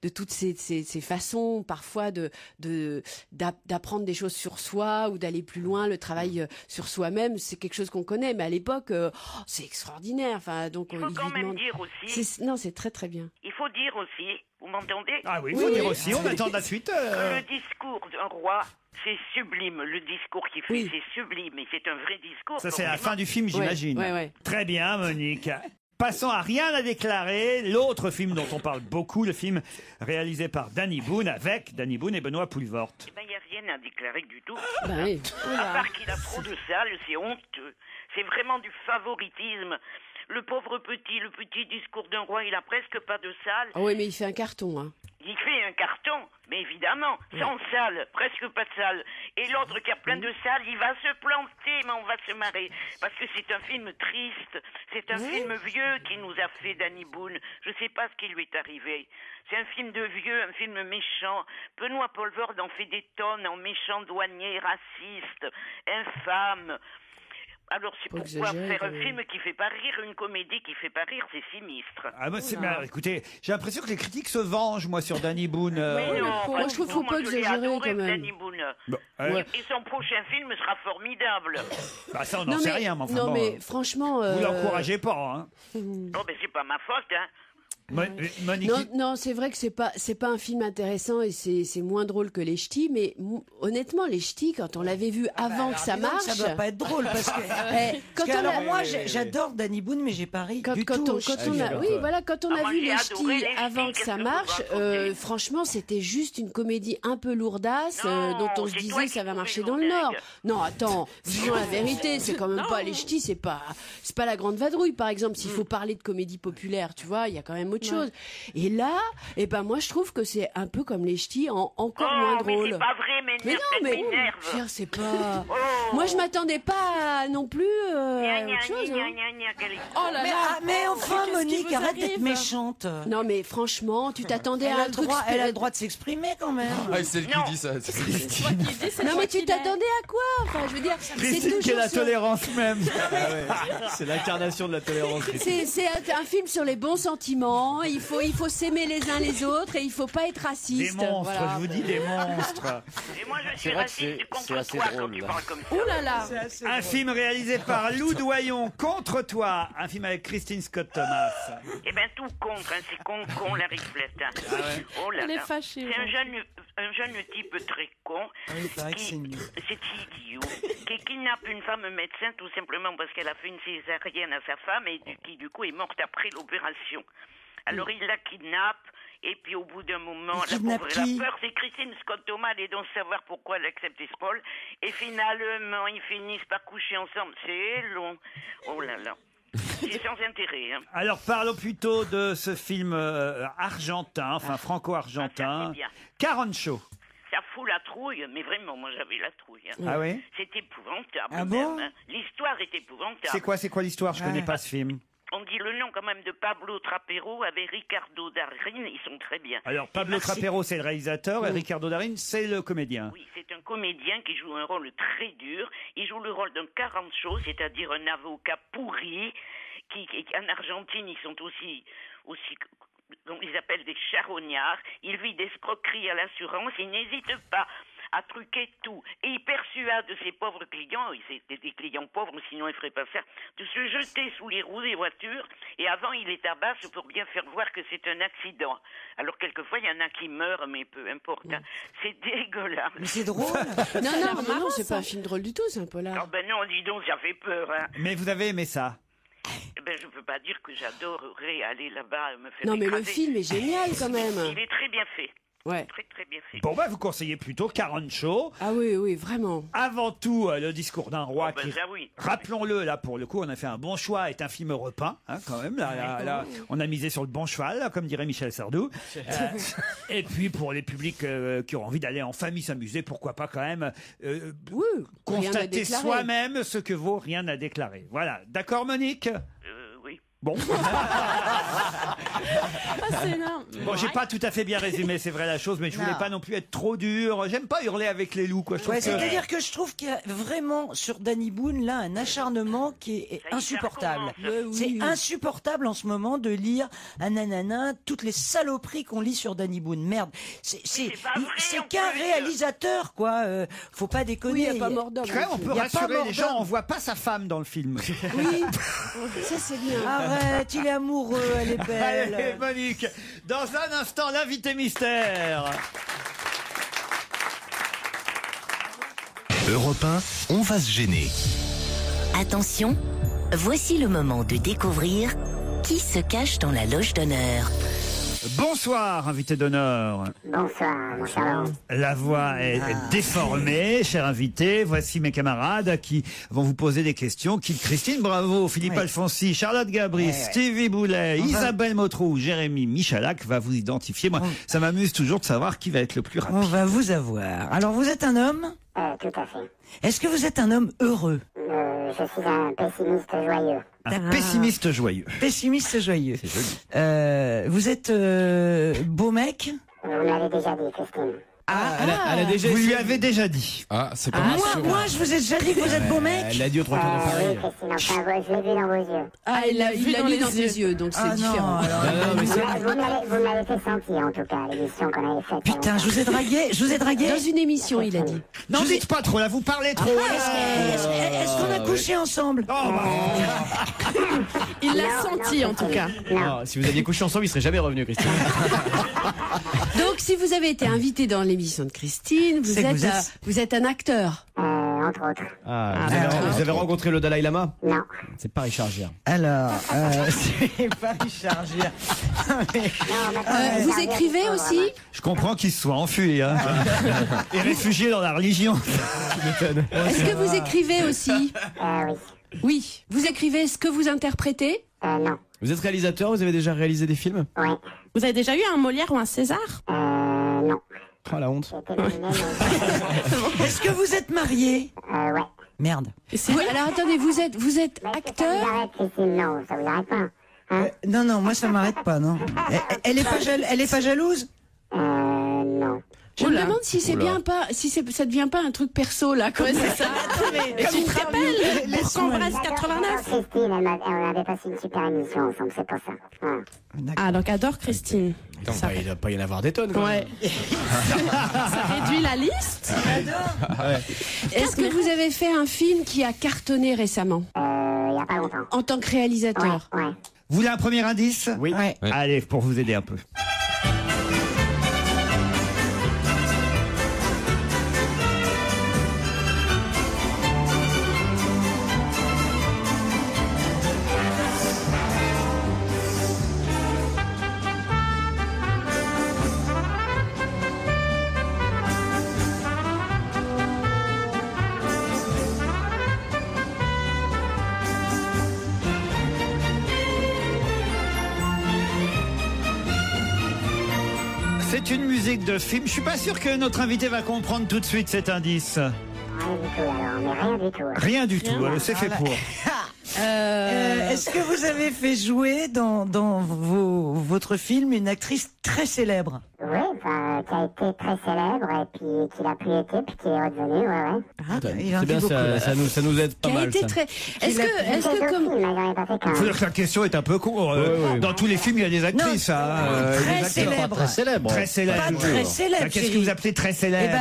de toutes ces façons parfois d'apprendre des choses sur soi ou d'aller plus loin. Le travail sur soi-même, c'est quelque chose qu'on connaît, mais à l'époque, c'est extraordinaire. Enfin, donc Il faut quand même dire aussi. C'est très très bien. Il faut dire aussi, vous m'entendez? Ah oui, il faut dire aussi, on attend la suite. Le discours d'un roi, c'est sublime. Le discours qu'il fait, c'est sublime. Et c'est un vrai discours. Ça, c'est à la fin du film, j'imagine. Ouais. Très bien, Monique. Passons à Rien à déclarer, l'autre film dont on parle beaucoup, le film réalisé par Danny Boone, avec Danny Boone et Benoît Poelvoort. Eh ben, il n'y a rien à déclarer du tout. Oui. À part qu'il a trop de salles, c'est honteux. C'est vraiment du favoritisme. Le pauvre petit, le petit discours d'un roi, il a presque pas de salle. Ah oui, mais il fait un carton, hein. Il fait un carton, mais évidemment, sans salle, presque pas de salle. Et l'autre qui a plein de salles, il va se planter, mais on va se marrer. Parce que c'est un film triste, c'est un film vieux qui nous a fait Danny Boone. Je sais pas ce qui lui est arrivé. C'est un film de vieux, un film méchant. Benoît Poelvoort en fait des tonnes en méchant douanier, raciste, infâme. Alors c'est pourquoi faire un film qui fait pas rire, une comédie qui fait pas rire, c'est sinistre. Ah moi, écoutez, j'ai l'impression que les critiques se vengent, moi, sur Danny Boone. Mais non, moi, je trouve qu'il faut pas exagérer, quand même. Danny Boone. Bon, Et son prochain film sera formidable. Bah ça, on n'en sait rien, mais enfin non, bon, mais franchement... vous l'encouragez pas, hein. Non, mais c'est pas ma faute, hein. Monique... Non, c'est vrai que c'est pas un film intéressant et c'est moins drôle que les ch'tis, mais honnêtement, les ch'tis, quand on l'avait vu avant que ça marche, ça doit pas être drôle parce que alors moi j'adore Danny Boone, mais j'ai pas ri du tout. Quand on a vu les ch'tis avant que ça marche, franchement, c'était juste une comédie un peu lourdasse dont on se disait ça va marcher dans le Nord. Non, attends, disons la vérité, c'est quand même pas les ch'tis, c'est pas la grande vadrouille, par exemple. S'il faut parler de comédie populaire, tu vois, il y a quand même autre chose. Et là, moi je trouve que c'est un peu comme les ch'tis, encore moins drôle. Mais c'est pas vrai, m'énerve. C'est pas. Moi je m'attendais pas non plus à autre chose. Oh là là. Mais enfin, Monique, arrête d'être méchante. Non, mais franchement, tu t'attendais à un truc. Elle a le droit de s'exprimer quand même. Ah, c'est elle qui dit ça. Non, mais tu t'attendais à quoi? Enfin, je veux dire, Christine qui est la tolérance même. C'est l'incarnation de la tolérance. C'est un film sur les bons sentiments. Il faut s'aimer les uns les autres et il faut pas être raciste. Des monstres, je vous dis, des monstres. Et moi je suis raciste contre toi quand tu parles comme ça. Oh là là. Un film réalisé par Lou Doyon, Contre toi, un film avec Christine Scott Thomas. Eh ben tout contre, hein, c'est con la riflette. Hein. Oh là Elle est là. fâchée. C'est un jeune type très con. C'est idiot. Qui kidnappe une femme médecin tout simplement parce qu'elle a fait une césarienne à sa femme et qui du coup est morte après l'opération. Alors il la kidnappe et puis au bout d'un moment, la pauvre elle a peur. C'est Christine Scott Thomas, allez donc savoir pourquoi elle accepte ce rôle. Et finalement, ils finissent par coucher ensemble. C'est long. Oh là là. C'est sans intérêt. Hein. Alors parlons plutôt de ce film argentin, enfin franco-argentin, Carancho. Ça fout la trouille, mais vraiment, moi j'avais la trouille. Hein. Ah oui? C'est épouvantable. Ah bon? Hein. L'histoire est épouvantable. C'est quoi l'histoire? Je connais pas ce film. On dit le nom quand même de Pablo Trapero avec Ricardo Darín, ils sont très bien. Alors Pablo Trapero c'est le réalisateur et Ricardo Darín c'est le comédien. Oui, c'est un comédien qui joue un rôle très dur. Il joue le rôle d'un Carancho, c'est-à-dire un avocat pourri, qui en Argentine ils sont aussi donc ils appellent des charognards. Il vit d'escroquerie à l'assurance, il n'hésite pas à truquer tout. Et il persuade ses pauvres clients, c'est des clients pauvres, sinon ils ne feraient pas ça, de se jeter sous les roues des voitures, et avant il les tabasse pour bien faire voir que c'est un accident. Alors quelquefois il y en a qui meurent, mais peu importe. Hein. C'est dégueulasse. Mais c'est drôle. non, c'est pas un film drôle du tout, c'est un polar. Ah ben non, dis donc, ça fait peur. Hein. Mais vous avez aimé ça? Ben, je peux pas dire que j'adorerais aller là-bas me faire Non, mais écraser. le film est génial quand même. Il est très bien fait. Ouais. Très très bien fait. Bon, bah, vous conseillez plutôt Carancho. Ah oui, oui, vraiment. Avant tout, le discours d'un roi Oh, ben, qui, ça, oui. rappelons-le, là, pour le coup, on a fait un bon choix, est un film européen, hein, quand même. Là, on a misé sur le bon cheval, là, comme dirait Michel Sardou. Et puis, pour les publics qui ont envie d'aller en famille s'amuser, pourquoi pas quand même constater soi-même ce que vaut rien à déclarer. Voilà. D'accord, Monique? Oui. Bon. C'est énorme. Bon, j'ai pas tout à fait bien résumé, c'est vrai la chose, mais je voulais Non. pas non plus être trop dur. J'aime pas hurler avec les loups, quoi. Je trouve Ouais, que- c'est-à-dire que je trouve qu'il y a vraiment sur Danny Boone là un acharnement qui est insupportable. C'est insupportable en ce moment de lire un nanana toutes les saloperies qu'on lit sur Danny Boone. Merde, c'est qu'un réalisateur quoi. Faut pas déconner. Oui, il y a pas mort d'homme. Après, on peut Il y a pas rassurer mort les gens, d'homme. on voit pas sa femme dans le film. Oui, ça c'est bien. Arrête, il est amoureux, elle est belle. Allez, Monique, dans un instant, l'invité mystère. Europe 1, on va se gêner. Attention, voici le moment de découvrir qui se cache dans la loge d'honneur. Bonsoir, invité d'honneur. Bonsoir, mon cher Laurent. La voix est déformée, cher invité. Voici mes camarades qui vont vous poser des questions. Christine Bravo, Philippe Alfonsi, Charlotte Gabri, Stevie Boulet, Isabelle Mautrou, Jérémy Michalak va vous identifier. Moi, ça m'amuse toujours de savoir qui va être le plus rapide. On va vous avoir. Alors vous êtes un homme? Tout à fait. Est-ce que vous êtes un homme heureux? Je suis un pessimiste joyeux. Un pessimiste joyeux. Pessimiste joyeux. C'est joli. Vous êtes beau mec? Vous me l'avez déjà dit, Christine. Elle a déjà Vous lui essayé. avez déjà dit. Ah, c'est pas Moi, je vous ai déjà dit que vous êtes beau mec. Elle l'a dit au trois quarts de Oui, Paris. Christine, enfin, je l'ai vu dans vos yeux. Ah, il l'a lu dans tes yeux, donc c'est différent. Vous me l'avez fait sentir, en tout cas, à l'émission qu'on avait faite. Putain, je vous ai dragué. Dans une émission, il a dit. Non, dites pas trop, là, vous parlez trop. Est-ce qu'on a couché ensemble? Il l'a senti en tout cas. Non, si vous aviez couché ensemble, il serait jamais revenu, Christine. Donc, si vous avez été invité dans l'émission de Christine, vous êtes un acteur. Entre autres. Vous avez rencontré le Dalai Lama? Non. C'est pas Richard Gere. Alors, c'est pas Richard Gere. Vous écrivez aussi? Je comprends qu'il se soit enfui, hein. Et réfugié dans la religion. Est-ce que vous écrivez aussi? Oui. Oui. Vous écrivez ce que vous interprétez? Non. Vous êtes réalisateur? Vous avez déjà réalisé des films? Oui. Vous avez déjà eu un Molière ou un César? Non. Oh la honte. Est-ce que vous êtes marié? Ouais. Merde. Alors attendez, vous êtes Ça acteur? vous arrête, Christine, non, ça vous arrête pas. Hein? Non, moi ça m'arrête pas, non. Elle est pas jalouse? Non. Je me demande si c'est bien pas, ça devient pas un truc perso là. Ouais, c'est ça. Et tu te rappelles pour Cambresse 89? Christine, on avait passé une super émission ensemble, c'est pour ça. Voilà. Ah, donc adore Christine. Il doit pas y en avoir des tonnes, quand Ouais. Ça réduit la liste. Est-ce que vous avez fait un film qui a cartonné récemment? Il y a pas longtemps. En tant que réalisateur? Ouais. Vous voulez un premier indice? Oui. Ouais. Allez, pour vous aider un peu. C'est une musique de film. Je suis pas sûr que notre invité va comprendre tout de suite cet indice. Rien du tout, alors, mais rien du tout. Rien du tout. C'est fait pour. Est-ce que vous avez fait jouer dans votre film une actrice très célèbre? Oui, enfin, qui a été très célèbre et puis qui l'a plus été, puis qui est redevenu, ouais. Il en C'est dit bien, beaucoup. ça nous aide pas Qui a mal. été ça. très. Est-ce que comme J'en ai pas fait qu'un. Faut dire que la question est un peu con. Dans tous les films, il y a des actrices. Très célèbre. Très célèbre. Très célèbre. Pas très célèbre. Qu'est-ce que vous appelez très célèbre?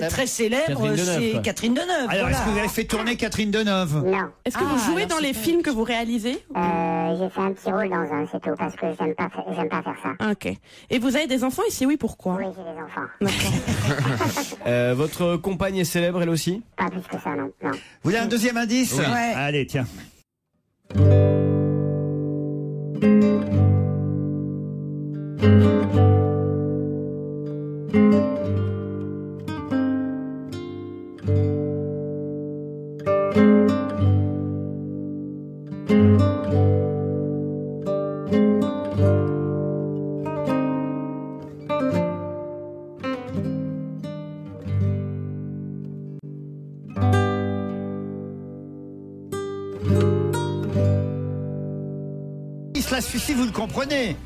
Très célèbre, Catherine Deneuve, c'est quoi. Catherine Deneuve. Alors, voilà. est-ce que vous avez fait tourner Catherine Deneuve? Non. Est-ce que vous jouez dans les films que vous réalisez? J'ai fait un petit rôle dans un, c'est tout, parce que j'aime pas faire ça. Ah, ok. Et vous avez des enfants? Et si oui, pourquoi? Oui, j'ai des enfants. Votre compagne est célèbre, elle aussi? Pas plus que ça, non. Vous voulez un deuxième indice? Oui. Ouais. Allez, tiens. là, celui-ci, vous le comprenez?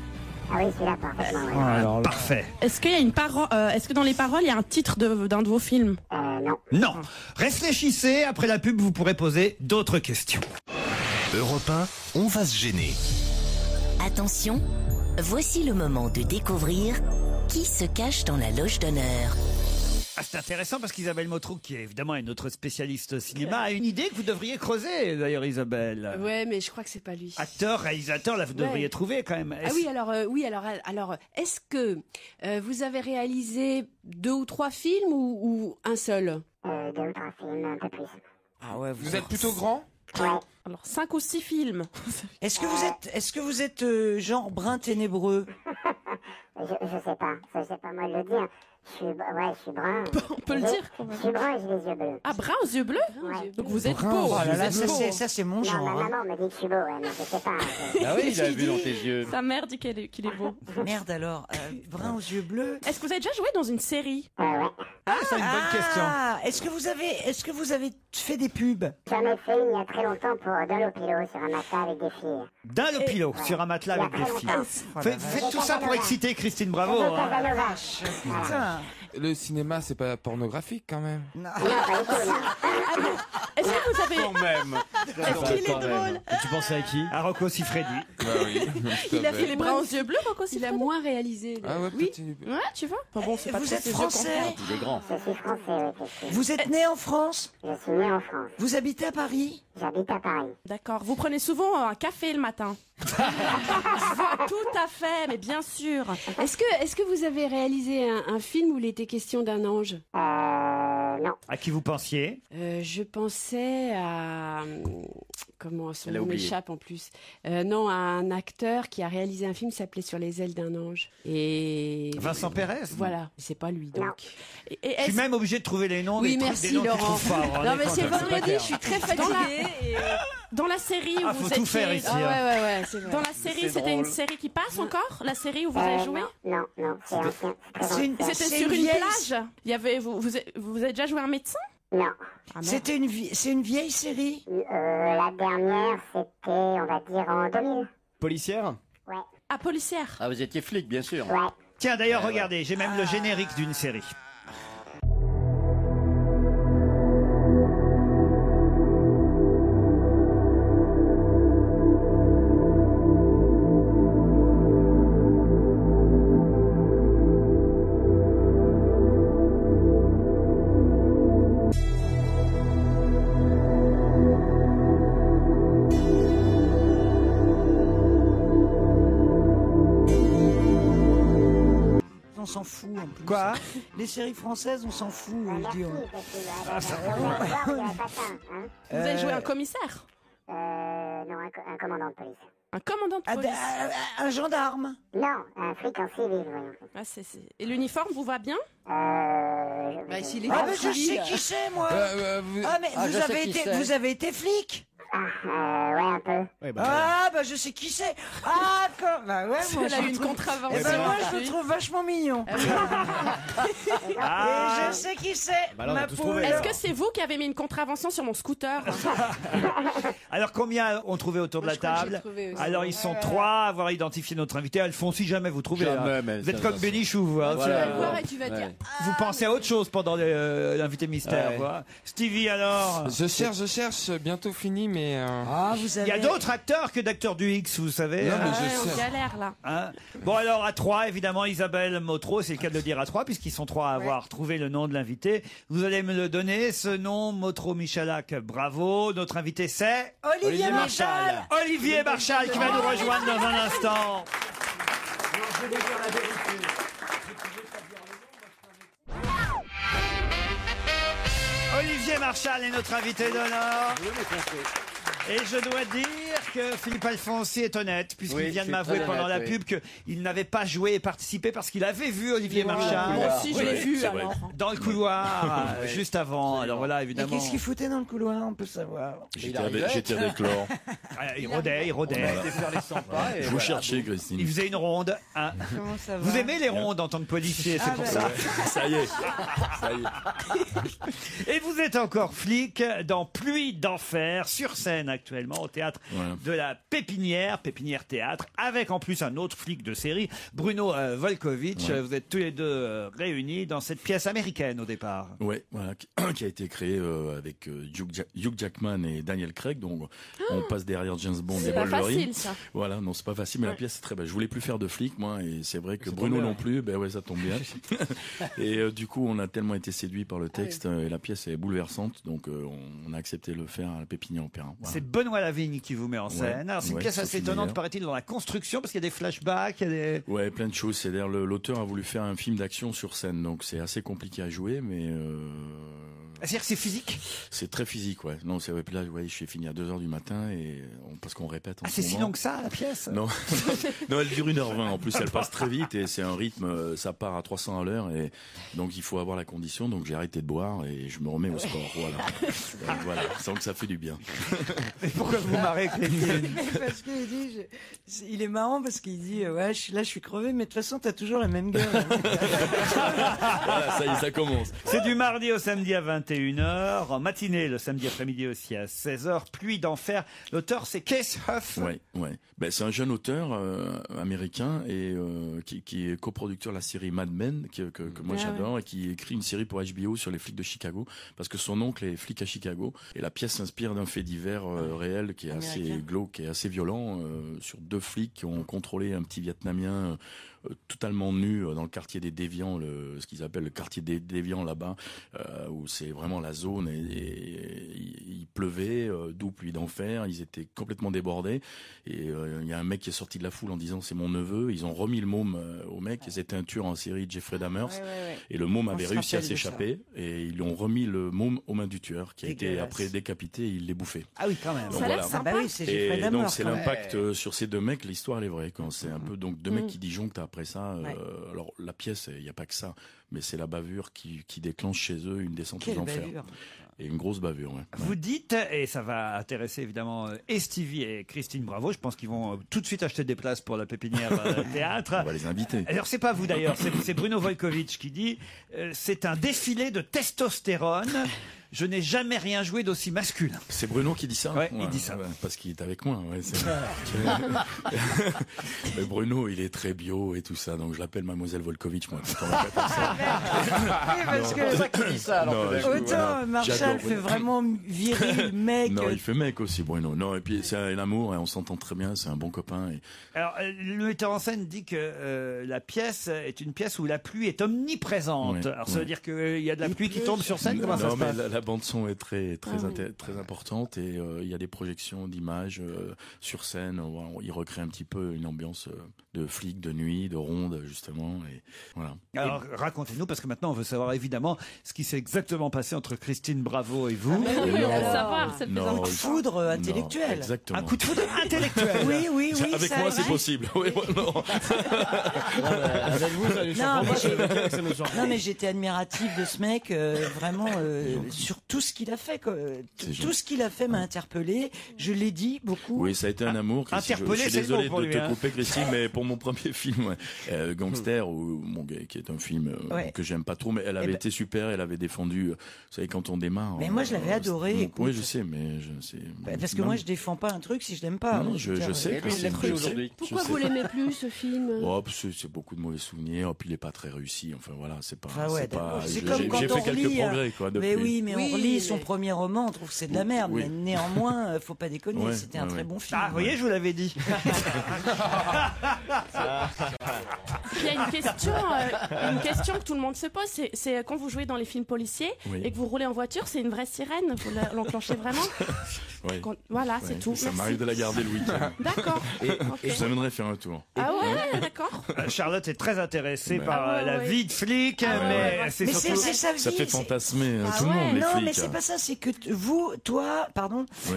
Ah oui, celui-là, parfaitement. Ouais. Alors, parfait. Est-ce qu'il y a une parole, est-ce que dans les paroles, il y a un titre d'un de vos films? Non. Non. Réfléchissez, après la pub, vous pourrez poser d'autres questions. Europe 1, on va se gêner. Attention, voici le moment de découvrir qui se cache dans la loge d'honneur. Ah, c'est intéressant parce qu'Isabelle Motro, qui est évidemment notre spécialiste cinéma, a une idée que vous devriez creuser, d'ailleurs, Isabelle. Ouais, mais je crois que c'est pas lui. Acteur, réalisateur, là, vous devriez trouver quand même. Ah oui, alors, est-ce que vous avez réalisé 2 ou 3 films ou un seul? 2 ou 3 films, un peu plus. Ah ouais, vous êtes plutôt grand? Ouais. Alors 5 ou 6 films. Est-ce que vous êtes genre brun ténébreux? Je sais pas, moi de le dire. Je suis brun. On peut le dire quand même. Je suis brun et j'ai les yeux bleus. Ah, brun aux yeux bleus? Ouais. Donc vous êtes Brun, beau. oh là là, Vous êtes beau. ça c'est mon Non, genre. ma maman me dit que je suis beau, ouais, mais je sais pas. Ah oui, il a vu dans tes yeux. Sa mère dit qu'il est beau. Merde alors, brun aux yeux bleus. Est-ce que vous avez déjà joué dans une série? Ouais. Ah, c'est une bonne question. Est-ce que vous avez fait des pubs? J'en ai fait une il y a très longtemps pour Dans l'Opilo sur un matelas avec des filles. D'un lopilo, sur un matelas avec des filles. Faites tout ça pour exciter Christine Bravo. Hein. Putain. Le cinéma, c'est pas pornographique quand même. Non. Est-ce que vous avez... Quand même. Est-ce qu'il est drôle? Tu pensais à qui? À Rocco Siffredi. Bah oui. Il a fait les bras aux yeux bleus, Rocco Il a Siffredi? moins réalisé. Ah ouais, Oui. peut-être. Ouais, tu vois. Enfin bon, c'est pas Vous trop êtes ses yeux français? qu'on regarde. Il est grand. Je suis français, oui, effectivement. Vous êtes né en France? Je suis né en France. Vous habitez à Paris? J'habite à Paris. D'accord. Vous prenez souvent un café le matin? Tout à fait, mais bien sûr. Est-ce que vous avez réalisé un film où il était question d'un ange? Non. À qui vous pensiez? Je pensais à... Comment son Elle a nom oublié. m'échappe en plus. Non, à un acteur qui a réalisé un film qui s'appelait Sur les ailes d'un ange. Et... Vincent Pérez? Voilà, c'est pas lui donc. Non. Et Je suis même obligé de trouver les noms Oui, des trucs, merci des noms qu'ils Laurent. trouvent pas. Vous vous Non rendez mais compte, c'est hein, pas vendredi, clair. je suis très fatiguée. dans la série où Ah, vous faut étiez... tout faire ici. Ah hein. ouais, c'est vrai. Dans la série, C'est c'était une drôle. série qui passe encore? La série où vous avez joué? Non, c'est ancien. C'est très ancien. C'était C'est sur une une vieille- plage. Il y avait vous avez déjà joué un médecin? Non. Ah, merde. C'est une vieille série? La dernière, c'était, on va dire, en 2000. Policière? Ouais. Ah, policière. Ah, vous étiez flic, bien sûr. Ouais. Tiens, d'ailleurs, regardez, j'ai même le générique d'une série. On s'en fout en plus. Quoi? Les séries françaises, on s'en fout. Je dis, on- Parce que on va voir qu'il y avait pas ça, hein. Vous avez joué un commissaire? Non, un commandant de police. Un commandant de Ah, police? un gendarme? Non, un flic en civil, voyons. Ah, Et l'uniforme vous va bien? Bah, s'il est Ah, en mais je civil. sais qui c'est, moi. Vous- Ah, mais Ah, je sais qui c'est. vous avez été flic? Ouais, un peu. Ouais, bah, Ah, bah je sais qui c'est. Ah, bah ouais, moi Elle a je eu le une trouve- contravention. Eh ben, moi je Oui. le trouve vachement mignon. Ah. Et je sais qui c'est. Bah là, on a ma tous poule. trouvé, Est-ce que c'est vous qui avez mis une contravention sur mon scooter? Alors, combien ont trouvé autour de la je crois que j'ai table? trouvé aussi. Alors, ils sont 3 à avoir identifié notre invité. Alphonse, si jamais vous trouvez. Jamais, hein. mais Vous êtes ça, comme ça, Bénichou, vous. hein. Tu Voilà. vas le voir et tu vas Ouais. dire. Vous pensez à autre chose pendant l'invité mystère. Ouais. vous, hein. Stevie, alors? Je cherche, bientôt fini, mais... Ah, vous Il y avez. a d'autres acteurs que d'acteurs du X, vous savez. Non, hein. mais Ouais, je on sais. galère là. Hein. Bon, alors à 3, évidemment, Isabelle Motro, c'est le cas de le dire à 3, puisqu'ils sont 3 à avoir trouvé le nom de l'invité. Vous allez me le donner, ce nom, Motro Michalak, bravo. Notre invité, c'est Olivier Marchal. Olivier Marchal, qui va nous rejoindre dans un instant. Olivier Marchal est notre invité d'honneur. Et je dois dire que Philippe Alfonsi est honnête, puisqu'il Oui, vient de je suis m'avouer très pendant la honnête, pub qu'il n'avait pas joué et participé parce qu'il avait vu Olivier Marchal. Moi aussi, je l'ai vu c'est vrai. alors. Dans le couloir, juste avant. Alors voilà, Et évidemment. qu'est-ce qu'il foutait dans le couloir, on peut savoir. J'étais avec Laurent. Il rôdait. On a été faire les 100 pas. et Je vous voilà. cherchais, Christine. Il faisait une ronde. hein. Comment ça va? Vous aimez les rondes en tant que policier, c'est pour ça. Ça y est. Ça y est. Et vous êtes encore flic dans Pluie d'enfer, sur scène actuellement, au théâtre Voilà. de la Pépinière Théâtre, avec en plus un autre flic de série, Bruno Volkovitch. Vous êtes tous les deux réunis dans cette pièce américaine au départ. Ouais, voilà, qui a été créée avec Hugh Jackman et Daniel Craig. Donc on passe derrière James Bond et Wolverine. C'est pas facile, ça. Voilà, non, c'est pas facile, mais la pièce est très belle. Je voulais plus faire de flic, moi, et c'est vrai que Bruno non plus. Ben ouais, ça tombe bien. Et du coup, on a tellement été séduits par le texte et la pièce est bouleversante, donc on a accepté de le faire à la Pépinière Opéra. Voilà. C'est Benoît Lavigne qui vous met en scène. Alors, c'est une pièce assez étonnante, paraît-il, dans la construction, parce qu'il y a des flashbacks, il y a des... Ouais, plein de choses. C'est-à-dire, l'auteur a voulu faire un film d'action sur scène, donc c'est assez compliqué à jouer, mais... C'est-à-dire que c'est physique? C'est très physique, ouais. Non, c'est là, je suis fini à 2h du matin et parce qu'on répète. C'est si long que ça, la pièce? Non, non, elle dure 1h20. En plus, elle passe très vite et c'est un rythme, ça part à 300 à l'heure et donc il faut avoir la condition. Donc j'ai arrêté de boire et je me remets au sport. Voilà, voilà, sans que ça fait du bien. Mais pourquoi vous marrez, Clémentine? Parce qu'il dit, il est marrant parce qu'il dit, ouais, je suis crevé, mais de toute façon, t'as toujours la même gueule. Voilà, ça y est, ça commence. C'est du mardi au samedi à 21h, en matinée le samedi après-midi aussi à 16h. Pluie d'enfer. L'auteur, c'est Keith Huff. Ouais. Ben, c'est un jeune auteur américain et qui est coproducteur de la série Mad Men que moi j'adore et qui écrit une série pour HBO sur les flics de Chicago parce que son oncle est flic à Chicago et la pièce s'inspire d'un fait divers réel qui est assez glauque et assez violent sur deux flics qui ont contrôlé un petit Vietnamien totalement nu dans le quartier des Déviants, ce qu'ils appellent le quartier des Déviants là-bas, où c'est vraiment la zone et il pleuvait, d'où pluie d'enfer, ils étaient complètement débordés et il y a un mec qui est sorti de la foule en disant c'est mon neveu, ils ont remis le môme au mec et c'était un tueur en série, Jeffrey Dahmer, et le môme avait réussi à s'échapper et ils lui ont remis le môme aux mains du tueur qui a été après décapité et il l'est bouffé. Ah oui, quand même. Donc, ça a l'air sympa. Oui, c'est Jeffrey Dahmer. Donc c'est l'impact sur ces deux mecs, l'histoire elle est vraie quand c'est un peu donc deux mecs qui disjonctent après ça. Alors la pièce, il n'y a pas que ça, mais c'est la bavure qui déclenche chez eux une descente aux enfers. Et une grosse bavure. Ouais. Vous dites, et ça va intéresser évidemment Stevie et Christine Bravo, je pense qu'ils vont tout de suite acheter des places pour la Pépinière Théâtre. On va les inviter. Alors c'est pas vous d'ailleurs, c'est Bruno Volkovitch qui dit c'est un défilé de testostérone. Je n'ai jamais rien joué d'aussi masculin. C'est Bruno qui dit ça? Ouais, il dit ça. Ouais, parce qu'il est avec moi. Ouais, mais Bruno, il est très bio et tout ça, donc je l'appelle Mademoiselle Volkovitch, moi. Quand on répète ça. Oui, parce que c'est ça qui dit ça. Alors autant Marshall fait vraiment viril, mec. Non, il fait mec aussi, Bruno. Non, et puis c'est un amour et on s'entend très bien, c'est un bon copain. Et... Alors, le metteur en scène dit que la pièce est une pièce où la pluie est omniprésente. Ouais, alors ça veut dire qu'il y a de la pluie qui tombe sur scène? Comment ça se passe? La bande son est très importante et il y a des projections d'images sur scène. Il recrée un petit peu une ambiance de flic, de nuit, de ronde justement. Et voilà. Alors racontez-nous parce que maintenant on veut savoir évidemment ce qui s'est exactement passé entre Christine Bravo et vous. Oui, on veut savoir. C'est plus un coup de foudre intellectuel. Non, exactement. Un coup de foudre intellectuel. Oui. Avec moi c'est possible. Oui, non. Avec vous, ça non, mais j'étais admirative de ce mec, vraiment. Sur tout ce qu'il a fait, tout ce qu'il a fait m'a interpellé. Je l'ai dit beaucoup. Oui, ça a été un amour. Interpellé, je suis désolé de te couper, Christine, mais pour mon premier film, Gangster, qui est un film que j'aime pas trop, mais elle avait été super. Elle avait défendu. Vous savez, quand on démarre. Mais moi, je l'avais adoré. Oui, je sais, mais je sais. Parce que moi, je défends pas un truc si je l'aime pas. Non, je sais. Pourquoi vous l'aimez plus ce film? C'est beaucoup de mauvais souvenirs. Puis il est pas très réussi. Enfin voilà, c'est pas. C'est comme quand j'ai fait quelques progrès, quoi. Mais oui, mais on relit son premier roman, on trouve que c'est de la merde. Mais néanmoins, faut pas déconner, c'était un très bon film. Ah, vous voyez, je vous l'avais dit. Il y a une question que tout le monde se pose, c'est quand vous jouez dans les films policiers et que vous roulez en voiture, c'est une vraie sirène, vous l'enclenchez vraiment? Voilà, c'est tout. Ça m'arrive de la garder le week-end. D'accord. Je vous amènerai faire un tour. Ah ouais, d'accord. Charlotte est très intéressée par la vie de flic, mais c'est surtout... Ça fait fantasmer tout le monde, les flics. Non, mais c'est pas ça, c'est que toi,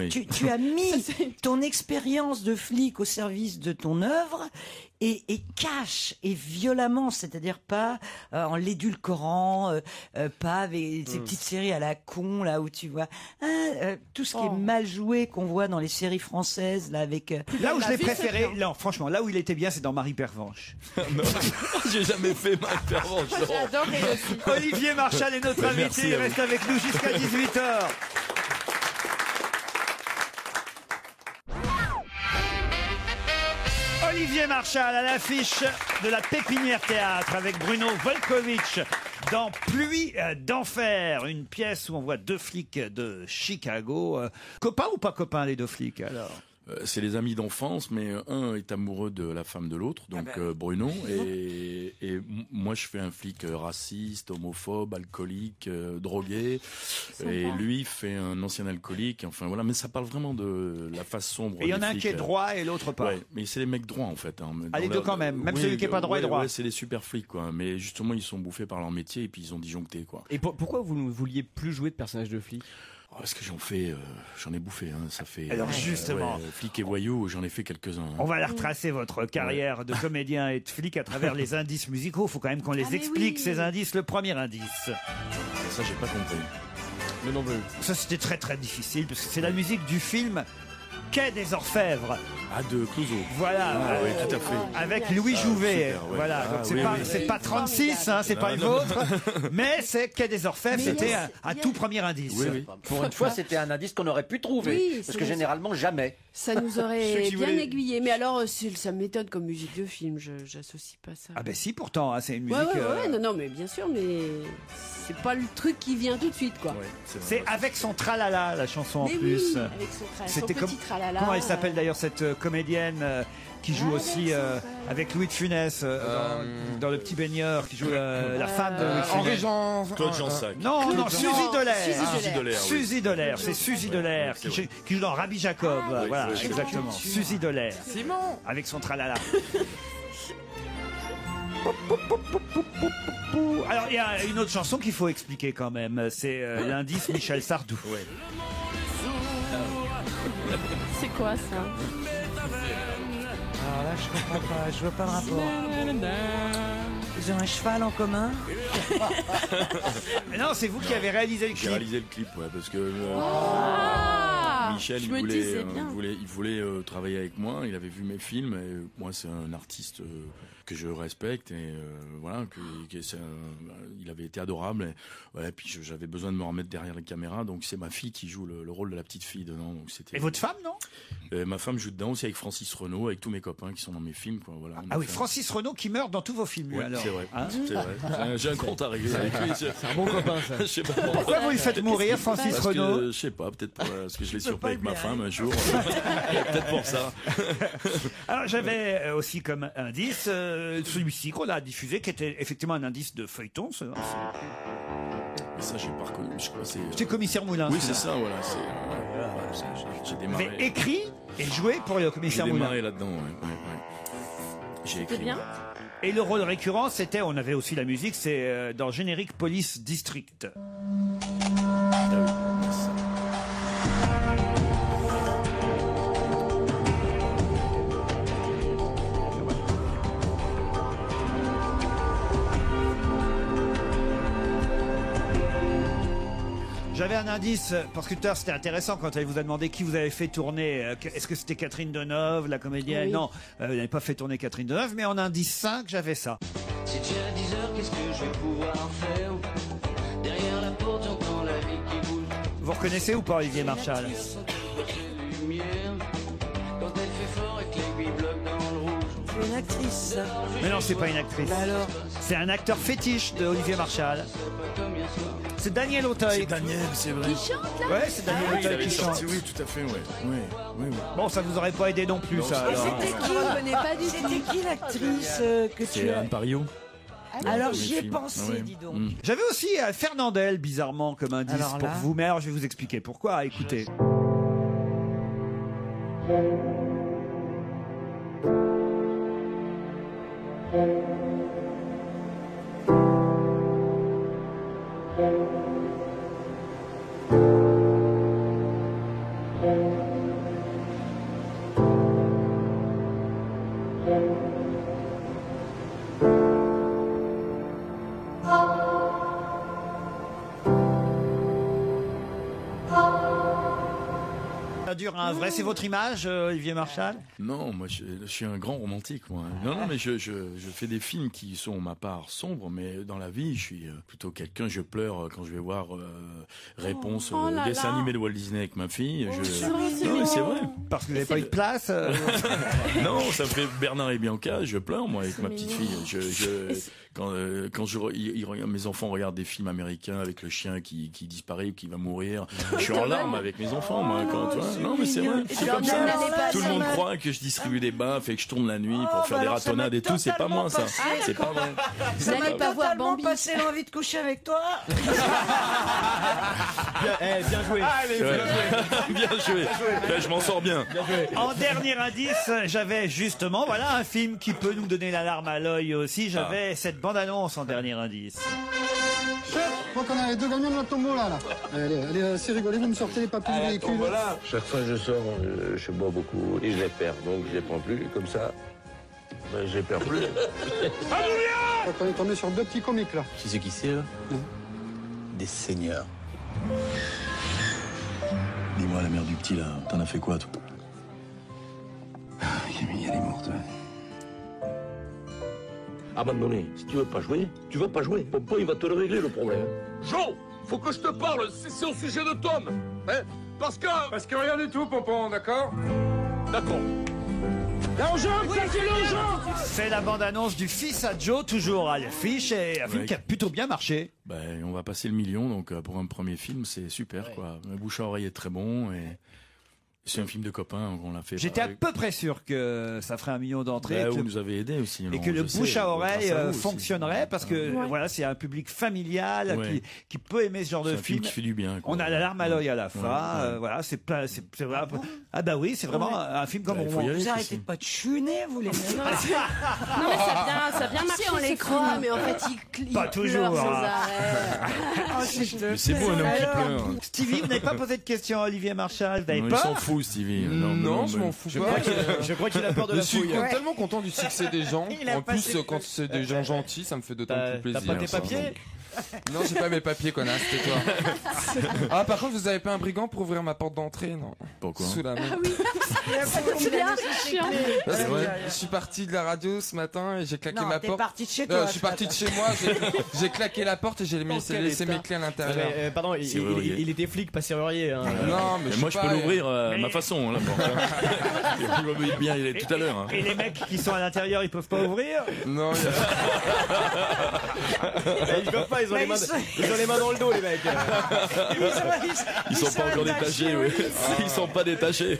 tu as mis ton expérience de flic au service de ton œuvre et cache et violemment, c'est-à-dire pas en l'édulcorant, pas avec ces petites séries à la con là où tu vois tout ce qui est mal joué qu'on voit dans les séries françaises là avec là où je l'ai préféré, non franchement là où il était bien c'est dans Marie Pervenche. Non, j'ai jamais fait Marie Pervenche. J'ai adoré aussi. Olivier Marchal est notre invité, il reste avec nous jusqu'à 18h. Olivier Marchal à l'affiche de la Pépinière Théâtre avec Bruno Volkovitch dans Pluie d'enfer, une pièce où on voit deux flics de Chicago. Copains ou pas copains les deux flics alors? C'est les amis d'enfance, mais un est amoureux de la femme de l'autre, donc Bruno, et moi je fais un flic raciste, homophobe, alcoolique, drogué, et lui fait un ancien alcoolique, enfin voilà, mais ça parle vraiment de la face sombre. Et il y en a un qui est droit et l'autre pas. Ouais, mais c'est les mecs droits en fait. Hein. Ah, les deux quand même, même celui qui est pas droit est droit. Ouais, c'est les super flics quoi, mais justement ils sont bouffés par leur métier et puis ils ont disjoncté quoi. Et pourquoi vous ne vouliez plus jouer de personnage de flic? Parce que j'en ai bouffé, hein, ça fait. Alors justement, flic et voyou, j'en ai fait quelques-uns. Hein. On va retracer votre carrière de comédien et de flic à travers les indices musicaux. Il faut quand même qu'on les explique ces indices. Le premier indice. Ça, j'ai pas compris. Le nom bleu. Ça, c'était très très difficile parce que c'est la musique du film Quai des Orfèvres. Ah, de Clouseau. Voilà. Oui, tout à fait. Avec Louis Jouvet. Super, ouais. Voilà. Donc c'est pas 36, hein, c'est pas une vôtre. Mais c'est Quai des Orfèvres. C'était un tout premier indice. Oui. Pour une fois, c'était un indice qu'on aurait pu trouver. Oui, parce que généralement, jamais. Ça nous aurait bien aiguillé. Mais alors, ça m'étonne comme musique de film. J'associe pas ça. Ah ben si, pourtant, hein, c'est une musique... Ouais, non, mais bien sûr, mais c'est pas le truc qui vient tout de suite, quoi. Ouais, c'est avec son tralala, la chanson mais en plus. Oui, avec son tralala. C'était son petit tralala. Comment elle s'appelle d'ailleurs cette comédienne qui joue aussi avec Louis de Funès dans Le Petit Baigneur, qui joue la femme de Louis de Funès. Claude Jansac. Non, Suzy Delair. Suzy Delair, c'est Suzy Delair qui joue dans Rabbi Jacob. Voilà, exactement. Suzy Delair. Simon. Avec son tralala. Alors, il y a une autre chanson qu'il faut expliquer quand même. C'est l'indice Michel Sardou. C'est quoi ça? Alors là, je comprends pas, je vois pas le rapport. Ils ont un cheval en commun? Non, c'est vous qui avez réalisé le clip. J'ai réalisé le clip, ouais, parce que Michel, il voulait travailler avec moi. Il avait vu mes films. Et moi, c'est un artiste que je respecte et voilà, il avait été adorable. Et, voilà, puis j'avais besoin de me remettre derrière la caméra. Donc c'est ma fille qui joue le rôle de la petite fille dedans. Donc c'était. Et votre femme, non? Ma femme joue dedans aussi avec Francis Renaud, avec tous mes copains qui sont dans mes films. Quoi, voilà, ah oui, Francis Renaud qui meurt dans tous vos films. Ouais, alors. c'est vrai. Hein, c'est vrai. J'ai un compte à régler avec lui. C'est un bon copain ça. Je sais pas pourquoi vous lui faites mourir, Francis Renaud? Je sais pas, peut-être parce que je l'ai surpris avec ma femme un jour. Peut-être pour ça. Alors j'avais aussi comme indice celui-ci qu'on a diffusé, qui était effectivement un indice de feuilleton. Mais ça, j'ai pas reconnu. Je crois c'est Commissaire Moulin. Oui, c'est ça, voilà. J'ai démarré. Vous avez écrit et joué pour le Commissaire Moulin. J'ai démarré là-dedans, ouais. J'ai écrit. Bien. Et le rôle récurrent, c'était, on avait aussi la musique, c'est dans Générique Police District. J'avais un indice, parce que tout à l'heure c'était intéressant quand elle vous a demandé qui vous avez fait tourner. Est-ce que c'était Catherine Deneuve, la comédienne? Oui. Non, vous n'avez pas fait tourner Catherine Deneuve, mais en indice 5, j'avais ça. C'est déjà 10 heures, qu'est-ce que je vais pouvoir faire? Derrière la porte, j'entends la vie qui bouge. Vous reconnaissez ou pas Olivier Marchal? Lumière, quand elle fait fort et que l'aiguille bloque dans le rouge. C'est une actrice. Mais non, c'est pas une actrice. Bah alors? C'est un acteur fétiche de Olivier Marchal. C'est Daniel Auteuil. C'est Daniel, c'est vrai. Qui chante là? Ouais, c'est Daniel Auteuil qui chante. Oui, tout à fait, ouais. Oui. Bon, ça vous aurait pas aidé non plus, ça. Et alors. c'était qui? Je reconnais pas du tout. C'était qui l'actrice que tu C'est as? Anne Parillo. Alors Mes j'y ai films. pensé, Ah ouais. dis donc. J'avais aussi Fernandel, bizarrement, comme indice Alors pour là. vous, mais alors je vais vous expliquer pourquoi. Écoutez. ça dure un vrai. C'est votre image, Olivier Marchal? Non, moi je suis un grand romantique. Moi. Non, mais je fais des films qui sont ma part sombre, mais dans la vie, je suis plutôt quelqu'un. Je pleure quand je vais voir Réponse au dessin animé de Walt Disney avec ma fille. Non, mais c'est vrai. Parce que vous n'avez pas eu de place. Non, ça fait Bernard et Bianca. Je pleure moi avec ma petite fille. Quand mes enfants regardent des films américains avec le chien qui disparaît ou qui va mourir, je suis en larmes avec mes enfants, moi. Non, mais c'est vrai. C'est comme ça. Tout le monde croit que je distribue des bains, fait que je tourne la nuit pour faire des ratonnades et tout. C'est pas moi, ça. C'est pas vrai. Vous n'allez pas voir Bambi. Passé l'envie de coucher avec toi. Bien joué. Bien joué. Je m'en sors bien. En dernier indice, j'avais justement, voilà, un film qui peut nous donner la larme à l'œil aussi. J'avais cette bande-annonce en dernier indice. Chef, je crois qu'on a les 2 gagnants de la tombola là. Allez, c'est rigolé, vous me sortez les papiers du véhicule. Chaque fois que je sors, je bois beaucoup et je les perds. Donc je les prends plus, comme ça, je les perds plus. Je crois qu'on est tombé sur 2 petits comiques là. Tu sais qui c'est là? Des seigneurs. Dis-moi, la mère du petit là, t'en as fait quoi toi? Camille, elle est morte. Abandonné. Si tu veux pas jouer, tu veux pas jouer. Pompon, il va te le régler le problème. Joe, faut que je te parle, c'est au sujet de Tom. Hein? Parce que rien du tout, Pompon, d'accord? D'accord. C'est la bande-annonce du Fils à Joe, toujours à l'affiche, et un film qui a plutôt bien marché. On va passer le million, donc pour un premier film, c'est super, quoi. Le bouche à oreille est très bon, et c'est un film de copains, on l'a fait. J'étais à peu près sûr que ça ferait 1 million d'entrées. Vous nous avez aidé aussi. Et que le bouche à oreille fonctionnerait, parce que voilà, c'est un public familial qui peut aimer ce genre de film. Qui fait du bien. On a la larme à l'œil à la fin. Voilà, c'est vraiment. Ah bah oui, c'est vraiment un film comme roman. Vous arrêtez pas de chouiner, vous les mecs. Non, mais ça vient marcher. On les croit, mais en fait, ils Pas toujours. sans arrêt. Mais c'est beau un homme qui pleure. Stevie, vous n'avez pas posé de question à Olivier Marchal, vous n'avez Il pas s'en fout, Stevie. Non, je m'en fous pas. Je crois qu'il a peur de la fouille. Je suis tellement content du succès des gens. En plus, quand c'est des gens gentils, ça me fait d'autant plus plaisir. T'as pas tes papiers? Non, j'ai pas mes papiers, connasse, c'est toi. Ah, par contre, vous avez pas un brigand pour ouvrir ma porte d'entrée, non? Pourquoi? Sous la main. Ah oui. Parce que je suis parti de la radio ce matin et j'ai claqué ma porte. T'es parti de chez toi. Je suis parti de chez moi, j'ai claqué la porte et j'ai laissé mes clés à l'intérieur. Pardon, il était flic, pas serrurier. Hein. Non, mais moi je peux l'ouvrir à ma façon, la porte. Bien, il est tout à l'heure. Et les mecs qui sont à l'intérieur, ils peuvent pas ouvrir? Non, ils peuvent pas, ils ont les mains dans le dos, les mecs. Ils sont pas encore détachés, oui. Ils sont pas détachés.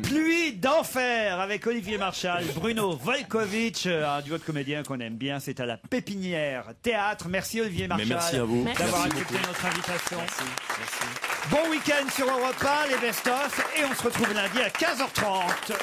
Pluie d'enfer avec Olivier Marchal, Bruno Volkovitch, un duo de comédiens qu'on aime bien, c'est à la Pépinière Théâtre. Merci Olivier Marchal. Mais merci à vous d'avoir accepté notre invitation. Bon week-end sur Europe 1, les best-of, et on se retrouve lundi à 15h30.